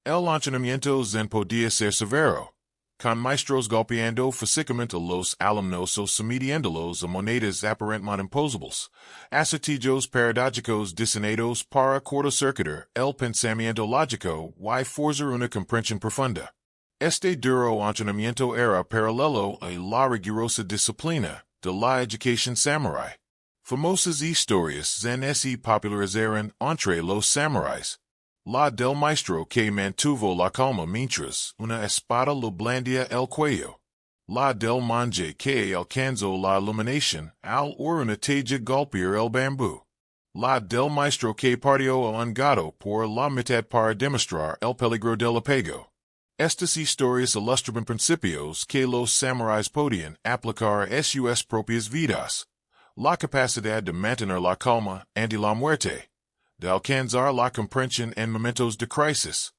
El entrenamiento zen podía ser severo, con maestros golpeando físicamente a los alumnos o sometiéndolos a monedas aparentemente imposibles, acertijos paradójicos diseñados para cortocircuitar el pensamiento lógico y forzar una comprensión profunda. Este duro entrenamiento era paralelo a la rigurosa disciplina de la educación samurai. Famosas historias zen se popularizaron entre los samuráis. La del maestro que mantuvo la calma mientras una espada lo blandía el cuello. La del monje que alcanzó la iluminación al oír una teja golpear el bambú. La del maestro que partió a un gato por la mitad para demostrar el peligro del apego. Estas historias ilustraban principios que los samuráis podían aplicar a sus propias vidas. La capacidad de mantener la calma ante la muerte, de alcanzar la comprensión en momentos de crisis,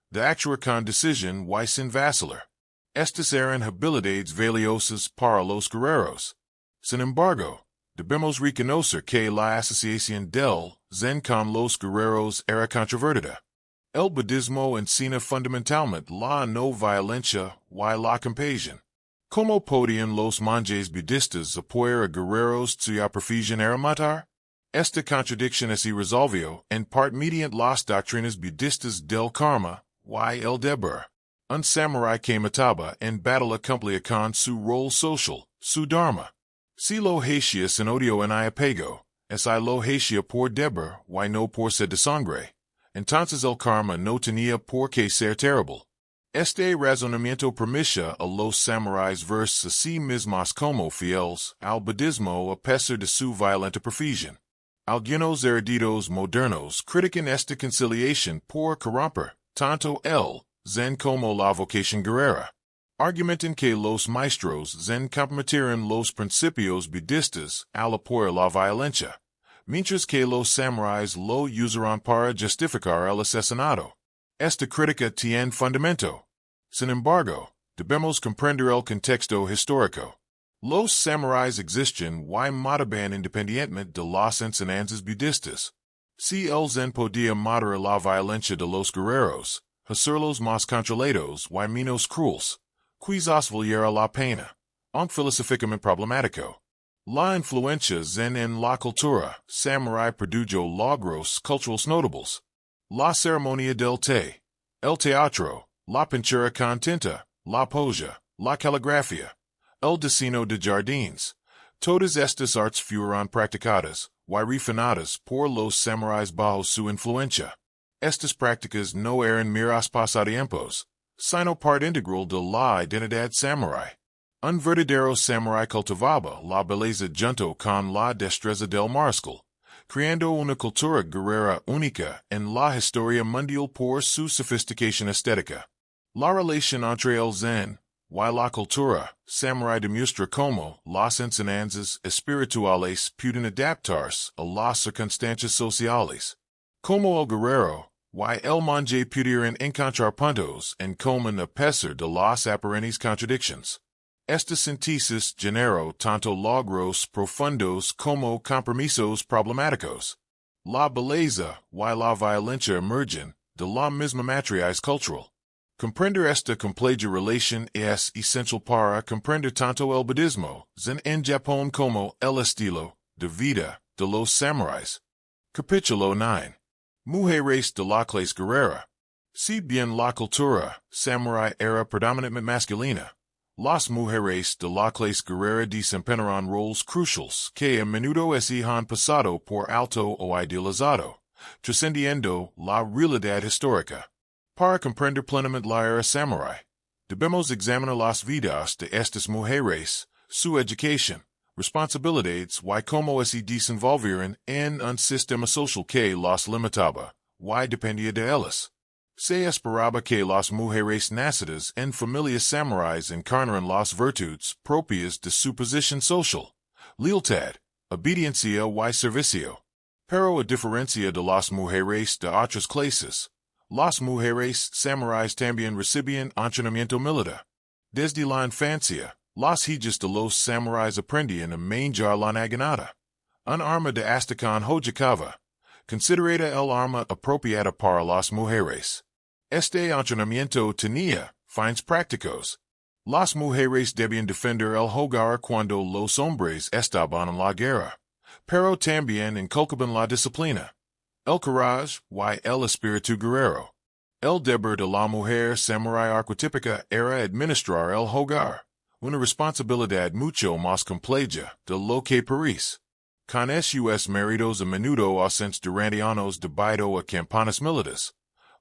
de actuar con decisión y sin vacilar. Estas eran habilidades valiosas para los guerreros. Sin embargo, debemos reconocer que la asociación del zen con los guerreros era controvertida. El budismo enseña fundamentalmente la no violencia y la compasión. ¿Cómo podían los monjes budistas apoyar a guerreros cuya profesión era matar? Esta contradicción se resolvió en parte mediante las doctrinas budistas del karma y el deber. Un samurái que mataba en batalla cumplía con su rol social, su dharma. Si lo hacía sin odio ni apego, si lo hacía por deber y no por sed de sangre, entonces el karma no tenía por qué ser terrible. Este razonamiento permitía a los samuráis verse a sí mismos como fieles al budismo a pesar de su violenta profesión. Algunos eruditos modernos critican esta conciliación por corromper tanto el zen como la vocación guerrera. Argumentan que los maestros zen comprometieron los principios budistas al apoyar la violencia, mientras que los samuráis lo usaron para justificar el asesinato. Esta crítica tiene fundamento. Sin embargo, debemos comprender el contexto histórico. Los samuráis existen y mataban independientemente de las enseñanzas budistas. Si el zen podía moderar la violencia de los guerreros, hacerlos más controlados y menos crueles, quizás valiera la pena, aunque filosóficamente problemático. La influencia zen en la cultura samurai produjo logros culturales notables. La ceremonia del té, el teatro, la pintura con tinta, la poesía, la caligrafía, el diseño de jardines, todas estas artes fueron practicadas y refinadas por los samuráis bajo su influencia. Estas prácticas no eran meros pasatiempos, sino parte integral de la identidad samurái. Un verdadero samurái cultivaba la belleza junto con la destreza del mariscal, creando una cultura guerrera única en la historia mundial por su sofisticación estética. La relación entre el zen y la cultura samurai demuestra cómo las enseñanzas espirituales pueden adaptarse a las circunstancias sociales. Como el guerrero y el monje pudieron encontrar puntos en común a pesar de las aparentes contradicciones. Esta síntesis generó tanto logros profundos como compromisos problemáticos. La belleza y la violencia emergen de la misma matriz cultural. Comprender esta compleja relación es esencial para comprender tanto el budismo zen en Japón como el estilo de vida de los samuráis. Capítulo 9. Mujeres de la clase guerrera. Si bien la cultura samurai era predominantmente masculina, las mujeres de la clase guerrera desempeñaron roles cruciales que a menudo se han pasado por alto o idealizado, trascendiendo la realidad histórica. Para comprender plenamente la era samurai, debemos examinar las vidas de estas mujeres, su educación, responsabilidades y cómo se desenvolvieron en un sistema social que las limitaba y dependía de ellas. Se esperaba que las mujeres nacidas en familias samuráis encarnaran las virtudes propias de su posición social, lealtad, obediencia y servicio. Pero a diferencia de las mujeres de otras clases, las mujeres samuráis también recibían entrenamiento militar. Desde la infancia, las hijas de los samuráis aprendían a manejar la naginata, un arma de astacán hojicava, considerada el arma apropiada para las mujeres. Este entrenamiento tenía fines prácticos. Las mujeres debían defender el hogar cuando los hombres estaban en la guerra, pero también inculcaban la disciplina, el coraje y el espíritu guerrero. El deber de la mujer samurai arquetípica era administrar el hogar, una responsabilidad mucho más compleja de lo que parece. Con sus maridos a menudo ausentes durante años debido a campañas militares,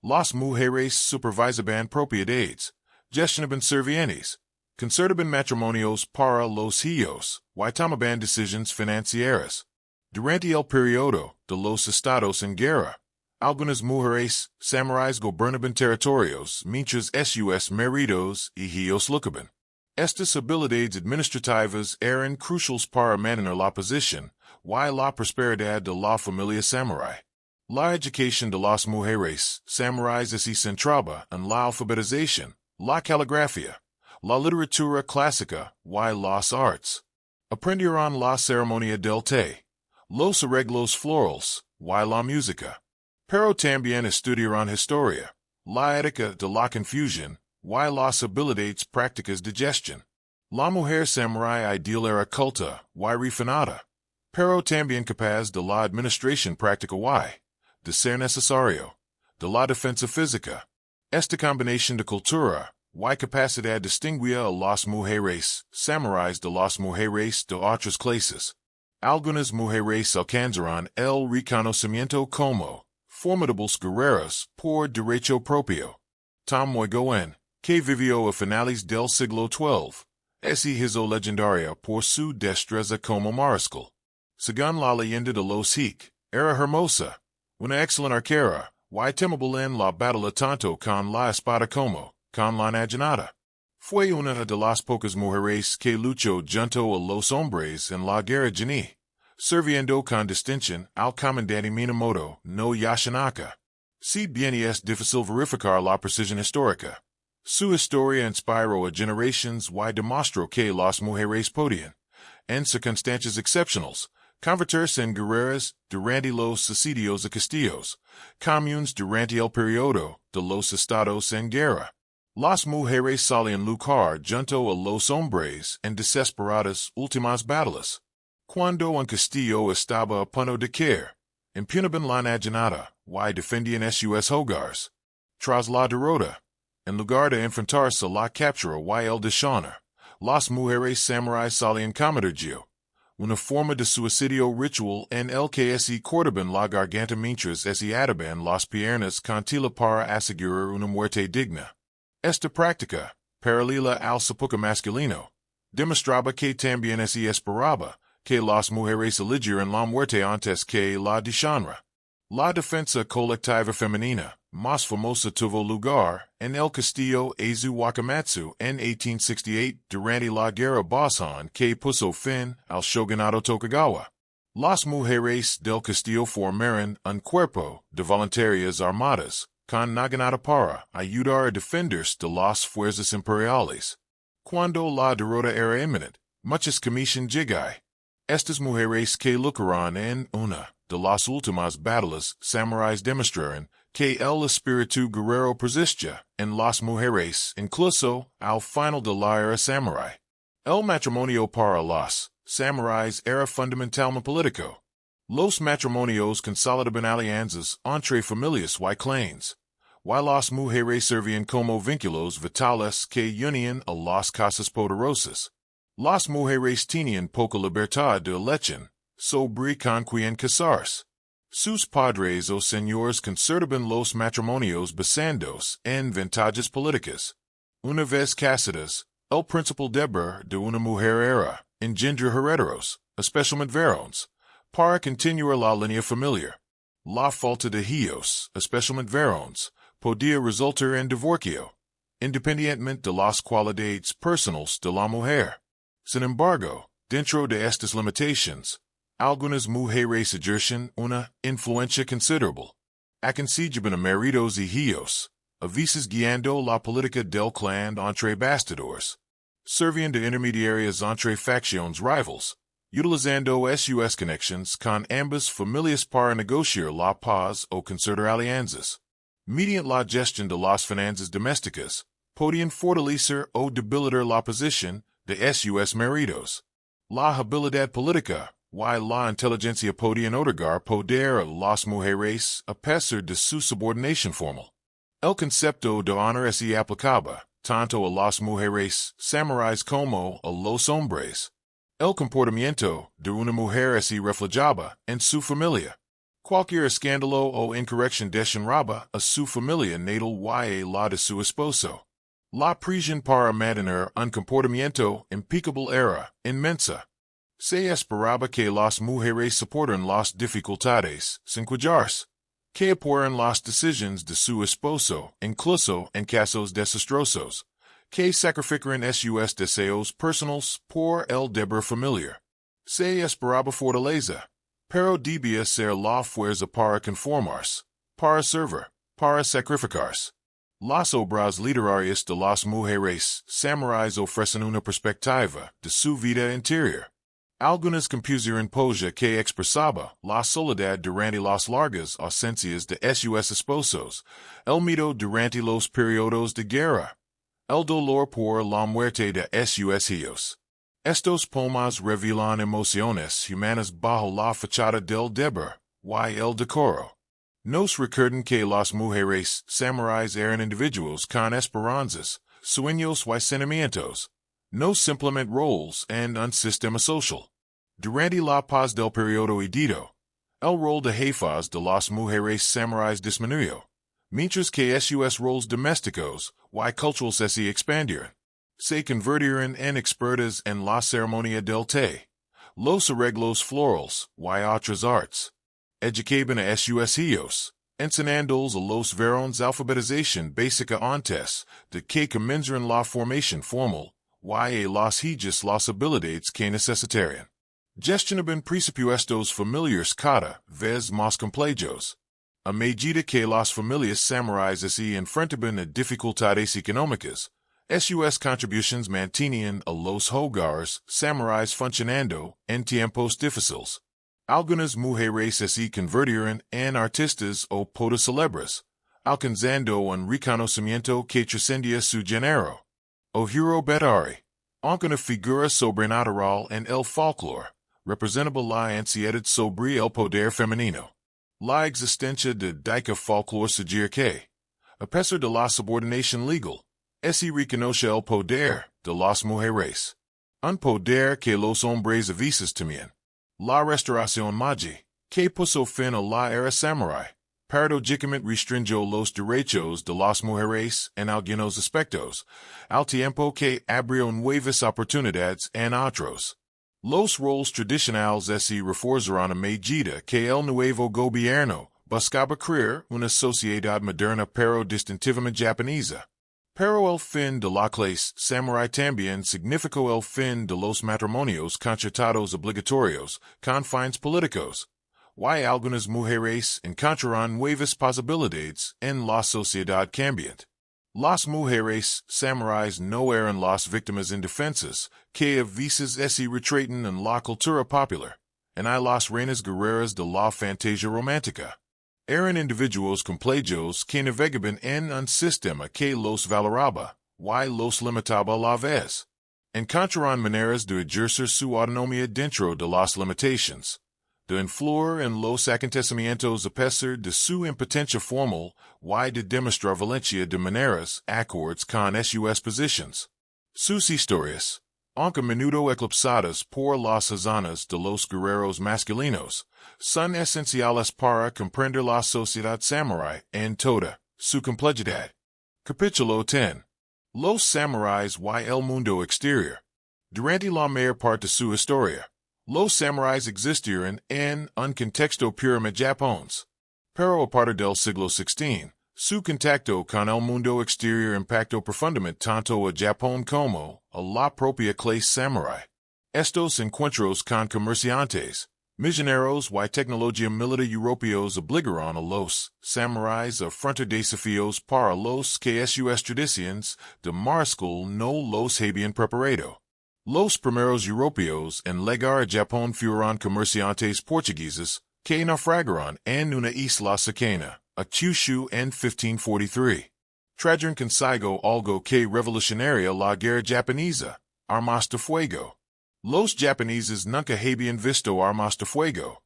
las mujeres supervisaban propiedades, gestionaban servientes, concertaban matrimonios para los hijos, y tomaban decisiones financieras. Durante el periodo de los estados en guerra, algunas mujeres samuráis gobernaban territorios mientras sus maridos y hijos luchaban. Estas habilidades administrativas eran cruciales para mantener la posición y la prosperidad de la familia samurai. La educación de las mujeres samuráis se centraba en la alfabetización, la caligrafía, la literatura clásica y las artes. Aprendieron la ceremonia del té, los arreglos florales y la música. Pero también estudiaron historia, la ética de la confusión y las habilidades prácticas de gestión. La mujer samurai ideal era culta y refinada, pero también capaz de la administración práctica y, de ser necesario, de la defensa física. Esta combinación de cultura y capacidad distinguía a las mujeres samuráis de las mujeres de otras clases. Algunas mujeres alcanzaron el reconocimiento como formidables guerreros por derecho propio. Tom Moygoen, que vivió a finales del siglo XII, se hizo legendaria por su destreza como mariscal. Según la leyenda de los Hik, era hermosa, una excelente arquera, y temible en la batalla tanto con la espada como con la naginata. Fue una de las pocas mujeres que luchó junto a los hombres en la guerra Geni, sirviendo con distinción al comandante Minamoto no Yashinaka. Si bien es difícil verificar la precisión histórica, su historia inspiró a generaciones y demostró que las mujeres podían, en circunstancias excepcionales, convertirse en guerreras durante los asedios a castillos, comunes durante el periodo de los estados en guerra. Las mujeres solían luchar junto a los hombres en desesperadas últimas batallas. Cuando un castillo estaba a punto de caer, impugnaban la naginata y defendían sus hogares. Tras la derrota, en lugar de enfrentarse a la captura y el deshonor, las mujeres samuráis solían cometer una forma de suicidio ritual en el que se cortaban la garganta mientras se ataban las piernas con tela para asegurar una muerte digna. Esta práctica, paralela al sepulcro masculino, demostraba que también se esperaba que las mujeres eligieran la muerte antes que la deshonra. La defensa colectiva femenina más famosa tuvo lugar en el castillo Eizu Wakamatsu en 1868 durante la guerra Bosan que puso fin al shogunato Tokugawa. Las mujeres del castillo formaron un cuerpo de voluntarias armadas con naginata para ayudar a defenderse de las fuerzas imperiales. Cuando la derrota era inminente, muchas comisión llegaron. Estas mujeres que lucharon en una de las últimas batallas samuráis demostraron que el espíritu guerrero persistía en las mujeres incluso al final de la era samurai. El matrimonio para las samuráis era fundamentalmente político. Los matrimonios consolidaban alianzas entre familias y clanes, y las mujeres servían como vínculos vitales que unían a las casas poderosas. Las mujeres tenían poca libertad de elección sobre con quien casarse. Sus padres o señores concertaban los matrimonios basados en ventajas políticas. Una vez casadas, el principal deber de una mujer era engendrar herederos, especialmente varones, para continuar la línea familiar. La falta de hijos, especialmente varones, podía resultar en divorcio, independientemente de las cualidades personales de la mujer. Sin embargo, dentro de estas limitaciones, algunas mujeres ejercen una influencia considerable. Aconsejaban a maridos y hijos, a veces guiando la política del clan entre bastidores. Servían de intermediarias entre facciones rivals, utilizando sus connections con ambas familias para negociar la paz o concertar alianzas. Mediante la gestión de las finanzas domésticas, podían fortalecer o debilitar la posición de sus maridos. La habilidad política y la inteligencia podían otorgar poder a las mujeres a pesar de su subordinación formal. El concepto de honor se aplicaba tanto a las mujeres samuráis como a los hombres. El comportamiento de una mujer se reflejaba en su familia. Cualquier escándalo o incorrección deshonoraba a su familia natal y la de su esposo. La presión para mantener un comportamiento impecable era inmensa. Se esperaba que las mujeres soportaran las dificultades sin quejarse, que apoyaran las decisiones de su esposo, incluso en casos desastrosos, que sacrificaran sus deseos personales por el deber familiar. Se esperaba fortaleza, pero debía ser la fuerza para conformarse, para servir, para sacrificarse. Las obras literarias de las mujeres samuráis ofrecen una perspectiva de su vida interior. Algunas compusieron poesía que expresaba la soledad durante las largas ausencias de sus esposos, el miedo durante los periodos de guerra, el dolor por la muerte de sus hijos. Estos poemas revelan emociones humanas bajo la fachada del deber y el decoro. Nos recuerdan que las mujeres samuráis eran individuos con esperanzas, sueños y sentimientos, no simplemente roles en un sistema social. Durante la paz del periodo edito, el rol de jefas de las mujeres samuráis disminuyó, mientras que sus roles domésticos y culturales se expandieron. Se convirtieron en expertas en la ceremonia del té, los arreglos florales y otras artes. Educaban a sus hijos, enseñándoles a los varones alfabetización básica antes de que comenzaran la formación formal y a las hijas las habilidades que necesitarían. Gestionaban presupuestos familiares cada vez más complejos. A medida que las familias samuráis se enfrentaban a dificultades económicas, sus contribuciones mantenían a los hogares samuráis funcionando en tiempos difíciles. Algunas mujeres se convirtieron en artistas o poetas célebres, alcanzando un reconocimiento que trascendía su género. O hero betari, aunque una figura sobrenatural en el folclore, representaba la ansiedad sobre el poder femenino. La existencia de dicha folclore sugiere que, a pesar de la subordinación legal, se reconoce el poder de las mujeres. Un poder que los hombres a veces temían. La restauración Meiji, que puso fin a la era samurai, paradójicamente restringió los derechos de las mujeres en algunos aspectos, al tiempo que abrió nuevas oportunidades en otros. Los roles tradicionales se reforzaron a medida que el nuevo gobierno buscaba crear una sociedad moderna pero distintivamente japonesa. Pero el fin de la clase samurai también significó el fin de los matrimonios concertados obligatorios con fines políticos, y algunas mujeres encontraron nuevas posibilidades en la sociedad cambiante. Las mujeres samuráis no eran las víctimas indefensas que a veces se retratan en la cultura popular, en las reinas guerreras de la fantasía romántica. Eran individuos complejos que navegaban en un sistema que los valoraba y los limitaba a la vez. Encontraron maneras de ejercer su autonomía dentro de las limitaciones. de influir en los acontecimientos a pesar de su impotencia formal y de demostrar valencia de maneras accords con sus positions. Sus historias, aunque a menudo eclipsadas por las hazañas de los guerreros masculinos, son esenciales para comprender la sociedad samurái en toda su complejidad. Capítulo 10. Los samuráis y el mundo exterior. Durante la mayor parte de su historia, los samuráis existieron en un contexto puramente japonés. Pero a partir del siglo XVI, su contacto con el mundo exterior impactó profundamente tanto a Japón como a la propia clase samurái. Estos encuentros con comerciantes, misioneros y tecnología militar europeos obligaron a los samuráis a afrontar desafíos para los que sus tradiciones de mariscal no los habían preparado. Los primeros europeos en llegar a Japón fueron comerciantes portugueses que naufragaron en una isla cercana a Kyushu en 1543. Trajeron consigo algo que revolucionaria la guerra japonesa, armas de fuego. Los japoneses nunca habían visto armas de fuego,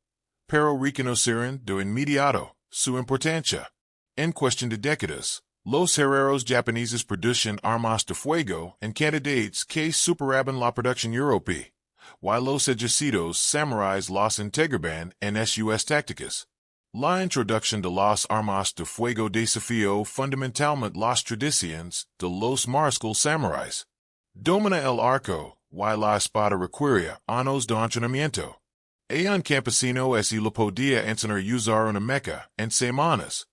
pero reconocieron de inmediato su importancia. En cuestión de décadas, los guerreros japoneses producen armas de fuego en cantidades que superaban la producción europea, y los ejércitos samuráis las integraban en sus tácticas. La introducción de las armas de fuego desafió fundamentalmente las tradiciones de los mariscales samuráis. Domina el arco y la espada requería años de entrenamiento. Un campesino así lo podía enseñar a usar una mecha en semanas.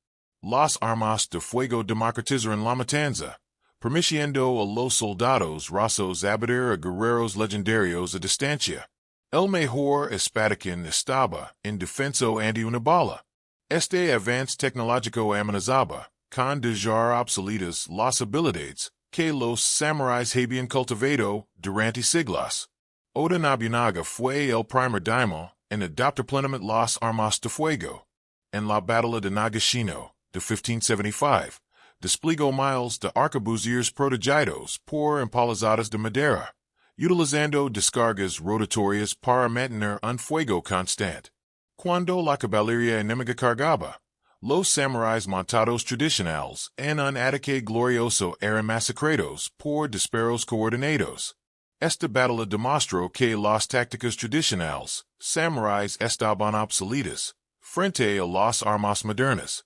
Las armas de fuego democratizaron la matanza, permitiendo a los soldados rasos abatir a guerreros legendarios a distancia. El mejor espadachín estaba en defensa ante una bala. Este avance tecnológico amenazaba con dejar obsoletas las habilidades que los samuráis habían cultivado durante siglos. Oda Nobunaga fue el primer daimyo en adoptar plenamente las armas de fuego. En la batalla de Nagashino de 1575, desplegó miles de arcabuceros protegidos por empalizadas de madera, utilizando descargas rotatorias para mantener un fuego constante. Cuando la caballería enemiga cargaba, los samuráis montados tradicionales en un ataque glorioso eran masacrados por disparos coordinados. Esta batalla demostró que las tácticas tradicionales samuráis estaban obsoletas frente a las armas modernas.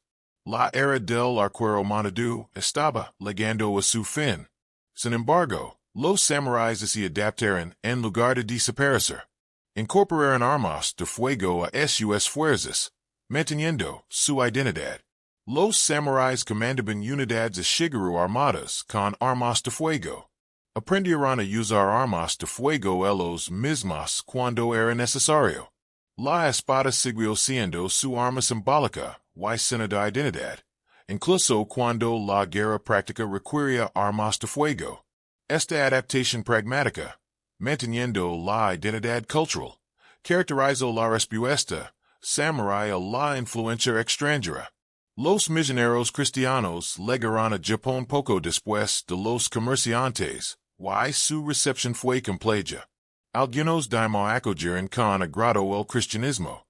La era del arquero montado estaba llegando a su fin. Sin embargo, los samuráis se adaptaron en lugar de desaparecer. Incorporaron armas de fuego a sus fuerzas, manteniendo su identidad. Los samuráis comandaban unidades de Shigeru armadas con armas de fuego. Aprendieron a usar armas de fuego los mismos cuando era necesario. La espada siguió siendo su arma simbólica y signo de identidad, incluso cuando la guerra práctica requería armas de fuego. Esta adaptación pragmática, manteniendo la identidad cultural, caracterizó la respuesta samurái a la influencia extranjera. Los misioneros cristianos llegaron a Japón poco después de los comerciantes, y su recepción fue completa. Algunos daimyo acogieron con agrado el cristianismo,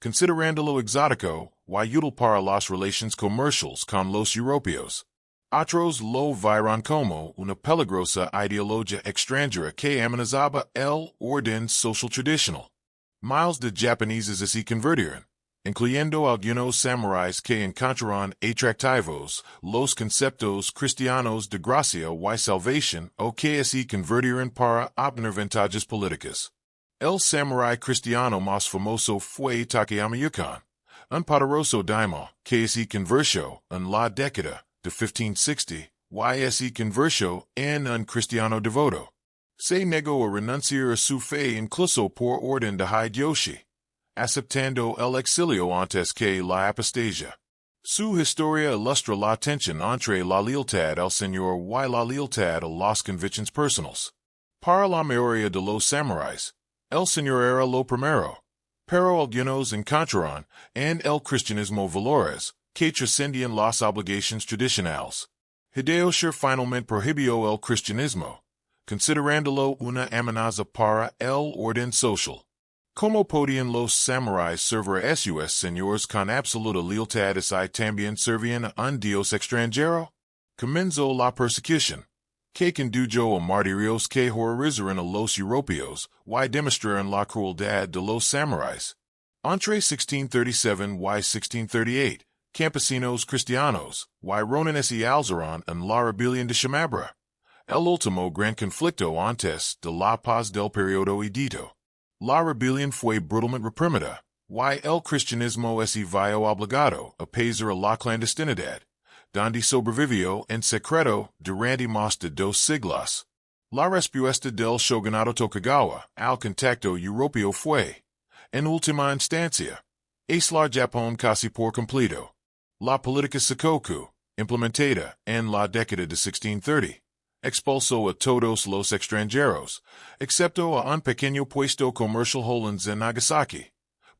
considerándolo exótico y útil para las relaciones comerciales con los europeos. Otros lo vieron como una peligrosa ideología extranjera que amenazaba el orden social tradicional. Miles de japoneses se convirtieron, incluyendo algunos samuráis que encontraron atractivos los conceptos cristianos de gracia y salvación o que se convirtieron para obtener ventajas políticas. El samurái cristiano más famoso fue Takayama Yukon, un poderoso daimyo que se convirtió en la década de 1560 y se convirtió en un cristiano devoto. Se negó a renunciar a su fe incluso por orden de Hideyoshi, aceptando el exilio antes que la apostasia. Su historia ilustra la tensión entre la lealtad al Señor y la lealtad a las convicciones personales. Para la mayoría de los samuráis, el Señor era lo primero, pero algunos encontraron en el cristianismo valores que trascendían las obligaciones tradicionales. Hideyoshi finalmente prohibió el cristianismo, considerándolo una amenaza para el orden social. Como podían los samuráis servir a sus señores con absoluta lealtad y también servían a un dios extranjero? Comenzó la persecución, que condujo a martirios que horrorizaron a los europeos, y demostraron la crueldad de los samuráis. Entre 1637 y 1638, campesinos cristianos, y romanes y alzaron en la rebelión de Chamabra, el último gran conflicto antes de la paz del periodo edito. La rebelión fue brutalmente reprimida, y el cristianismo se vio obligado a pasar a la clandestinidad, donde sobrevivió en secreto durante más de 2 siglos. La respuesta del shogunato Tokugawa al contacto europeo fue, en última instancia, aislar Japón casi por completo. La política Sakoku, implementada en la década de 1630, expulsó a todos los extranjeros, excepto a un pequeño puesto comercial Hollands en Nagasaki,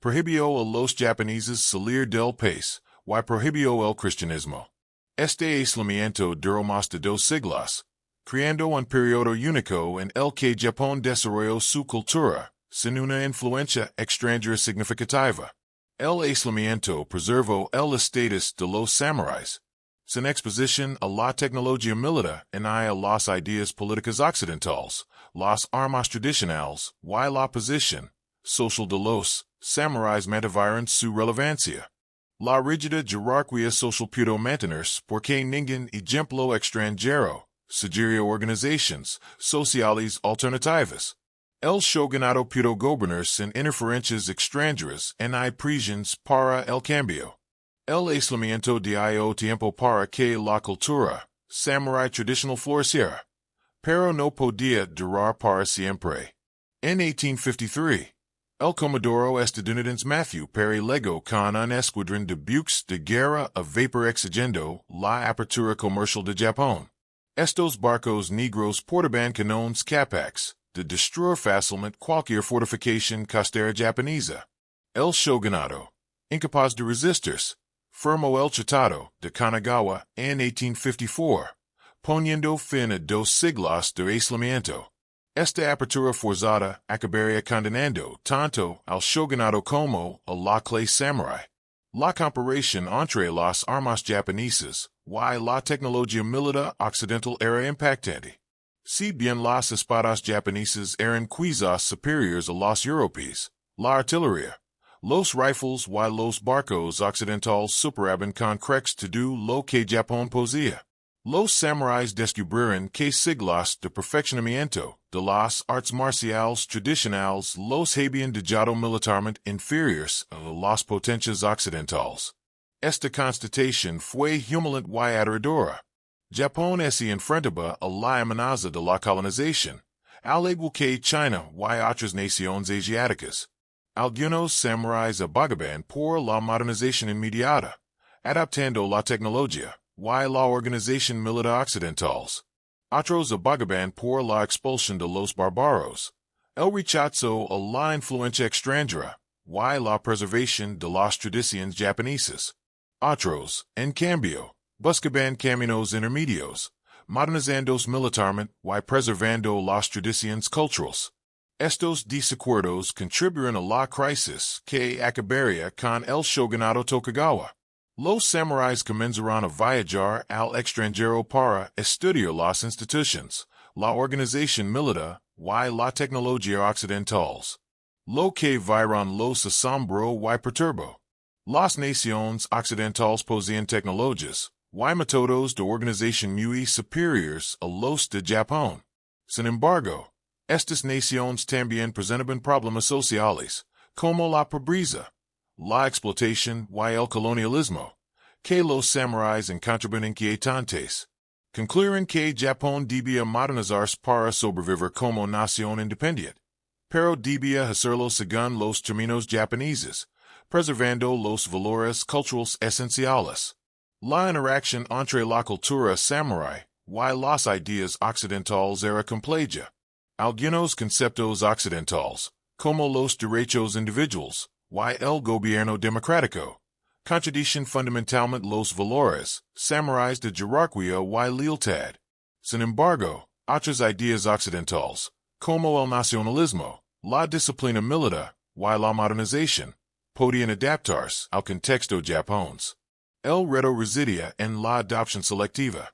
prohibió a los japoneses salir del país, y prohibió el cristianismo. Este aislamiento duró más de 2 siglos, creando un periodo único en el que Japón desarrolló su cultura, sin una influencia extranjera significativa. El aislamiento preservó el estatus de los samuráis, sin exposición a la tecnología militar ni a las ideas políticas occidentales, las armas tradicionales, y la posición social de los samuráis mantuvieron su relevancia. La rígida jerarquía social pudo mantenerse porque ningún ejemplo extranjero sugirió organizaciones sociales alternativas. El shogunato pudo gobernar sin interferencias extranjeras ni prisiones para el cambio. El aislamiento dio tiempo para que la cultura samurái tradicional floreciera, pero no podía durar para siempre. En 1853, el comodoro estadounidense Matthew Perry legó con un escuadrón de buques de guerra a vapor exigiendo la apertura comercial de Japón. Estos barcos negros portaban canones capaces de destruir fácilmente cualquier fortificación costera japonesa. El shogunato, incapaz de resistirse, firmó el Tratado de Kanagawa en 1854, poniendo fin a 2 siglos de aislamiento. Esta apertura forzada acabaría condenando tanto al shogunato como a la clase samurai. La comparación entre las armas japonesas y la tecnología militar occidental era impactante. Si bien las espadas japonesas eran quizás superiores a las europeas, la artillería, los rifles y los barcos occidentales superaban con creces todo lo que Japón poseía. Los samuráis descubrieron que siglos de perfeccionamiento de las artes marciales tradicionales los habían dejado militarmente inferiores a las potencias occidentales. Esta constatación fue humillante y aterradora. Japón se enfrentaba a la amenaza de la colonización, al igual que China y otras naciones asiáticas. Algunos samuráis abogaban por la modernización inmediata, adaptando la tecnología y la organización militar occidentales. Otros abogaban por la expulsión de los bárbaros, el rechazo a la influencia extranjera y la preservación de las tradiciones japonesas. Otros, en cambio, buscaban caminos intermedios, modernizándose militarmente y preservando las tradiciones culturales. Estos desacuerdos contribuyeron a la crisis que acabaría con el shogunato Tokugawa. Los samuráis comenzaron a viajar al extranjero para estudiar las instituciones, la organización militar y la tecnología occidentales. Lo que vieron los asombró y perturbó. Las naciones occidentales poseían tecnologías y métodos de organización muy superiores a los de Japón. Sin embargo, estas naciones también presentaban problemas sociales, como la pobreza, la explotación y el colonialismo, que los samuráis encontraban inquietantes. Concluyeron que Japón debía modernizarse para sobrevivir como nación independiente, pero debía hacerlo según los términos japoneses, preservando los valores culturales esenciales. La interacción entre la cultura samurái y las ideas occidentales era compleja. Algunos conceptos occidentales, como los derechos individuales y el gobierno democrático, contradicen fundamentalmente los valores samuráis de jerarquía y lealtad. Sin embargo, otras ideas occidentales, como el nacionalismo, la disciplina militar y la modernización, podían adaptarse al contexto japonés. El reto residia en la adopción selectiva.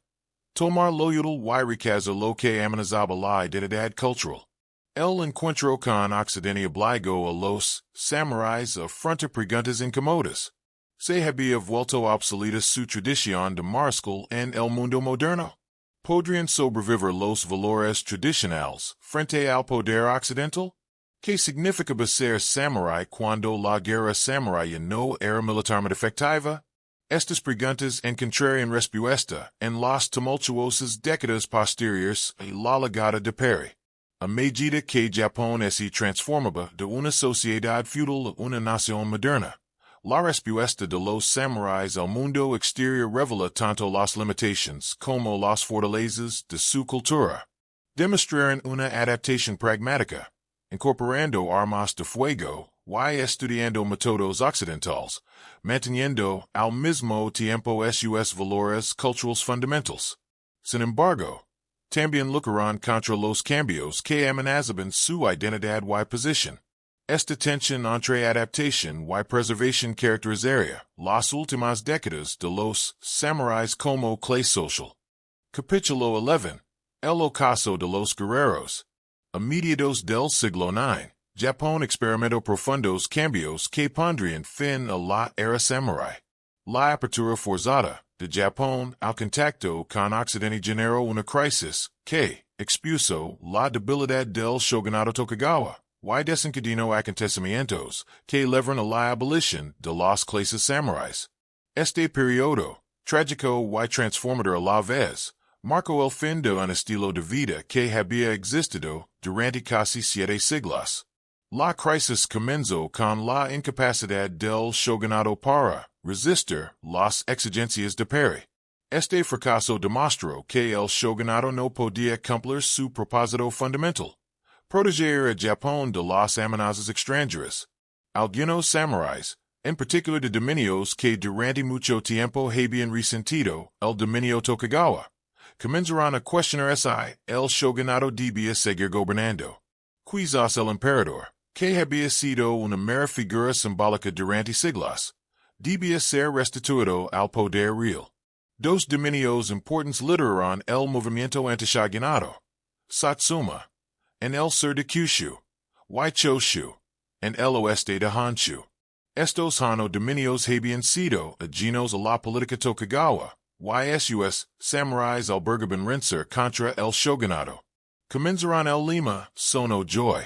Tomar lo útil y rechazar lo que amenazaba la identidad cultural. El encuentro con Occidente obligó a los samuráis a afrontar preguntas incómodas. Se había vuelto obsoleta su tradición de mariscal en el mundo moderno. ¿Podrían sobrevivir los valores tradicionales frente al poder occidental? ¿Qué significaba ser samurái cuando la guerra samurái no era militarmente efectiva? Estas preguntas encontrarían respuesta en las tumultuosas décadas posteriores a la llegada de Imperio. A medida que Japón se transformaba de una sociedad feudal a una nación moderna, la respuesta de los samuráis al mundo exterior revela tanto las limitaciones como las fortalezas de su cultura. Demostraron una adaptación pragmática, incorporando armas de fuego y estudiando métodos occidentales, manteniendo al mismo tiempo sus valores culturales fundamentals. Sin embargo, también lucharon contra los cambios que amenazaban su identidad y posición. Esta tensión entre adaptación y preservación caracterizaría las últimas décadas de los samuráis como clase social. Capítulo 11. El ocaso de los guerreros. A mediados del siglo IX, Japón experimentó profundos cambios que pondrían fin a la era samurái. La apertura forzada de Japón al contacto con Occidente generó una crisis que expuso la debilidad del shogunato Tokugawa y desencadenó acontecimientos que llevaron a la abolición de las clases samuráis. Este periodo, trágico y transformador a la vez, marcó el fin de un estilo de vida que había existido durante casi 7 siglos. La crisis comenzó con la incapacidad del shogunato para resistir las exigencias de Imperio. Este fracaso demostró que el shogunato no podía cumplir su propósito fundamental, proteger a Japón de las amenazas extranjeras. Algunos samuráis, en particular de dominios que durante mucho tiempo habían resentido el dominio Tokugawa, comenzaron a cuestionar si el shogunato debía seguir gobernando. Quizás el emperador, que había sido una mera figura simbólica durante siglos, debía ser restituido al poder real. Dos dominios importantes lideraron el movimiento antishogunato: Satsuma, en el sur de Kyushu, y Choshu, en el oeste de Honshu. Estos dominios habían sido ajenos a la política Tokugawa, y sus samuráis albergaban rencor contra el shogunato. Comenzaron el lema Sono Joy,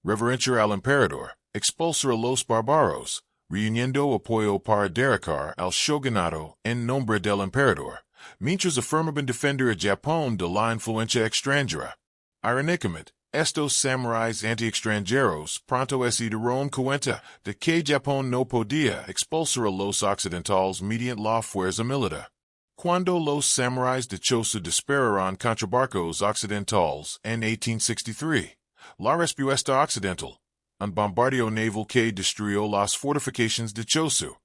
reverenciar al emperador, expulsar a los bárbaros, reuniendo apoyo para derrocar al shogunato en nombre del emperador, mientras afirmaban defender a Japón de la influencia extranjera. Irónicamente, estos samuráis anti-extranjeros pronto se dieron cuenta de que Japón no podía expulsar a los occidentales mediante la fuerza militar. Cuando los samuráis de Chosu dispararon contra barcos occidentales en 1863, la respuesta occidental, un bombardeo naval que destruyó las fortificaciones de Chosu,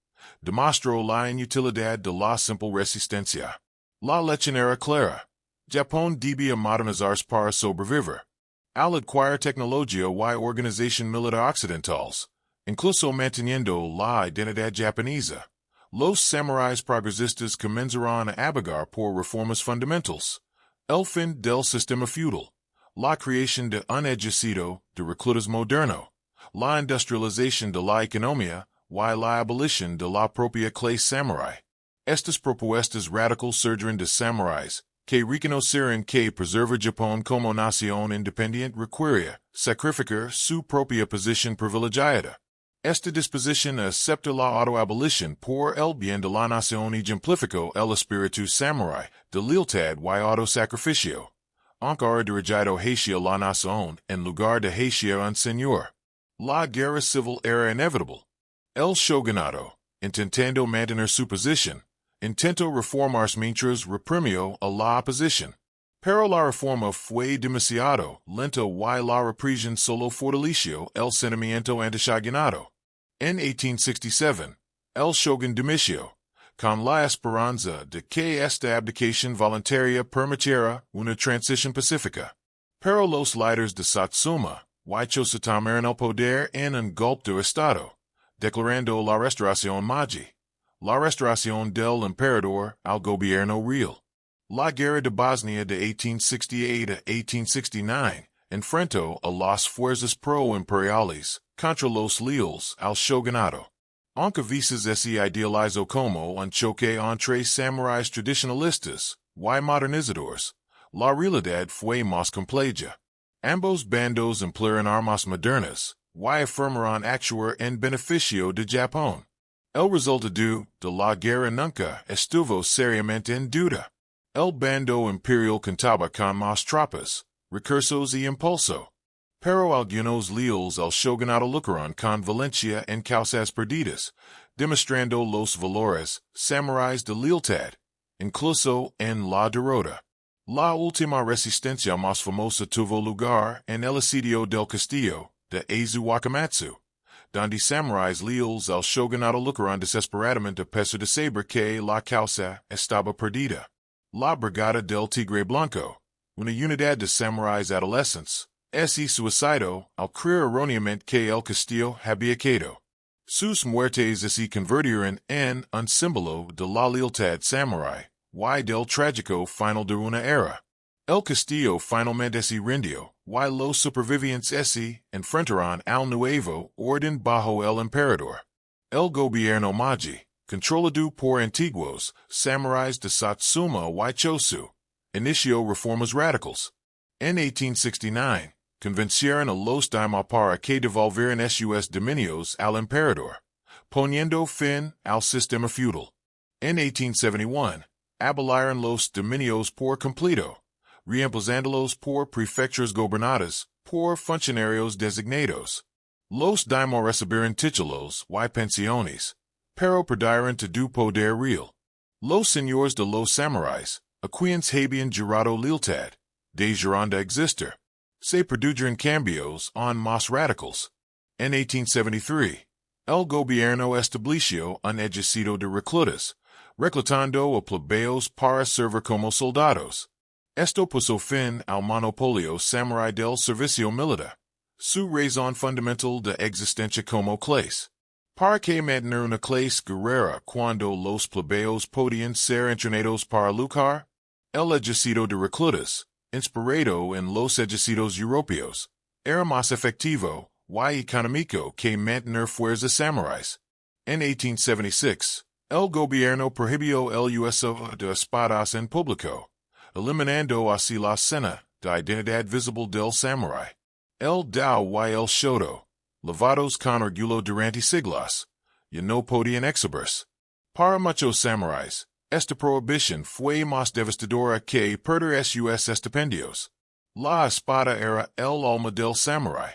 demostró la inutilidad de la simple resistencia. La lección era clara: Japón debía modernizarse para sobrevivir. Al adquirir tecnología y organización militar occidentales, incluso manteniendo la identidad japonesa, los samuráis progresistas comenzaron a abogar por reformas fundamentales: el fin del sistema feudal, la creación de un ejército de reclutas moderno, la industrialización de la economía y la abolición de la propia clase samurái. Estas propuestas radicales surgieron de samuráis que reconocieron que preservar Japón como nación independiente requería sacrificar su propia posición privilegiada. Esta disposición a aceptar la autoabolición por el bien de la nación ejemplificó el espíritu samurái de lealtad y autosacrificio, aunque dirigido hacia la nación en lugar de hacia un señor. La guerra civil era inevitable. El shogunato, intentando mantener su posición, intentó reformarse mientras reprimió a la oposición. Pero la reforma fue demasiado lenta y la represión solo fortaleció el sentimiento antishogunato. En 1867, el shogun dimitió, con la esperanza de que esta abdicación voluntaria permitiera una transición pacífica. Pero los líderes de Satsuma, y chose tomar el poder en un golpe de estado, declarando la restauración magi, la restauración del emperador al gobierno real. La guerra de Bosnia de 1868 a 1869 enfrentó a las fuerzas pro-imperiales contra los leales al shogunato. Aunque a veces se idealizó como un choque entre samuráis tradicionalistas y modernizadores, la realidad fue más compleja. Ambos bandos emplearon armas modernas y afirmaron actuar en beneficio de Japón. El resultado de la guerra nunca estuvo seriamente en duda. El bando imperial contaba con más tropas, recursos y impulso. Pero algunos leales al shogunato lucraron con violencia en causas perdidas, demostrando los valores samuráis de lealtad, incluso en la derrota. La última resistencia más famosa tuvo lugar en el asedio del castillo de Wakamatsu, donde samuráis leales al shogunato lucraron desesperadamente a pesar de saber que la causa estaba perdida. La Brigada del Tigre Blanco, una unidad de samuráis adolescentes, se suicidó al creer erróneamente que el castillo había caído. Sus muertes se convirtieron en un símbolo de la lealtad samurái y del trágico final de una era. El castillo finalmente se rindió y los supervivientes se enfrentaron al nuevo orden bajo el emperador. El gobierno magi, controlado por antiguos samuráis de Satsuma y Chosu, inició reformas radicales. En 1869, convencieron a los daimyo para que devolvieran sus dominios al emperador, poniendo fin al sistema feudal. En 1871, abolieron los dominios por completo, reemplazándolos por prefecturas gobernadas por funcionarios designados. Los daimyo recibieron títulos y pensiones, pero perdieron todo poder real. Los señores de los samuráis, a quienes habían jurado lealtad, dejaron de existir. Se produjeron cambios aún más radicales. En 1873, el gobierno estableció un ejército de reclutas, reclutando a plebeyos para servir como soldados. Esto puso fin al monopolio samurái del servicio militar, su razón fundamental de existencia como clase. Para que mantener una clase guerrera cuando los plebeyos podían ser entrenados para luchar, el ejército de reclutas, inspirado en los ejércitos europeos, era más efectivo y económico que mantener fuerzas samuráis. En 1876, el gobierno prohibió el uso de espadas en público, eliminando así la seña de identidad visible del samurái. El Dao y el Shoto, lavados con orgullo durante siglos, ya no podían exhibirse. Para muchos samuráis, esta prohibición fue más devastadora que perder sus estipendios. La espada era el alma del samurái.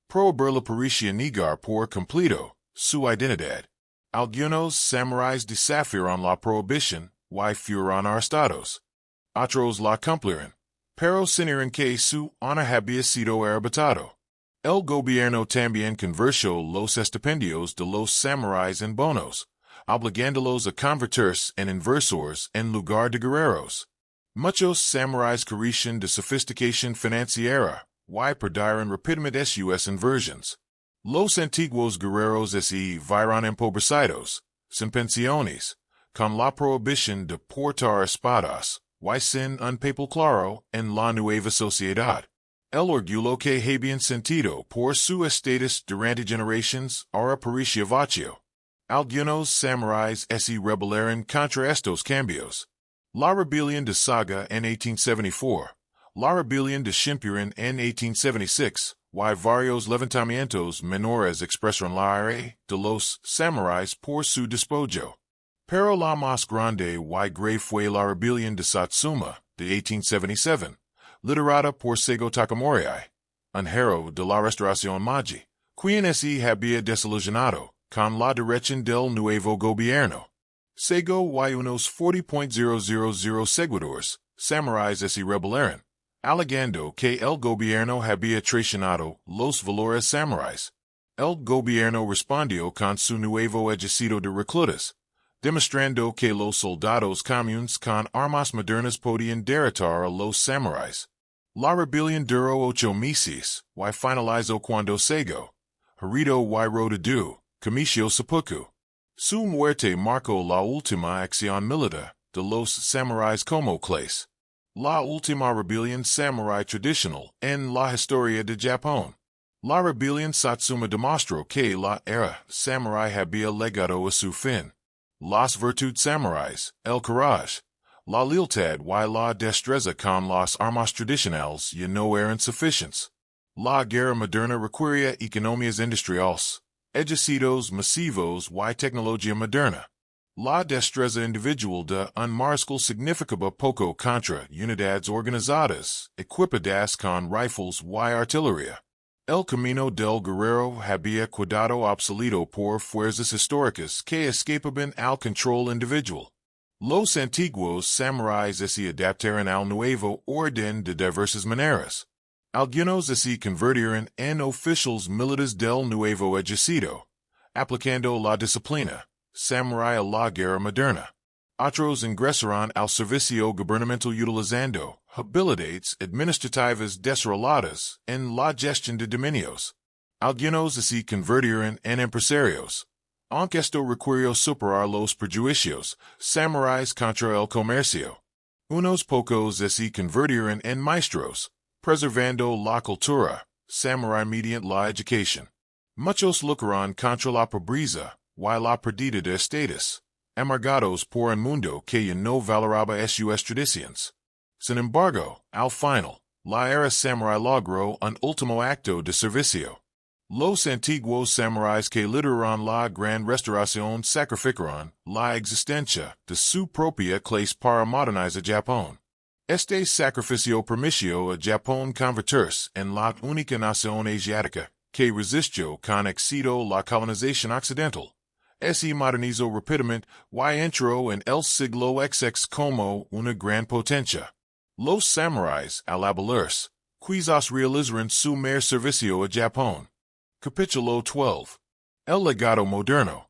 Prohibirla parecía negar por completo su identidad. Algunos samuráis desafiaron la prohibición y fueron arrestados. Otros la cumplieron, pero sin que su honor había sido arrebatado. El gobierno también convirtió los estipendios de los samuráis en bonos, obligándolos a convertirse en inversores en lugar de guerreros. Muchos samuráis carecían de sofisticación financiera y perdieron rápidamente sus inversiones. Los antiguos guerreros se vieron empobrecidos, sin pensiones, con la prohibición de portar espadas, y sin un papel claro en la nueva sociedad. El orgullo que habían sentido por su estatus durante generaciones ahora parecía vacío. Algunos samuráis se rebelaron contra estos cambios. La rebelión de Saga en 1874, la rebelión de Shimpurin en 1876, y varios levantamientos menores expresaron la ira de los samuráis por su despojo. Pero la más grande y grave fue la rebelión de Satsuma de 1877, liderada por Seigo Takamori, un héroe de la restauración Meiji, quien se había desilusionado con la dirección del nuevo gobierno. Seigo y unos 40.000 seguidores, samuráis se rebelaron, alegando que el gobierno había traicionado los valores samuráis. El gobierno respondió con su nuevo ejército de reclutas, demostrando que los soldados comunes con armas modernas podían derrotar a los samuráis. La rebelión duró 8 meses, y finalizó cuando cego. Herido y rodado, comicio seppuku. Su muerte marcó la última acción militar de los samuráis como clase. La última rebelión samurái tradicional en la historia de Japón. La rebelión Satsuma demostró que la era samurái había llegado a su fin. Las virtudes samuráis, el coraje, la lealtad y la destreza con las armas tradicionales ya no eran suficientes. La guerra moderna requería economías industriales, ejércitos masivos y tecnología moderna. La destreza individual de un mariscal significaba poco contra unidades organizadas, equipadas con rifles y artillería. El camino del guerrero había quedado obsoleto por fuerzas históricas que escapaban al control individual. Los antiguos samuráis se adaptaron al nuevo orden de diversas maneras. Algunos se convirtieron en oficiales militares del nuevo ejército, aplicando la disciplina samurái a la guerra moderna. Otros ingresaron al servicio gubernamental utilizando habilidades administrativas desarrolladas en la gestión de dominios. Algunos se convirtieron en empresarios. Aunque esto requirió superar los prejuicios samuráis contra el comercio. Unos pocos se convirtieron en maestros, preservando la cultura samurái mediante la educación. Muchos lucharon contra la pobreza y la pérdida de estatus, amargados por un mundo que ya no valoraba sus tradiciones. Sin embargo, al final, la era samurái logró un último acto de servicio. Los antiguos samuráis que lideraron la gran restauración sacrificaron la existencia de su propia clase para modernizar Japón. Este sacrificio permitió a Japón convertirse en la única nación asiática que resistió con éxito la colonización occidental. Se modernizó rápidamente y entró en el siglo XX como una gran potencia. Los samuráis, al abolirse, quizás realizaron su mayor servicio a Japón. Capítulo 12. El legado moderno.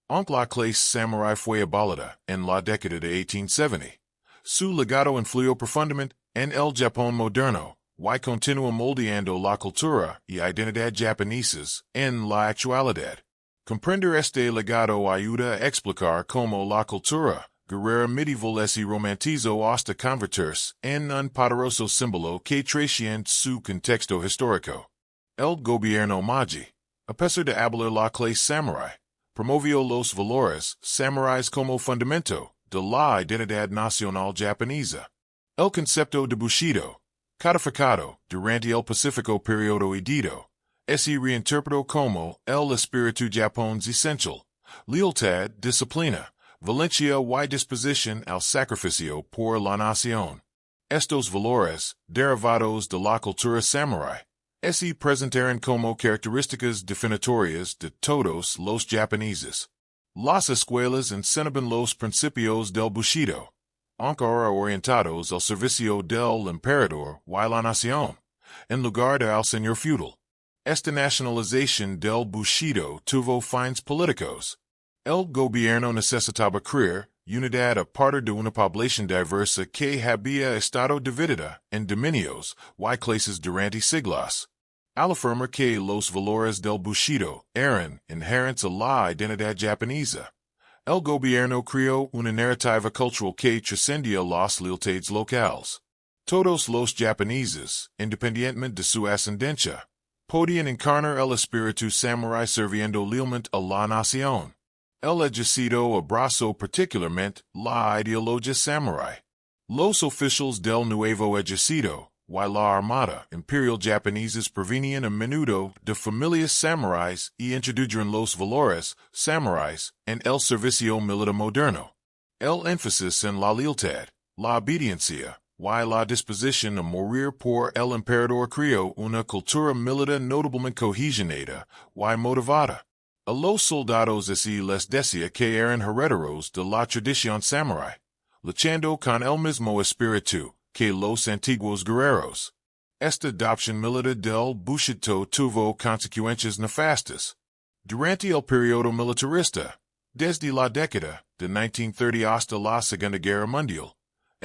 Aunque la clase samurái fue abolida en la década de 1870, su legado influyó profundamente en el Japón moderno y continúa moldeando la cultura y identidad japonesas en la actualidad. Comprender este legado ayuda a explicar cómo la cultura guerrera medieval se romantizó hasta convertirse en un poderoso símbolo que trasciende su contexto histórico. El gobierno Meiji, a pesar de abolir la clase samurái, promovió los valores samuráis como fundamento de la identidad nacional japonesa. El concepto de Bushido, codificado durante el pacífico periodo Edo, se reinterpretó como el espíritu japonés esencial, lealtad, disciplina, valencia y disposición al sacrificio por la nación. Estos valores, derivados de la cultura samurái, se presentaron como características definitorias de todos los japoneses. Las escuelas enseñaban los principios del Bushido, aunque ahora orientados al servicio del emperador y la nación, en lugar de al señor feudal. Esta nacionalización del Bushido tuvo fines políticos. El gobierno necesitaba crear unidad a partir de una población diversa que había estado dividida en dominios y clases durante siglos. Al afirmar que los valores del Bushido eran inherentes a la identidad japonesa, el gobierno creó una narrativa cultural que trascendía las lealtades locales. Todos los japoneses, independientemente de su ascendencia, podían encarnar el espíritu samurái sirviendo lealmente a la nación. El ejército abrazó particularmente la ideología samurái. Los oficiales del nuevo ejército y la armada imperial japoneses provenían a menudo de familias samuráis y introdujeron los valores samuráis en el servicio militar moderno. El énfasis en la lealtad, la obediencia y la disposición a morir por el emperador creó una cultura militar notablemente cohesionada y motivada. A los soldados se les decía que eran herederos de la tradición samurái, luchando con el mismo espíritu que los antiguos guerreros. Esta adopción militar del Bushido tuvo consecuencias nefastas. Durante el periodo militarista, desde la década de 1930 hasta la Segunda Guerra Mundial,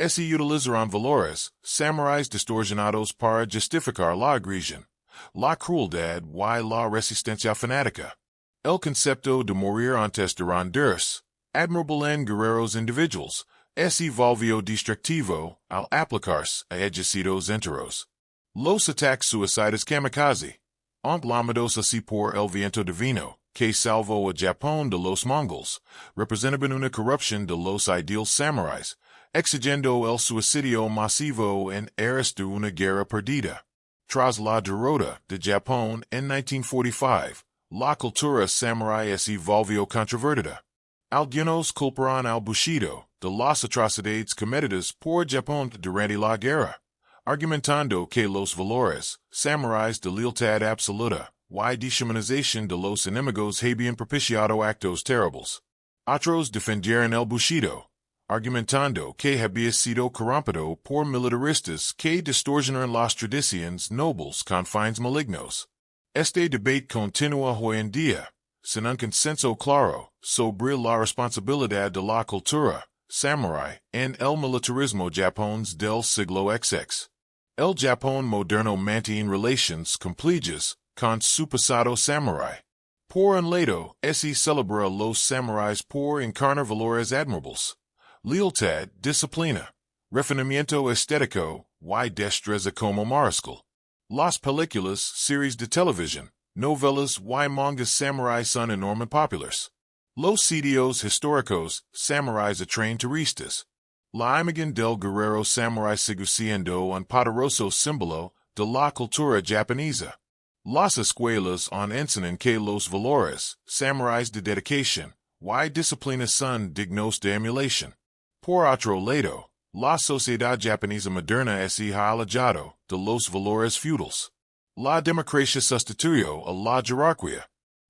se utilizaron valores, samuráis distorsionados para justificar la agresión, la crueldad y la resistencia fanática. El concepto de morir antes de rendirse, admirable en guerreros individuals, se volvió destructivo al aplicarse a ejércitos enteros. Los ataques suicidas kamikaze, llamados así por el viento divino, que salvó a Japón de los mongols, representaban una corrupción de los ideales samuráis, exigiendo el suicidio masivo en aras de una guerra perdida. Tras la derrota de Japón en 1945, la cultura samurái se volvió controvertida. Algunos culparon al bushido de las atrocidades cometidas por Japón durante la guerra, argumentando que los valores samuráis de lealtad absoluta y deshumanización de los enemigos habían propiciado actos terribles. Otros defendieron el bushido, argumentando que había sido corrompido por militaristas que distorsionaron las tradiciones nobles con fines malignos. Este debate continúa hoy en día, sin un consenso claro sobre la responsabilidad de la cultura samurái en el militarismo japonés del siglo XX. El Japón moderno mantiene relaciones complejas con su pasado samurái. Por un lado, se celebra los samuráis por encarnar valores admirables, lealtad, disciplina, refinamiento estético y destreza como mariscal. Las películas, series de televisión, novelas y mangas samurai son enormemente populares. Los sitios históricos, samuráis atraen turistas. La imagen del guerrero samurái sigue siendo un poderoso símbolo de la cultura japonesa. Las escuelas enseñan que los valores samuráis de dedicación y disciplina son dignos de emulación. Por otro lado, la sociedad japonesa moderna se ha alejado de los valores feudales. La democracia sustituyó a la jerarquía.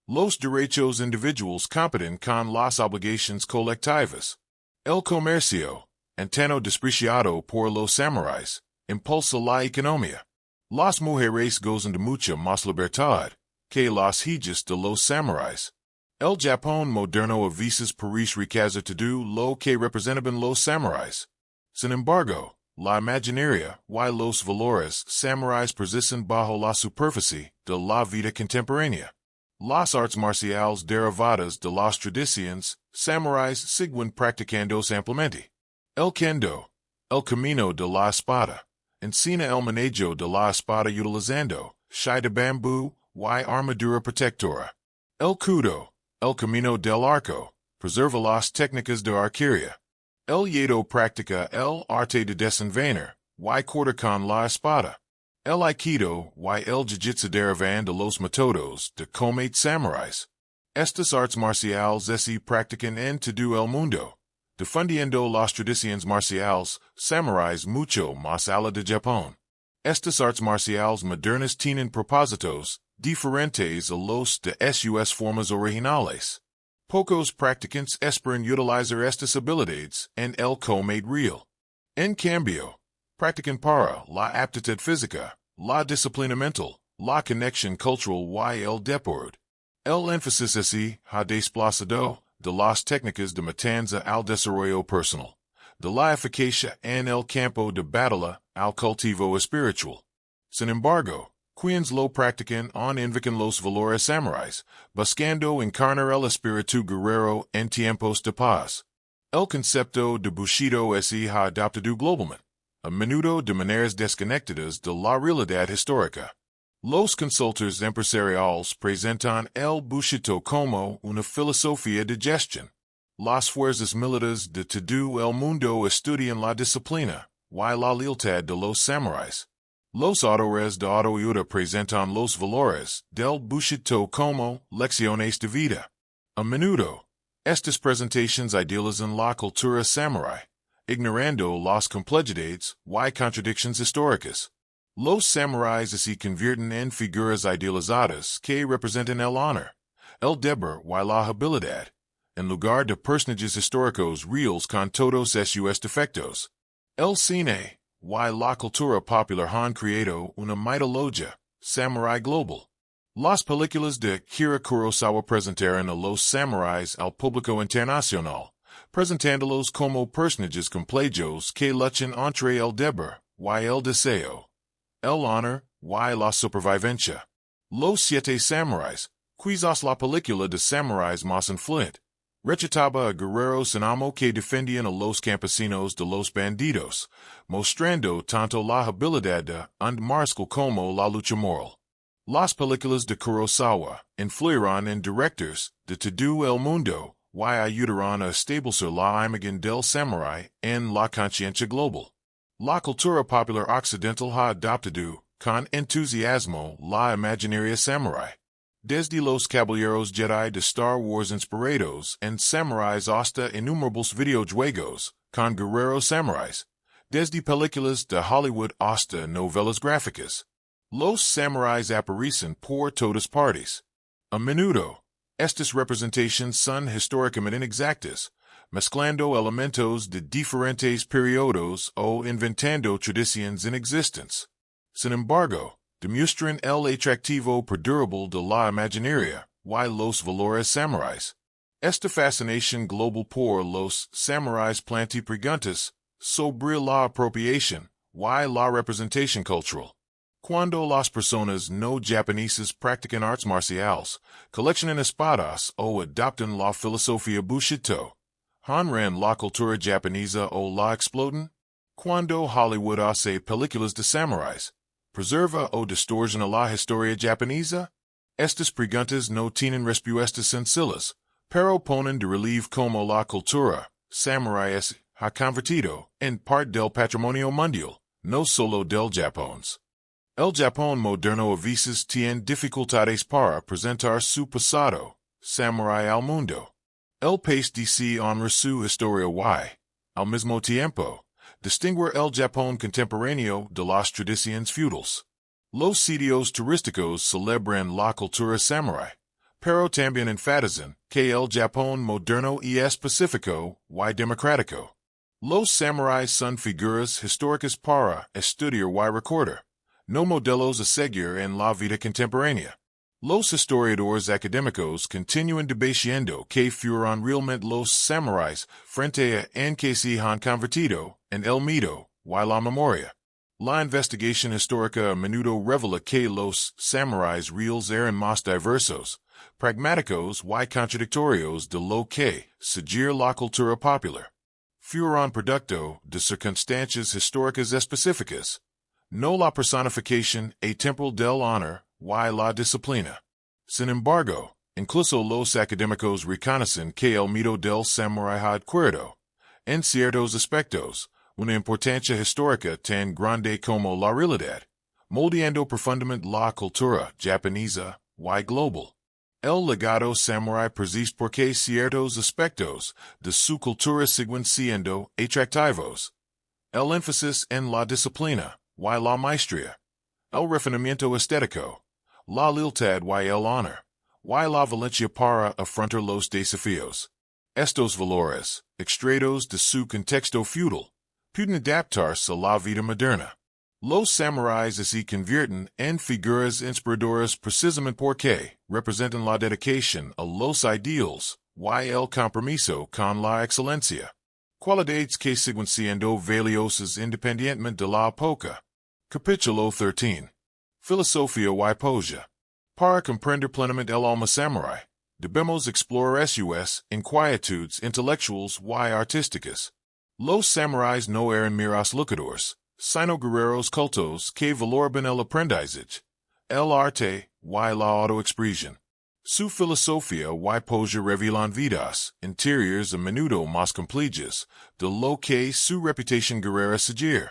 Los derechos individuales compiten con las obligaciones colectivas. El comercio, antano despreciado por los samuráis, impulsa la economía. Las mujeres gozan de mucha más libertad que las hijas de los samuráis. El Japón moderno a veces parece rechazar todo lo que representaban los samuráis. Sin embargo, la imaginaria y los valores samuráis persisten bajo la superficie de la vida contemporánea. Las artes marciales derivadas de las tradiciones samuráis siguen practicándose ampliamente. El kendo, el camino de la espada, enseña el manejo de la espada utilizando shai de bambú y armadura protectora. El kudo, el camino del arco, preserva las técnicas de arquería. El iaido practica el arte de desenvainar y cortar con la espada. El aikido y el jiu-jitsu derivan de los métodos de combate samuráis. Estas artes marciales se practican en todo el mundo, defendiendo las tradiciones marciales samuráis mucho más allá de Japón. Estas artes marciales modernas tienen propósitos diferentes a los de sus formas originales. Pocos practicantes esperan utilizar estas habilidades en el combate real. En cambio, practican para la aptitud física, la disciplina mental, la conexión cultural y el deporte. El énfasis se ha desplazado de las técnicas de matanza al desarrollo personal, de la eficacia en el campo de batalla al cultivo espiritual. Sin embargo, quienes lo practican invocan los valores samuráis, buscando encarnar el espíritu guerrero en tiempos de paz. El concepto de bushido se ha adoptado globalmente, a menudo de maneras desconectadas de la realidad histórica. Los consultores empresariales presentan el bushido como una filosofía de gestión. Las fuerzas militares de todo el mundo estudian la disciplina y la lealtad de los samuráis. Los autores de autoayuda presentan los valores del bushido como lecciones de vida. A menudo, estas presentaciones idealizan la cultura samurái, ignorando las complejidades y contradicciones históricas. Los samuráis se convierten en figuras idealizadas que representan el honor, el deber y la habilidad, en lugar de personajes históricos reales con todos sus defectos. El cine y la cultura popular han creado una mitología samurai global. Las películas de Akira Kurosawa presentaron a los samuráis al público internacional, presentándolos como personajes complejos que luchan entre el deber y el deseo, el honor y la supervivencia. Los siete samuráis, quizás la película de samuráis más influyente, recitaba a guerreros en amo que defendían a los campesinos de los bandidos, mostrando tanto la habilidad de un mariscal como la lucha moral. Las películas de Kurosawa influyeron en directores de todo el mundo y ayudaron a establecer la imagen del samurái en la conciencia global. La cultura popular occidental ha adoptado con entusiasmo la imaginaria samurái. Desde los caballeros Jedi de Star Wars inspirados en samuráis hasta innumerables videojuegos con guerreros samuráis, desde películas de Hollywood hasta novelas gráficas. Los samuráis aparecen por todas partes. A menudo, estas representaciones son históricamente inexactas, mezclando elementos de diferentes periodos o inventando tradiciones inexistentes. Sin embargo, demuestran el atractivo perdurable de la imaginaria y los valores samuráis. Esta fascinación global por los samuráis plantea preguntas sobre la apropiación y la representación cultural. Cuando las personas no japonesas practican artes marciales, coleccionan espadas o adoptan la filosofía Bushido, honran la cultura japonesa o la explotan. Cuando Hollywood hace películas de samuráis, preserva o distorsiona la historia japonesa? Estas preguntas no tienen respuestas sencillas, pero ponen de relieve como la cultura samurái ha convertido en parte del patrimonio mundial, no solo del Japón. El Japón moderno a veces tiene dificultades para presentar su pasado samurái al mundo. El país dice honra su historia y, al mismo tiempo, distinguir el Japón contemporáneo de las tradiciones feudales. Los sitios turísticos celebran la cultura samurái, pero también enfatizan que el Japón moderno es pacífico y democrático. Los samuráis son figuras históricas para estudiar y recordar, no modelos a seguir en la vida contemporánea. Los historiadores académicos continúan debatiendo que fueron realmente los samuráis frente a en que se han convertido en el mito y la memoria. La investigación histórica a menudo revela que los samuráis reales eran más diversos, pragmáticos y contradictorios de lo que seguir la cultura popular. Fueron producto de circunstancias históricas específicas, no la personificación atemporal del honor y la disciplina. Sin embargo, incluso los académicos reconocen que el mito del samurái ha adquirido, en ciertos aspectos, una importancia histórica tan grande como la realidad, moldeando profundamente la cultura japonesa y global. El legado samurái persiste porque ciertos aspectos de su cultura siguen siendo atractivos. El énfasis en la disciplina y la maestría, el refinamiento estético, la lealtad y el honor, y la valencia para afrontar los desafíos. Estos valores, extraídos de su contexto feudal, pueden adaptarse a la vida moderna. Los samuráis se convierten en figuras inspiradoras precisamente porque representan la dedicación a los ideales y el compromiso con la excelencia, cualidades que siguen siendo valiosas independientemente de la época. Capítulo 13. Filosofía y poesía. Para comprender plenamente el alma samurái, debemos explorar sus inquietudes intelectuales y artísticas. Los samuráis no eran meros luchadores, sino guerreros cultos que valoraban el aprendizaje, el arte y la autoexpresión. Su filosofía y poesía revelan vidas interiores a menudo más complejas de lo que su reputación guerrera sugiere.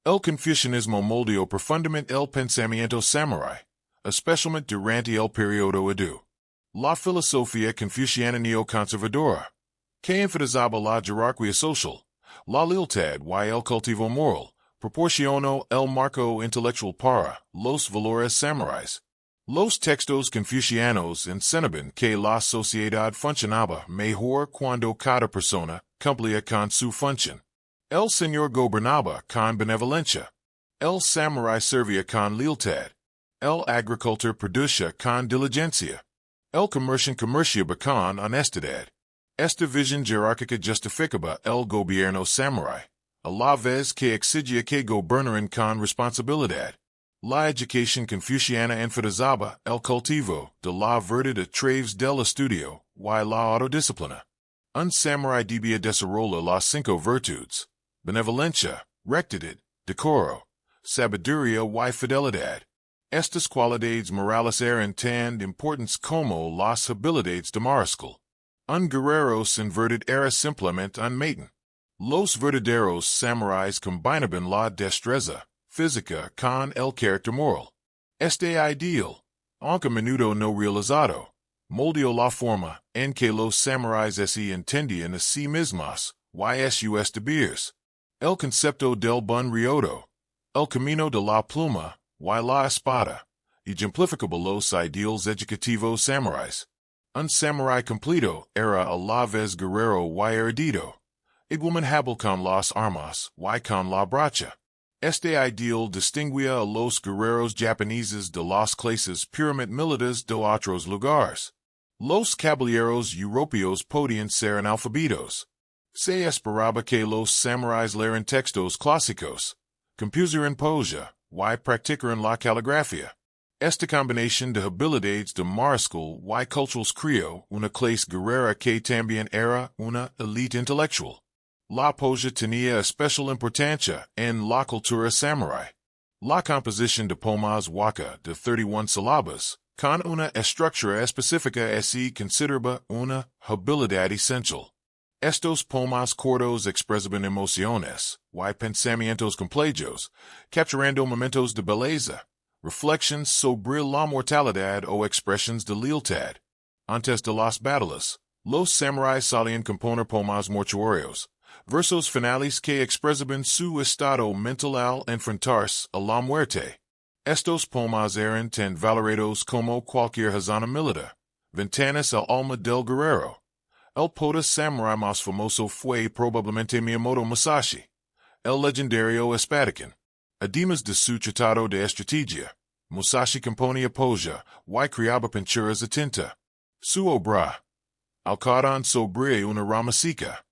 El confucianismo moldeó profundamente el pensamiento samurái, especialmente durante el periodo Edo. La filosofía confuciana neoconservadora, que enfatizaba la jerarquía social, la lealtad y el cultivo moral, proporcionó el marco intelectual para los valores samuráis. Los textos confucianos enseñaban que la sociedad funcionaba mejor cuando cada persona cumplía con su función. El señor gobernaba con benevolencia. El samurái servía con lealtad. El agricultor producía con diligencia. El comerciante comerciaba con honestidad. Esta visión jerárquica justificaba el gobierno samurái, a la vez que exigia que gobernaran con responsabilidad. La educación confuciana enfatizaba el cultivo de la verdad a través del estudio y la autodisciplina. Un samurái debía desarrollar las 5 virtudes: benevolencia, rectitud, decoro, sabiduría y fidelidad. Estas cualidades morales eran tan importantes como las habilidades de mariscal. Un guerrero sin verdad era simplemente un maten. Los verdaderos samuráis combinaban la destreza física con el carácter moral. Este ideal, aunque a menudo no realizado, moldeó la forma en que los samuráis se entendían a sí mismos y sus deberes. El concepto del buen riodo, el camino de la pluma y la espada, ejemplificaba los ideales educativos samuráis. Un samurái completo era a la vez guerrero y erudito, igualmente hábil con las armas y con la brocha. Este ideal distinguía a los guerreros japoneses de las clases puramente militares de otros lugares. Los caballeros europeos podían ser analfabetos. Se esperaba que los samuráis leeran textos clásicos, compusieran poesía y practicaran la caligrafía. Esta combinación de habilidades de mariscal y culturales creó una clase guerrera que también era una élite intelectual. La poesía tenía especial importancia en la cultura samurái. La composición de poemas waka de 31 sílabas, con una estructura específica consideraba una habilidad esencial. Estos poemas cortos expresaban emociones y pensamientos complejos, capturando momentos de belleza, reflexiones sobre la mortalidad o expresiones de lealtad. Antes de las batallas, los samuráis solían componer poemas mortuorios, versos finales que expresaban su estado mental al enfrentarse a la muerte. Estos poemas eran tan valorados como cualquier hazana militar, ventanas al alma del guerrero. El poeta samurái más famoso fue probablemente Miyamoto Musashi, el legendario espadachín. Además de su tratado de estrategia, Musashi componía poesía y creaba pinturas a tinta. Su obra, Alcadón sobre una rama seca,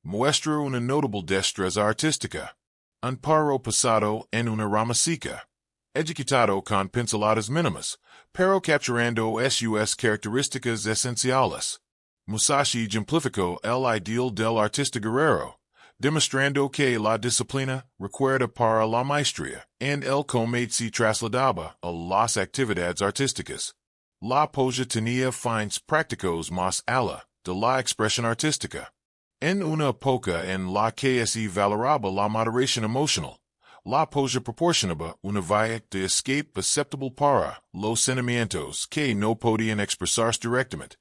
muestra una notable destreza artística. Un pájaro pasado en una rama seca, ejecutado con pinceladas mínimas, pero capturando sus características esenciales. Musashi ejemplificó el ideal del artista guerrero, demostrando que la disciplina requerida para la maestría en el combate se trasladaba a las actividades artísticas. La poesía tenía fines prácticos más allá de la expresión artística. En una época en la que se valoraba la moderación emocional, la poesía proporcionaba una vía de escape perceptible para los sentimientos que no podían expresarse directamente.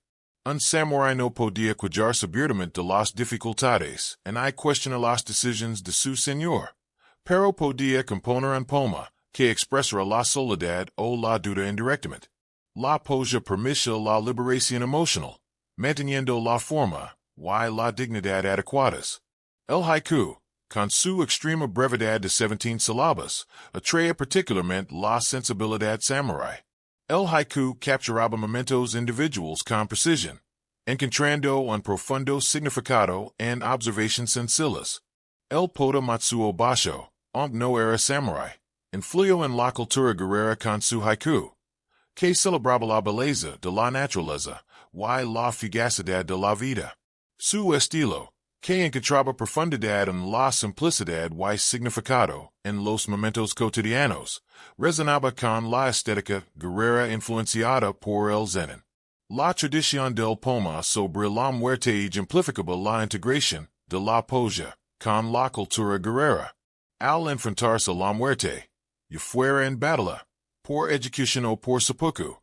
Un samurái no podía cuidarse abiertamente de las dificultades y cuestionar las decisiones de su señor, pero podía componer un poema que expresara la soledad o la duda indirectamente. La poesía permitía la liberación emocional, manteniendo la forma y la dignidad adecuadas. El haiku, con su extrema brevedad de 17 sílabas, atraía particularmente la sensibilidad samurái. El haiku capturaba momentos individuales con precisión, encontrando un profundo significado en observaciones sencillas. El poeta Matsuo Basho, aunque no era samurái, influyó en la cultura guerrera con su haiku, que celebraba la belleza de la naturaleza y la fugacidad de la vida. Su estilo, que encontraba profundidad en la simplicidad y significado en los momentos cotidianos, resonaba con la estética guerrera influenciada por el zen. La tradición del poema sobre la muerte ejemplificaba la integración de la poesía con la cultura guerrera. Al enfrentarse a la muerte, ya fuera en batalla, por ejecución o por seppuku,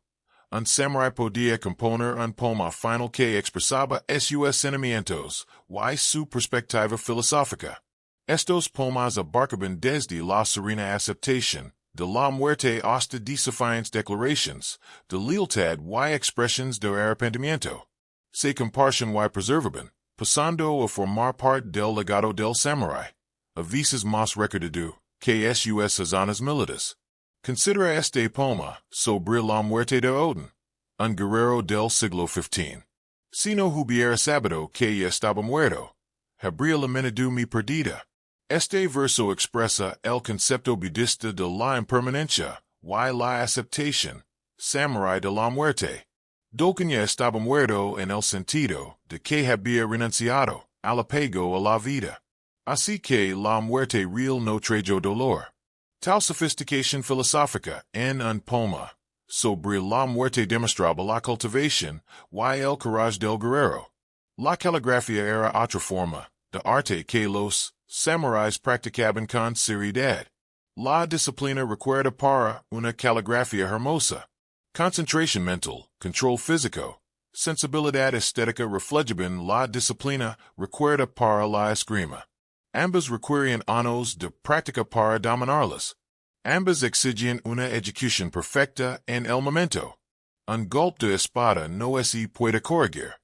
un samurái podía componer un poema final que expresaba sus sentimientos y su perspectiva filosófica. Estos poemas abarcaban desde la serena aceptación de la muerte hasta desafiantes declaraciones de lealtad y expresiones de arrepentimiento. Se compartían y preservaban, pasando a formar parte del legado del samurái, a veces más recordado que sus hazanas militares. Considera este poema sobre la muerte de Odin, un guerrero del siglo XV. Si no hubiera sabido que ya estaba muerto, habría lamentado mi perdida. Este verso expresa el concepto budista de la impermanencia, y la aceptación, samurái de la muerte. Dolken ya estaba muerto en el sentido de que había renunciado al apego a la vida. Así que la muerte real no trajo dolor. Tal sofisticación filosófica en un poema sobre la muerte demostraba la cultivación y el coraje del guerrero. La caligrafía era otra forma de arte que los samuráis practicaban con seriedad. La disciplina requiere para una caligrafía hermosa. Concentración mental, control físico, sensibilidad estética reflejaban la disciplina requiere para la esgrima. Ambas requieren años de práctica para dominarlas. Ambas exigen una ejecución perfecta en el momento. Un golpe de espada no se puede corregir,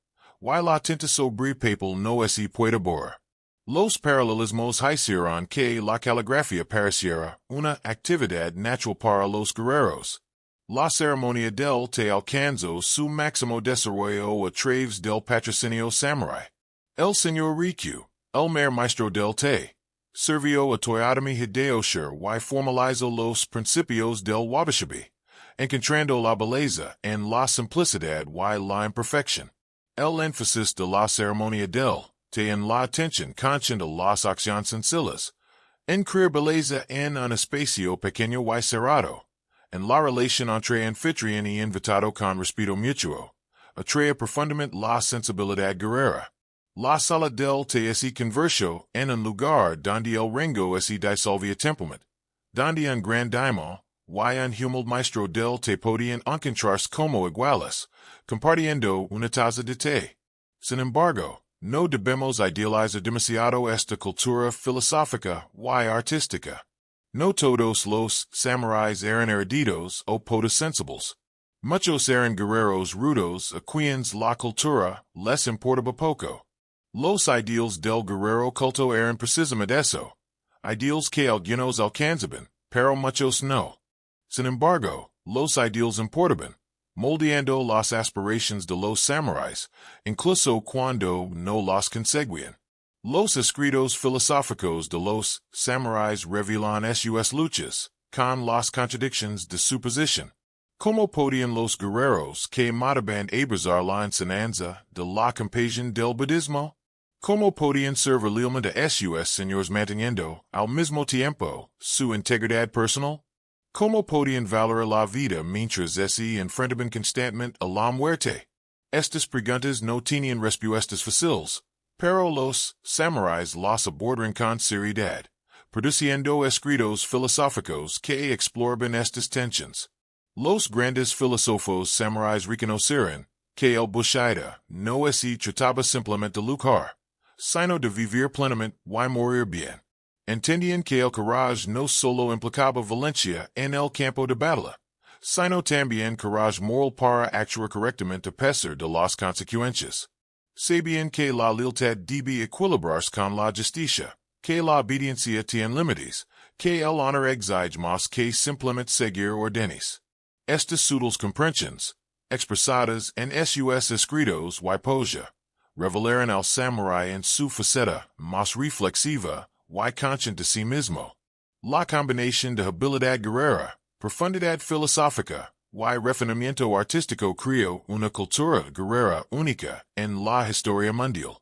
y la tinta sobre papel no se puede borrar. Los paralelismos hicieron que la caligrafía pareciera una actividad natural para los guerreros. La ceremonia del te alcanzó su máximo desarrollo a través del patrocinio samurái. El señor Rikyū, el mayor maestro del te, sirvió a Toyotomi Hideyoshi y formalizó los principios del wabi-sabi, encontrando la belleza en la simplicidad y la imperfección. El énfasis de la ceremonia del te en la atención consciente de las acciones sencillas, en crear belleza en un espacio pequeño y cerrado, en la relación entre anfitrión y invitado con respeto mutuo, atrae profundamente la sensibilidad guerrera. La sala del te se convirtió en un lugar donde el rango se disolvía templemente, donde un gran daimon y un humilde maestro del te podían encontrarse como iguales, compartiendo una taza de té. Sin embargo, no debemos idealizar demasiado esta cultura filosófica y artística. No todos los samuráis eran eruditos o poderosos. Muchos eran guerreros rudos a quienes la cultura les importaba poco. Los ideales del guerrero culto eran precisamente eso, ideales que algunos alcanzaban, pero muchos no. Sin embargo, los ideales importaban, moldeando las aspiraciones de los samuráis, incluso cuando no las conseguían. Los escritos filosóficos de los samuráis revelan sus luchas con las contradicciones de su posición. ¿Cómo podían los guerreros que mataban abrazar la enseñanza de la compasión del budismo? ¿Cómo podían servir lealmente a sus señores manteniendo, al mismo tiempo, su integridad personal? ¿Cómo podían valorar la vida mientras se enfrentaban constantemente a la muerte? Estas preguntas no tenían respuestas fáciles, pero los samuráis las abordaron con seriedad, produciendo escritos filosóficos que exploraban estas tensiones. Los grandes filósofos samuráis reconocieron que el Bushido no se trataba simplemente de luchar, sino de vivir plenamente y morir bien. Entendían que el coraje no solo implicaba valencia en el campo de batalla, sino también coraje moral para actuar correctamente a pesar de las consecuencias. Sabían que la lealtad debe equilibrarse con la justicia, que la obediencia tiene límites, que el honor exige más que simplemente seguir órdenes. Estas sutiles comprensiones, expresadas en sus escritos y poesía, revelaron al samurái en su faceta más reflexiva y consciente de sí mismo. La combinación de habilidad guerrera, profundidad filosófica y refinamiento artístico creó una cultura guerrera única en la historia mundial.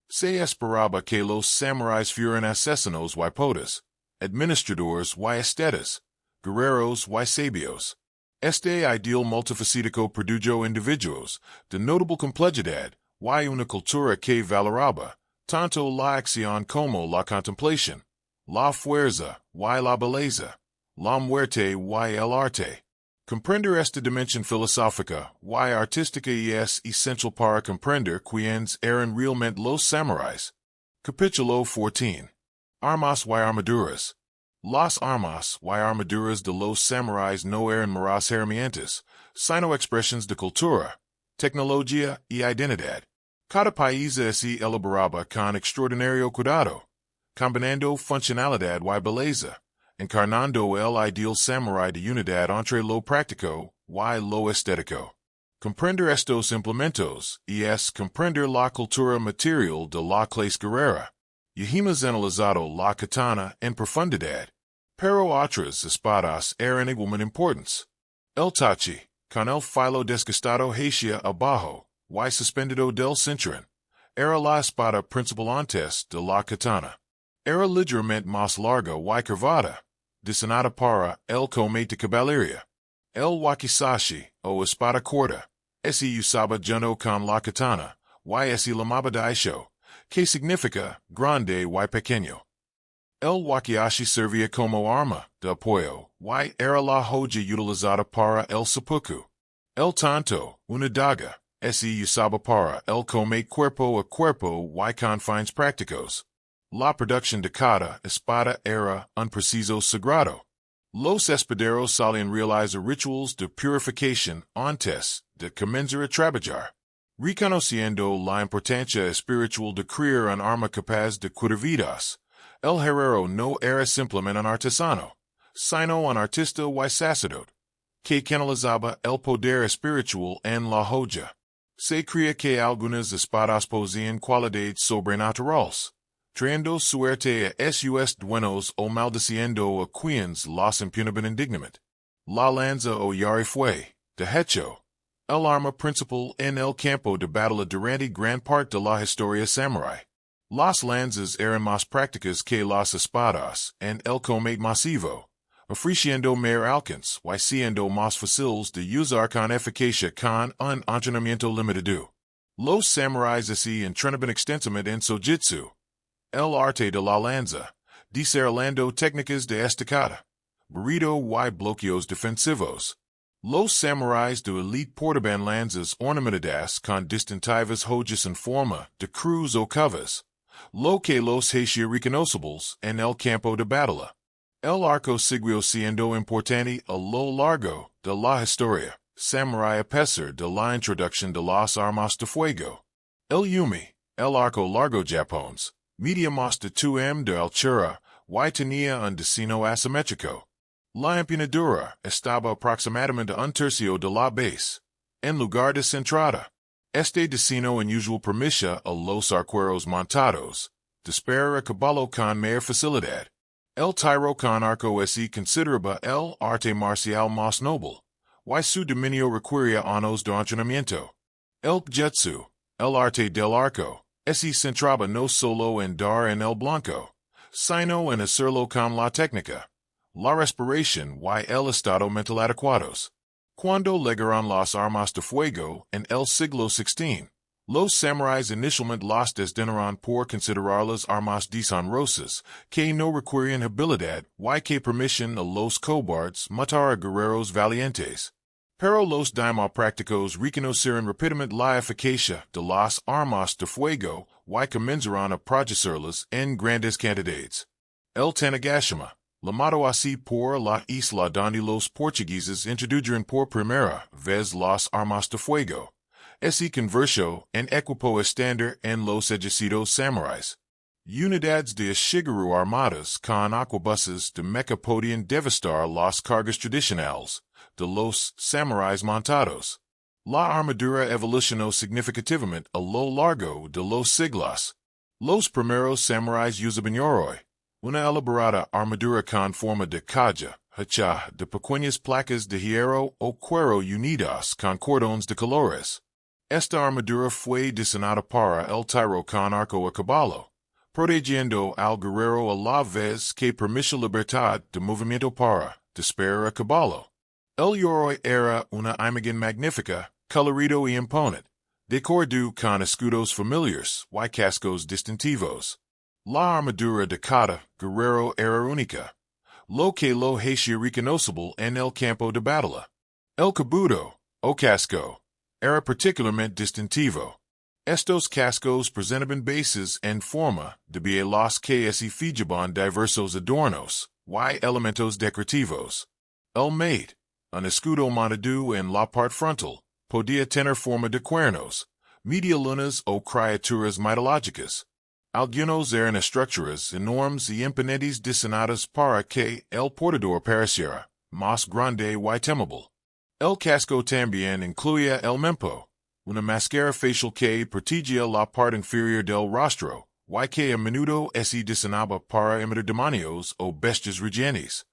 Se esperaba que los samuráis fueran asesinos y poetas, administradores y estetas, guerreros y sabios. Este ideal multifacético produjo individuos de notable complejidad y una cultura que valoraba tanto la acción como la contemplación, la fuerza y la belleza, la muerte y el arte. Comprender esta dimensión filosófica y artística es esencial para comprender quiénes eran realmente los samuráis. Capítulo 14. Armas y armaduras. Las armas y armaduras de los samuráis no eran meras herramientas, sino expresiones de cultura, tecnología y identidad. Cada país se elaboraba con extraordinario cuidado, combinando funcionalidad y belleza, encarnando el ideal samurái de unidad entre lo práctico y lo estético. Comprender estos implementos, comprender la cultura material de la clase guerrera. Y hemos analizado la katana en profundidad. Pero otras espadas eran igualmente importantes. El tachi, con el filo desgastado hacia abajo, y suspendido del cinturón, era la espada principal antes de la katana. Era ligeramente más larga y curvada, diseñada para el combate de caballería. El wakizashi, o espada corta, se usaba junto con la katana, y se llamaba daisho, que significa grande y pequeño. El wakiashi servía como arma de apoyo, y era la joya utilizada para el seppuku. El tanto, una daga, se usaba para el combate cuerpo a cuerpo y con fines prácticos. La producción de cada espada era un preciso sagrado. Los espaderos solían realizar rituals de purificación antes de comenzar a trabajar, reconociendo la importancia espiritual de crear un arma capaz de curar vidas. El guerrero no era simplemente un artesano, sino un artista y sacerdote, que canalizaba el poder espiritual en la joya. Se creía que algunas espadas poseían cualidades sobrenaturales, trayendo suerte a sus dueños o maldiciendo a quienes los impugnaban indignamente. La lanza o yari fue, de hecho, el arma principal en el campo de batalla durante gran parte de la historia samurái. Las lanzas eran más prácticas que las espadas en el combate masivo, ofreciendo mayor alcance y siendo más fáciles de usar con eficacia con un entrenamiento limitado. Los samuráis se entrenaban extensamente en sojitsu, el arte de la lanza, desarrollando técnicas de estacada, barrido y bloqueos defensivos. Los samuráis de élite portaban lanzas ornamentadas con distintivas joyas en forma de cruz o covas, lo que los hacía reconocibles en el campo de batalla. El arco siguió siendo importante a lo largo de la historia samurái a pesar de la introducción de las armas de fuego. El yumi, el arco largo japonés, medía más de 2 m de altura y tenía un diseño asimétrico. La empuñadura estaba aproximadamente un tercio de la base, en lugar de centrada. Este diseño inusual permitía a los arqueros montados disparar a caballo con mayor facilidad. El tiro con arco consideraba el arte marcial más noble, y su dominio requería años de entrenamiento. El jutsu, el arte del arco, se centraba no solo en dar en el blanco, sino en hacerlo con la técnica, la respiración y el estado mental adecuados. Cuando llegaron las armas de fuego en el siglo XVI, los samuráis inicialmente las desdeñaron por considerarlas armas deshonrosas, que no requerían habilidad y que permitían a los cobardes matar a guerreros valientes. Pero los daimyo prácticos reconocieron rápidamente la eficacia de las armas de fuego y comenzaron a producirlas en grandes cantidades. El Tanigashima, llamado así por la isla donde los portugueses introdujeron por primera vez las armas de fuego, se convirtió en equipo estándar en los ejércitos samuráis. Unidades de Shigeru armadas con arquebuses de mecha podían devastar las cargas tradicionales de los samuráis montados. La armadura evolucionó significativamente a lo largo de los siglos. Los primeros samuráis usaban yoroi, una elaborada armadura con forma de kaya, hecha de pequeñas placas de hierro o cuero unidas con cordones de colores. Esta armadura fue diseñada para el tiro con arco a caballo, protegiendo al guerrero a la vez que permitía libertad de movimiento para disparar a caballo. El yoroi era una imagen magnífica, colorido y imponente, decorado con escudos familiares y cascos distintivos. La armadura de cada guerrero era única, lo que lo hacía reconocible en el campo de batalla. El kabuto, o casco, era particularmente distintivo. Estos cascos presentaban bases en forma de bielas que se fijaban diversos adornos y elementos decorativos. El mate, un escudo montado en la parte frontal, podía tener forma de cuernos, medialunas o criaturas mitológicas. Algunos eran estructuras enormes y imponentes diseñadas para que el portador pareciera más grande y temible. El casco también incluía el mempo, una máscara facial que protegía la parte inferior del rostro, y que a menudo se diseñaba para imitar demonios o bestias regianes,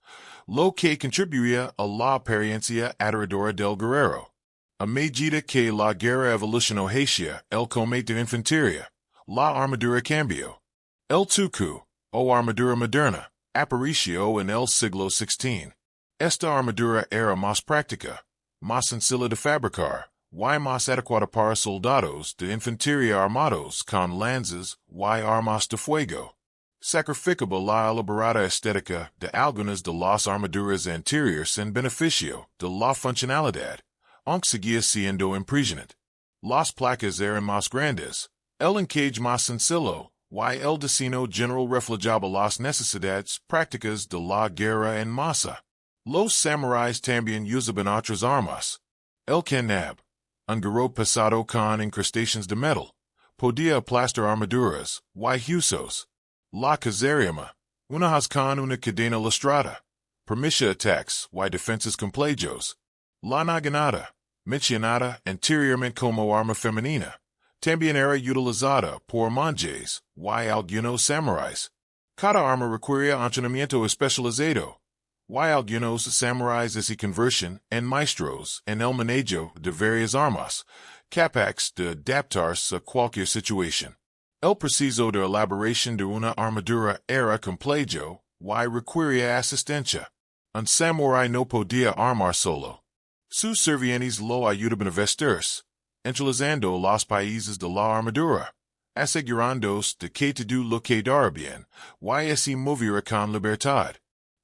lo que contribuía a la apariencia aterradora del guerrero. A medida que la guerra evolucionó hacia el combate de infantería, la armadura cambió. El tuku, o armadura moderna, apareció en el siglo XVI. Esta armadura era más práctica, más sencilla de fabricar, y más adecuada para soldados de infantería armados con lanzas y armas de fuego. Sacrificaba la elaborada estética de algunas de las armaduras anteriores en beneficio de la funcionalidad, aunque seguía siendo impresionante. Las placas eran más grandes, el encage más sencillo, y el diseño general reflejaba las necesidades prácticas de la guerra en masa. Los samuráis también usaban otras armas. El kanab, un guerrero pesado con incrustaciones de metal, podía aplastar armaduras y huesos. La caserema, una hoz con una cadena lustrada, permitía ataques y defensas complejos. La naginata, mencionada anteriormente como arma femenina, también era utilizada por monjes y algunos samuráis. Cada arma requería entrenamiento especializado, y algunos samuráis se convertían en maestros en el manejo de varias armas, capaces de adaptarse a cualquier situación. El proceso de elaboración de una armadura era complejo y requería asistencia. Un samurái no podía armar solo. Sus sirvientes lo ayudaban a vestirse, entrelazando los países de la armadura, asegurándose de que todo lo quedara bien, y así moviera con libertad.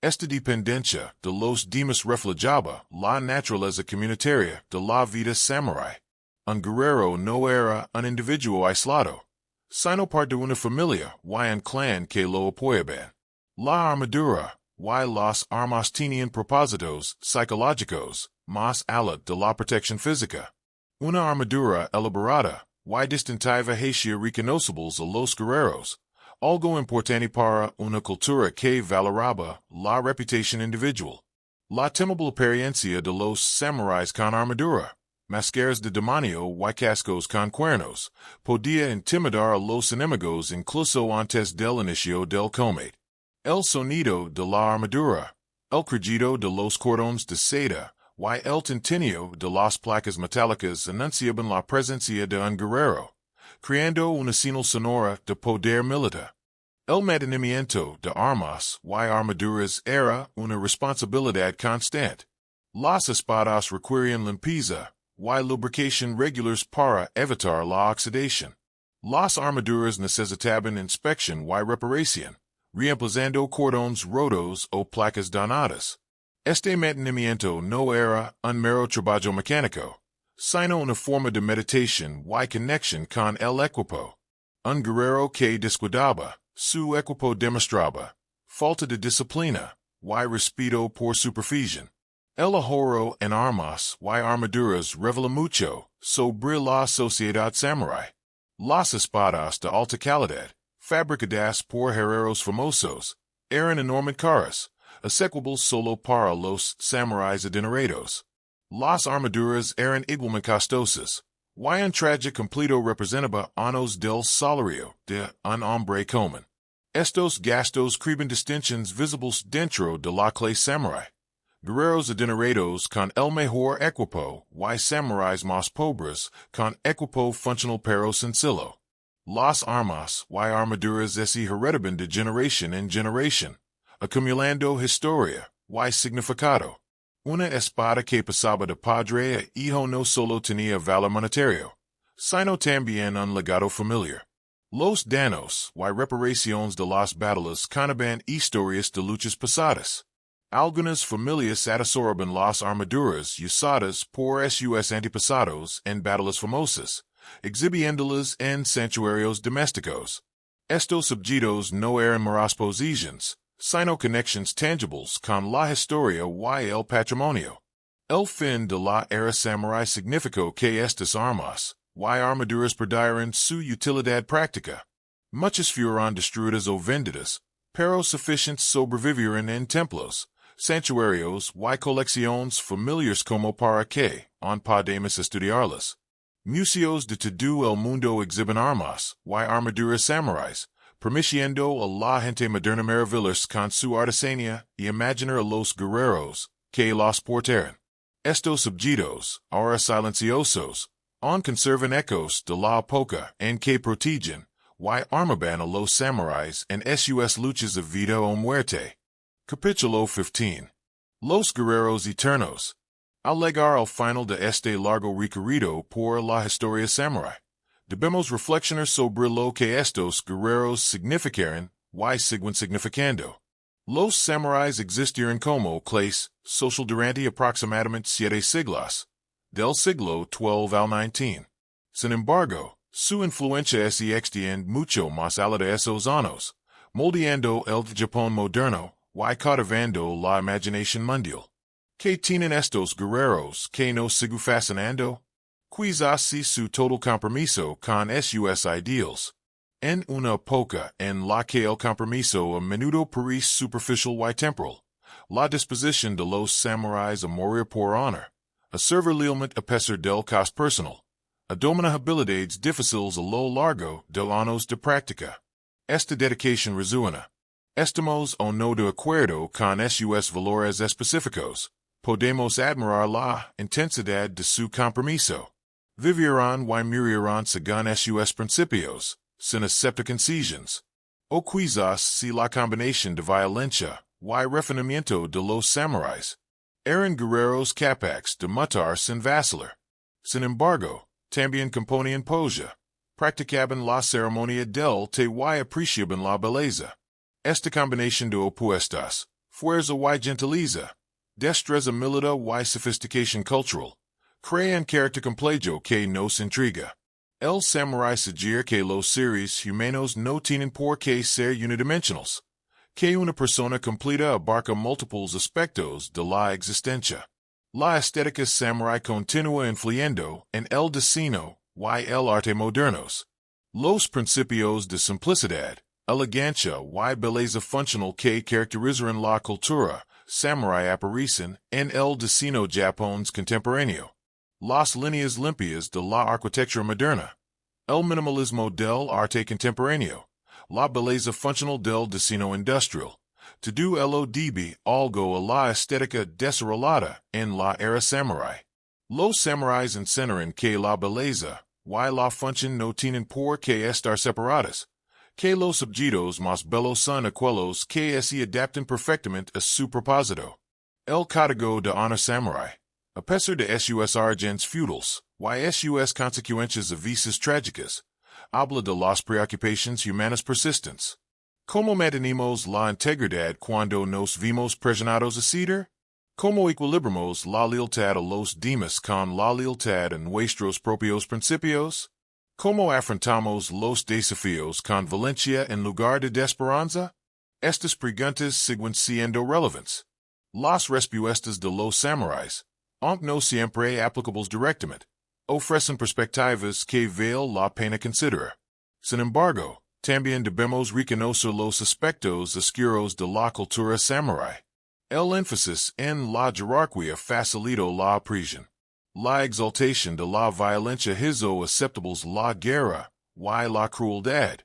Esta dependencia de los demás reflejaba la naturaleza comunitaria de la vida samurái. Un guerrero no era un individuo aislado, sino parte de una familia y un clan que lo apoyaban. La armadura y las armas tenían propósitos psicológicos más allá de la protección física. Una armadura elaborada y distintiva hacía reconocibles a los guerreros, algo importante para una cultura que valoraba la reputación individual. La temible apariencia de los samuráis con armadura, máscaras de demonio y cascos con cuernos, podía intimidar a los enemigos incluso antes del inicio del combate. El sonido de la armadura, el crujido de los cordones de seda y el tintinio de las placas metálicas anunciaban la presencia de un guerrero, creando una señal sonora de poder militar. El mantenimiento de armas y armaduras era una responsabilidad constante. Las espadas requerían limpieza y lubricación regulares para evitar la oxidación. Las armaduras necesitaban inspección y reparación, reemplazando cordones rotos o placas dañadas. Este mantenimiento no era un mero trabajo mecánico, sino una forma de meditación y conexión con el equipo. Un guerrero que descuidaba su equipo demostraba falta de disciplina y respeto por superficie. El ahorro en armas y armaduras revela mucho sobre la sociedad samurái. Las espadas de alta calidad, fabricadas por guerreros famosos, eran enormemente caras, asequibles solo para los samuráis adinerados. Las armaduras eran igualmente costosas, y un traje completo representaba años del salario de un hombre común. Estos gastos creaban distinciones visibles dentro de la clase samurai. Guerreros adinerados con el mejor equipo y samuráis más pobres con equipo funcional pero sencillo. Las armas y armaduras se heredaban de generación en generación, acumulando historia y significado. Una espada que pasaba de padre a hijo no solo tenía valor monetario, sino también un legado familiar. Los daños y reparaciones de las batallas contaban historias de luchas pasadas. Algunas familias atesoraban las armaduras usadas por sus antepasados en batallas famosas, exhibiéndolas en santuarios domésticos. Estos objetos no eran meras posesiones, sino conexiones tangibles con la historia y el patrimonio. El fin de la era samurái significó que estas armas y armaduras perdieron su utilidad práctica. Muchas fueron destruidas o vendidas, pero suficientes sobrevivieron en templos, santuarios y colecciones familiares como para que, on podemos estudiarlas. Museos de todo el mundo exhiben armas y armaduras samuráis, permitiendo a la gente moderna maravillarse con su artesanía y imaginar a los guerreros que los portaron. Estos objetos, ahora silenciosos, aún conservan ecos de la época en que protegen y armaban a los samuráis en sus luchas de vida o muerte. Capítulo 15. Los guerreros eternos. Al llegar al final de este largo recorrido por la historia samurái, debemos reflexionar sobre lo que estos guerreros significaron y siguen significando. Los samuráis existieron como clase social durante aproximadamente 7 siglos, del siglo XII al XIX. Sin embargo, su influencia se extiende mucho más allá de esos años, moldeando el Japón moderno y cautivando la imaginación mundial. ¿Qué tienen estos guerreros que nos sigue fascinando? Quizás si su total compromiso con sus ideals. En una época en la que el compromiso a menudo parece superficial y temporal, la disposición de los samuráis a morir por honor, a servir lealmente a pesar del costo personal, a dominar habilidades difíciles a lo largo de años de práctica. Esta dedicación resuena. Estamos o no de acuerdo con sus valores específicos. Podemos admirar la intensidad de su compromiso. Vivirán y morirán según sus principios, sin aceptar concesiones. O quizás si la combinación de violencia y refinamiento de los samuráis eran guerreros capaces de matar sin vacilar. Sin embargo, también componían poesía, practicaban la ceremonia del té y apreciaban la belleza. Esta combinación de opuestas, fuerza y gentileza, destreza militar y sofisticación cultural, crea un carácter complejo que nos intriga. El samurái sugiere que los seres humanos no tienen por qué ser unidimensionales, que una persona completa abarca múltiples aspectos de la existencia. La estética samurái continúa influyendo en el diseño y el arte modernos. Los principios de simplicidad, elegancia y belleza funcional que caracterizan la cultura samurái aparecen en el diseño japonés contemporáneo. Las líneas limpias de la arquitectura moderna, el minimalismo del arte contemporáneo, la belleza funcional del diseño industrial, todo ello debe algo a la estética desarrollada en la era samurái. Los samuráis enseñaron que la belleza y la función no tienen por qué estar separadas, que los objetos más bellos son aquellos que se adaptan perfectamente a su propósito. El código de honor samurái, a pesar de sus orígenes feudales y sus consecuencias a veces trágicas, habla de las preocupaciones humanas persistentes. ¿Cómo mantenemos la integridad cuando nos vimos presionados a ceder? ¿Cómo equilibramos la lealtad a los demás con la lealtad a nuestros propios principios? ¿Cómo afrontamos los desafíos con valencia en lugar de desesperanza? Estas preguntas siguen siendo relevantes. Las respuestas de los samuráis, aunque no siempre aplicables directamente, ofrecen perspectivas que vale la pena considerar. Sin embargo, también debemos reconocer los aspectos oscuros de la cultura samurái. El énfasis en la jerarquía facilitó la opresión. La exaltación de la violencia hizo aceptables la guerra y la crueldad.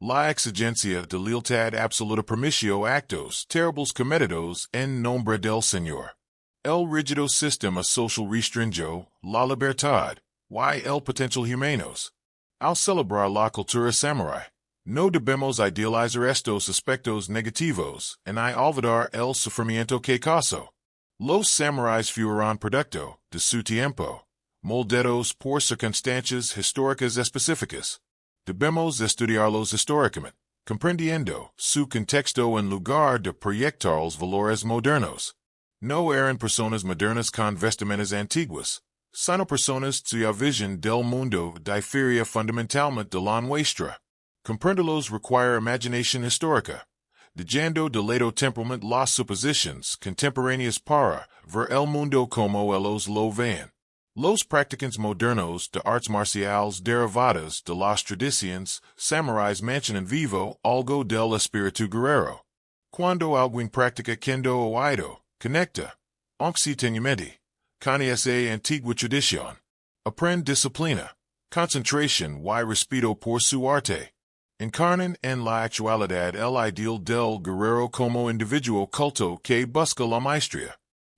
La exigencia de lealtad absoluta permitió actos terribles cometidos en nombre del Señor. El rígido sistema social restringió la libertad y el potencial humanos. Al celebrar la cultura samurái, no debemos idealizar estos aspectos negativos y olvidar el sufrimiento que causó. Los samuráis fueron producto de su tiempo, moldeados por circunstancias históricas específicas. Debemos estudiarlos históricamente, comprendiendo su contexto en lugar de proyectar los valores modernos. No eran personas modernas con vestimentas antiguas, sino personas cuya visión del mundo difería fundamentalmente de la nuestra. Comprenderlos requiere imaginación histórica, dejando de lado temporalmente las suposiciones contemporáneas para ver el mundo como ellos lo ven. Los practicantes modernos de artes marciales derivadas de las tradiciones samuráis mantienen vivo algo del espíritu guerrero. Cuando alguien practica kendo o aido, Conecta, Oxitenumenti, Caniese Antigua Tradición. Aprend disciplina, concentration y respeto por su arte. Encarnan en la actualidad el ideal del guerrero como individuo culto que busca la maestría.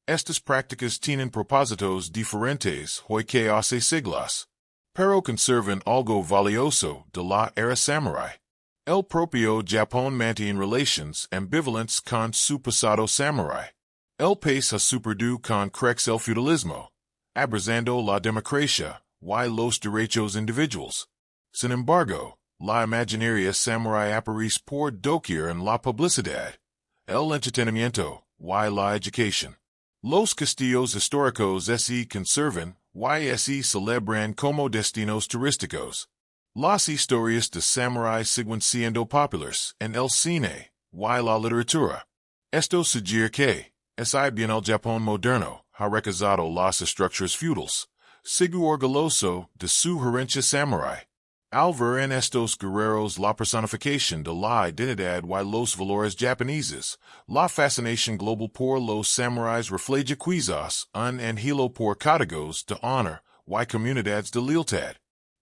Estas prácticas tienen propósitos diferentes hoy que hace siglos, pero conservan algo valioso de la era samurái. El propio Japón mantiene relations ambivalentes con su pasado samurái. El país ha superado con crex el feudalismo, abrazando la democracia y los derechos individuales. Sin embargo, la imaginaria samurái aparece por doquier en la publicidad, el entretenimiento y la educación. Los castillos históricos se conservan y se celebran como destinos turísticos. Las historias de samurái siguen siendo populares en el cine y la literatura. Esto sugiere que, si bien el Japón moderno ha recazado las estructuras feudales, sigue orgulloso de su herencia samurái. Al ver en estos guerreros la personificación de la identidad y los valores japoneses, la fascinación global por los samuráis refleja quizás un anhelo por códigos de honor y comunidades de lealtad.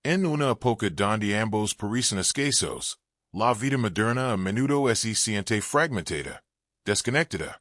En una época donde ambos parecen escasos, la vida moderna a menudo se siente fragmentada, desconectada,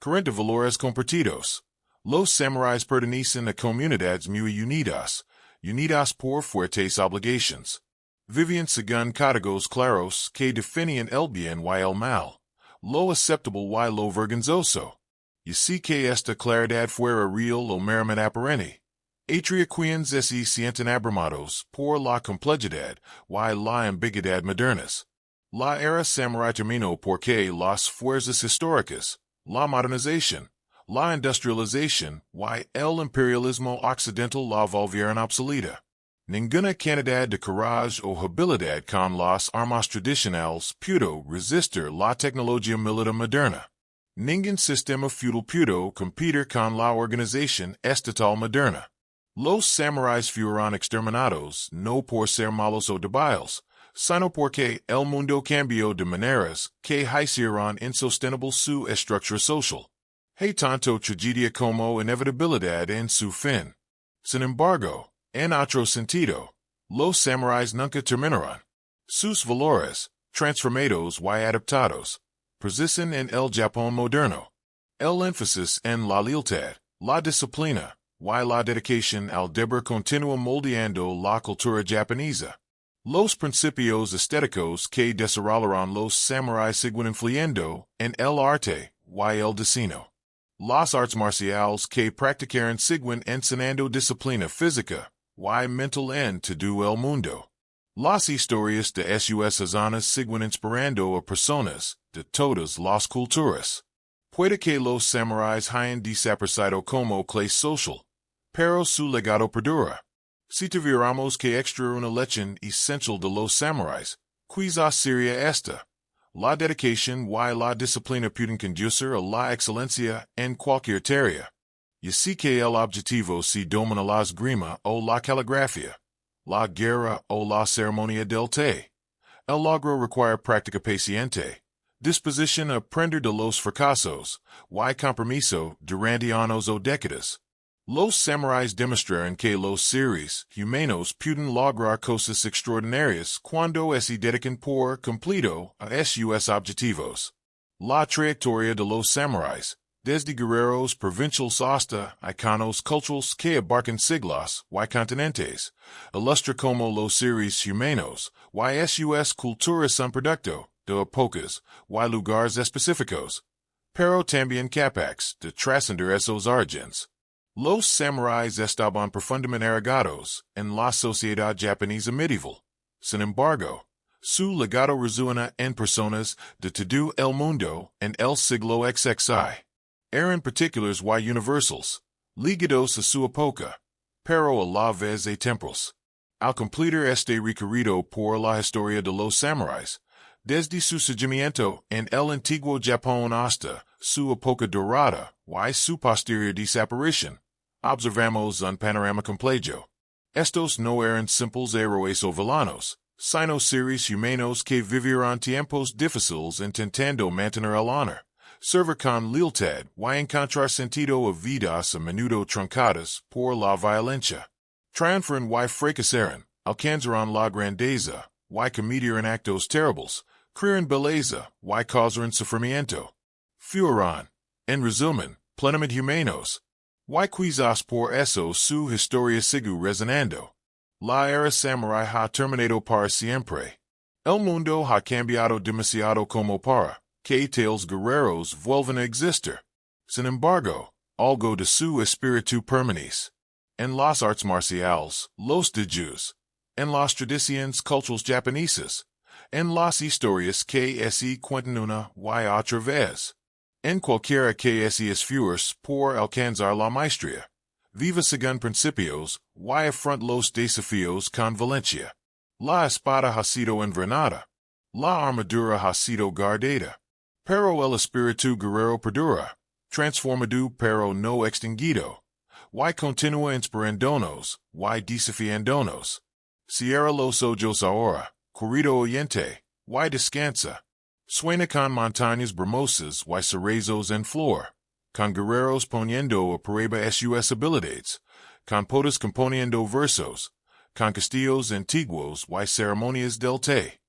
carente de valores compartidos. Los samuráis pertenecen a comunidades muy unidas por fuertes obligaciones. Vivían según códigos claros que definían el bien y el mal, lo aceptable y lo vergonzoso. Y si que esta claridad fuera real o meramente aparente, atriaquians se sienten abrumados por la complejidad y la ambigüedad modernas. La era samurái terminó porque las fuerzas históricas, la modernización, la industrialización y el imperialismo occidental la volvieron obsoleta. Ninguna cantidad de coraje o habilidad con las armas tradicionales pudo resistir la tecnología militar moderna. Ningún sistema feudal pudo competir con la organización estatal moderna. Los samuráis fueron exterminados no por ser malos o débiles, sino porque el mundo cambió de maneras que hicieron insostenible su estructura social. Hay tanto tragedia como inevitabilidad en su fin. Sin embargo, en otro sentido, los samuráis nunca terminaron. Sus valores, transformados y adaptados, persisten en el Japón moderno. El énfasis en la lealtad, la disciplina, y la dedicación al deber continúa moldeando la cultura japonesa. Los principios estéticos que desarrollaron los samuráis siguen influyendo en el arte y el diseño. Las artes marciales que practicaron siguen enseñando disciplina física y mental en todo el mundo. Las historias de sus hazañas siguen inspirando a personas de todas las culturas. Puede que los samuráis hayan desaparecido como clase social, pero su legado perdura. Si tuviéramos que extraer una lección esencial de los samuráis, quizás sería esta. La dedicación y la disciplina pueden conducir a la excelencia en cualquier tarea. Y si que el objetivo se domina la esgrima o la caligrafía, la guerra o la ceremonia del té, el logro requiere práctica paciente, disposición a aprender de los fracasos, y compromiso durante años o décadas. Los samuráis demostraron que los seres humanos pueden lograr cosas extraordinarias cuando se dedican por completo a sus objetivos. La trayectoria de los samuráis, desde guerreros provinciales hasta iconos culturales que abarcan siglos y continentes, ilustra como los seres humanos y sus culturas son producto de épocas y lugares específicos, pero también capaces de trascender esos orígenes. Los samuráis estaban profundamente arraigados en la sociedad japonesa medieval. Sin embargo, su legado resuena en personas de todo el mundo en el siglo XVI. Eran particulares y universals, ligados a su época, pero a la vez atemporales. Al completar este recorrido por la historia de los samuráis, desde su surgimiento en el antiguo Japón hasta su época dorada y su posterior desaparición, observamos un panorama complejo. Estos no eran simples héroes o villanos, sino seres humanos que vivieron tiempos difíciles intentando mantener el honor, server con lealtad, y encontrar sentido a vidas a menudo truncadas por la violencia. Triunfaron y fracasaron, alcanzaron la grandeza, y cometieron actos terribles, crearon belleza, y causaron sufrimiento. Fueron, en resumen, plenamente humanos. Y quizás por eso su historia sigue resonando. La era samurái ha terminado para siempre. El mundo ha cambiado demasiado como para que tales guerreros vuelvan a existir. Sin embargo, algo de su espíritu permanece. En las artes marciales, los dejos. En las tradiciones culturales japonesas. En las historias que se cuentan una y otra vez. En cualquiera que se esfuerce por alcanzar la maestría. Viva según principios, y afront los desafíos con valencia. La espada ha sido envenenada. La armadura ha sido guardada. Pero el espíritu guerrero perdura, transformado pero no extinguido. Y continúa inspirándonos, y desafiándonos. Cierra los ojos ahora, querido oyente, y descansa. Sueña con montañas brumosas y cerezos en flor, con guerreros poniendo a prueba sus habilidades, con poetas componiendo versos, con castillos antiguos y ceremonias del té,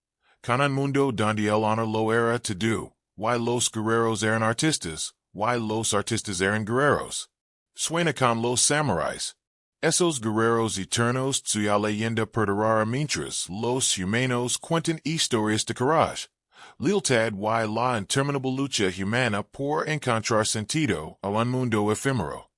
con un mundo donde el honor lo era todo, y los guerreros eran artistas, y los artistas eran guerreros. Sueña con los samuráis. Esos guerreros eternos cuya leyenda perdurará mientras los humanos cuentan historias de coraje, lealtad y la interminable lucha humana por encontrar sentido a un mundo efímero.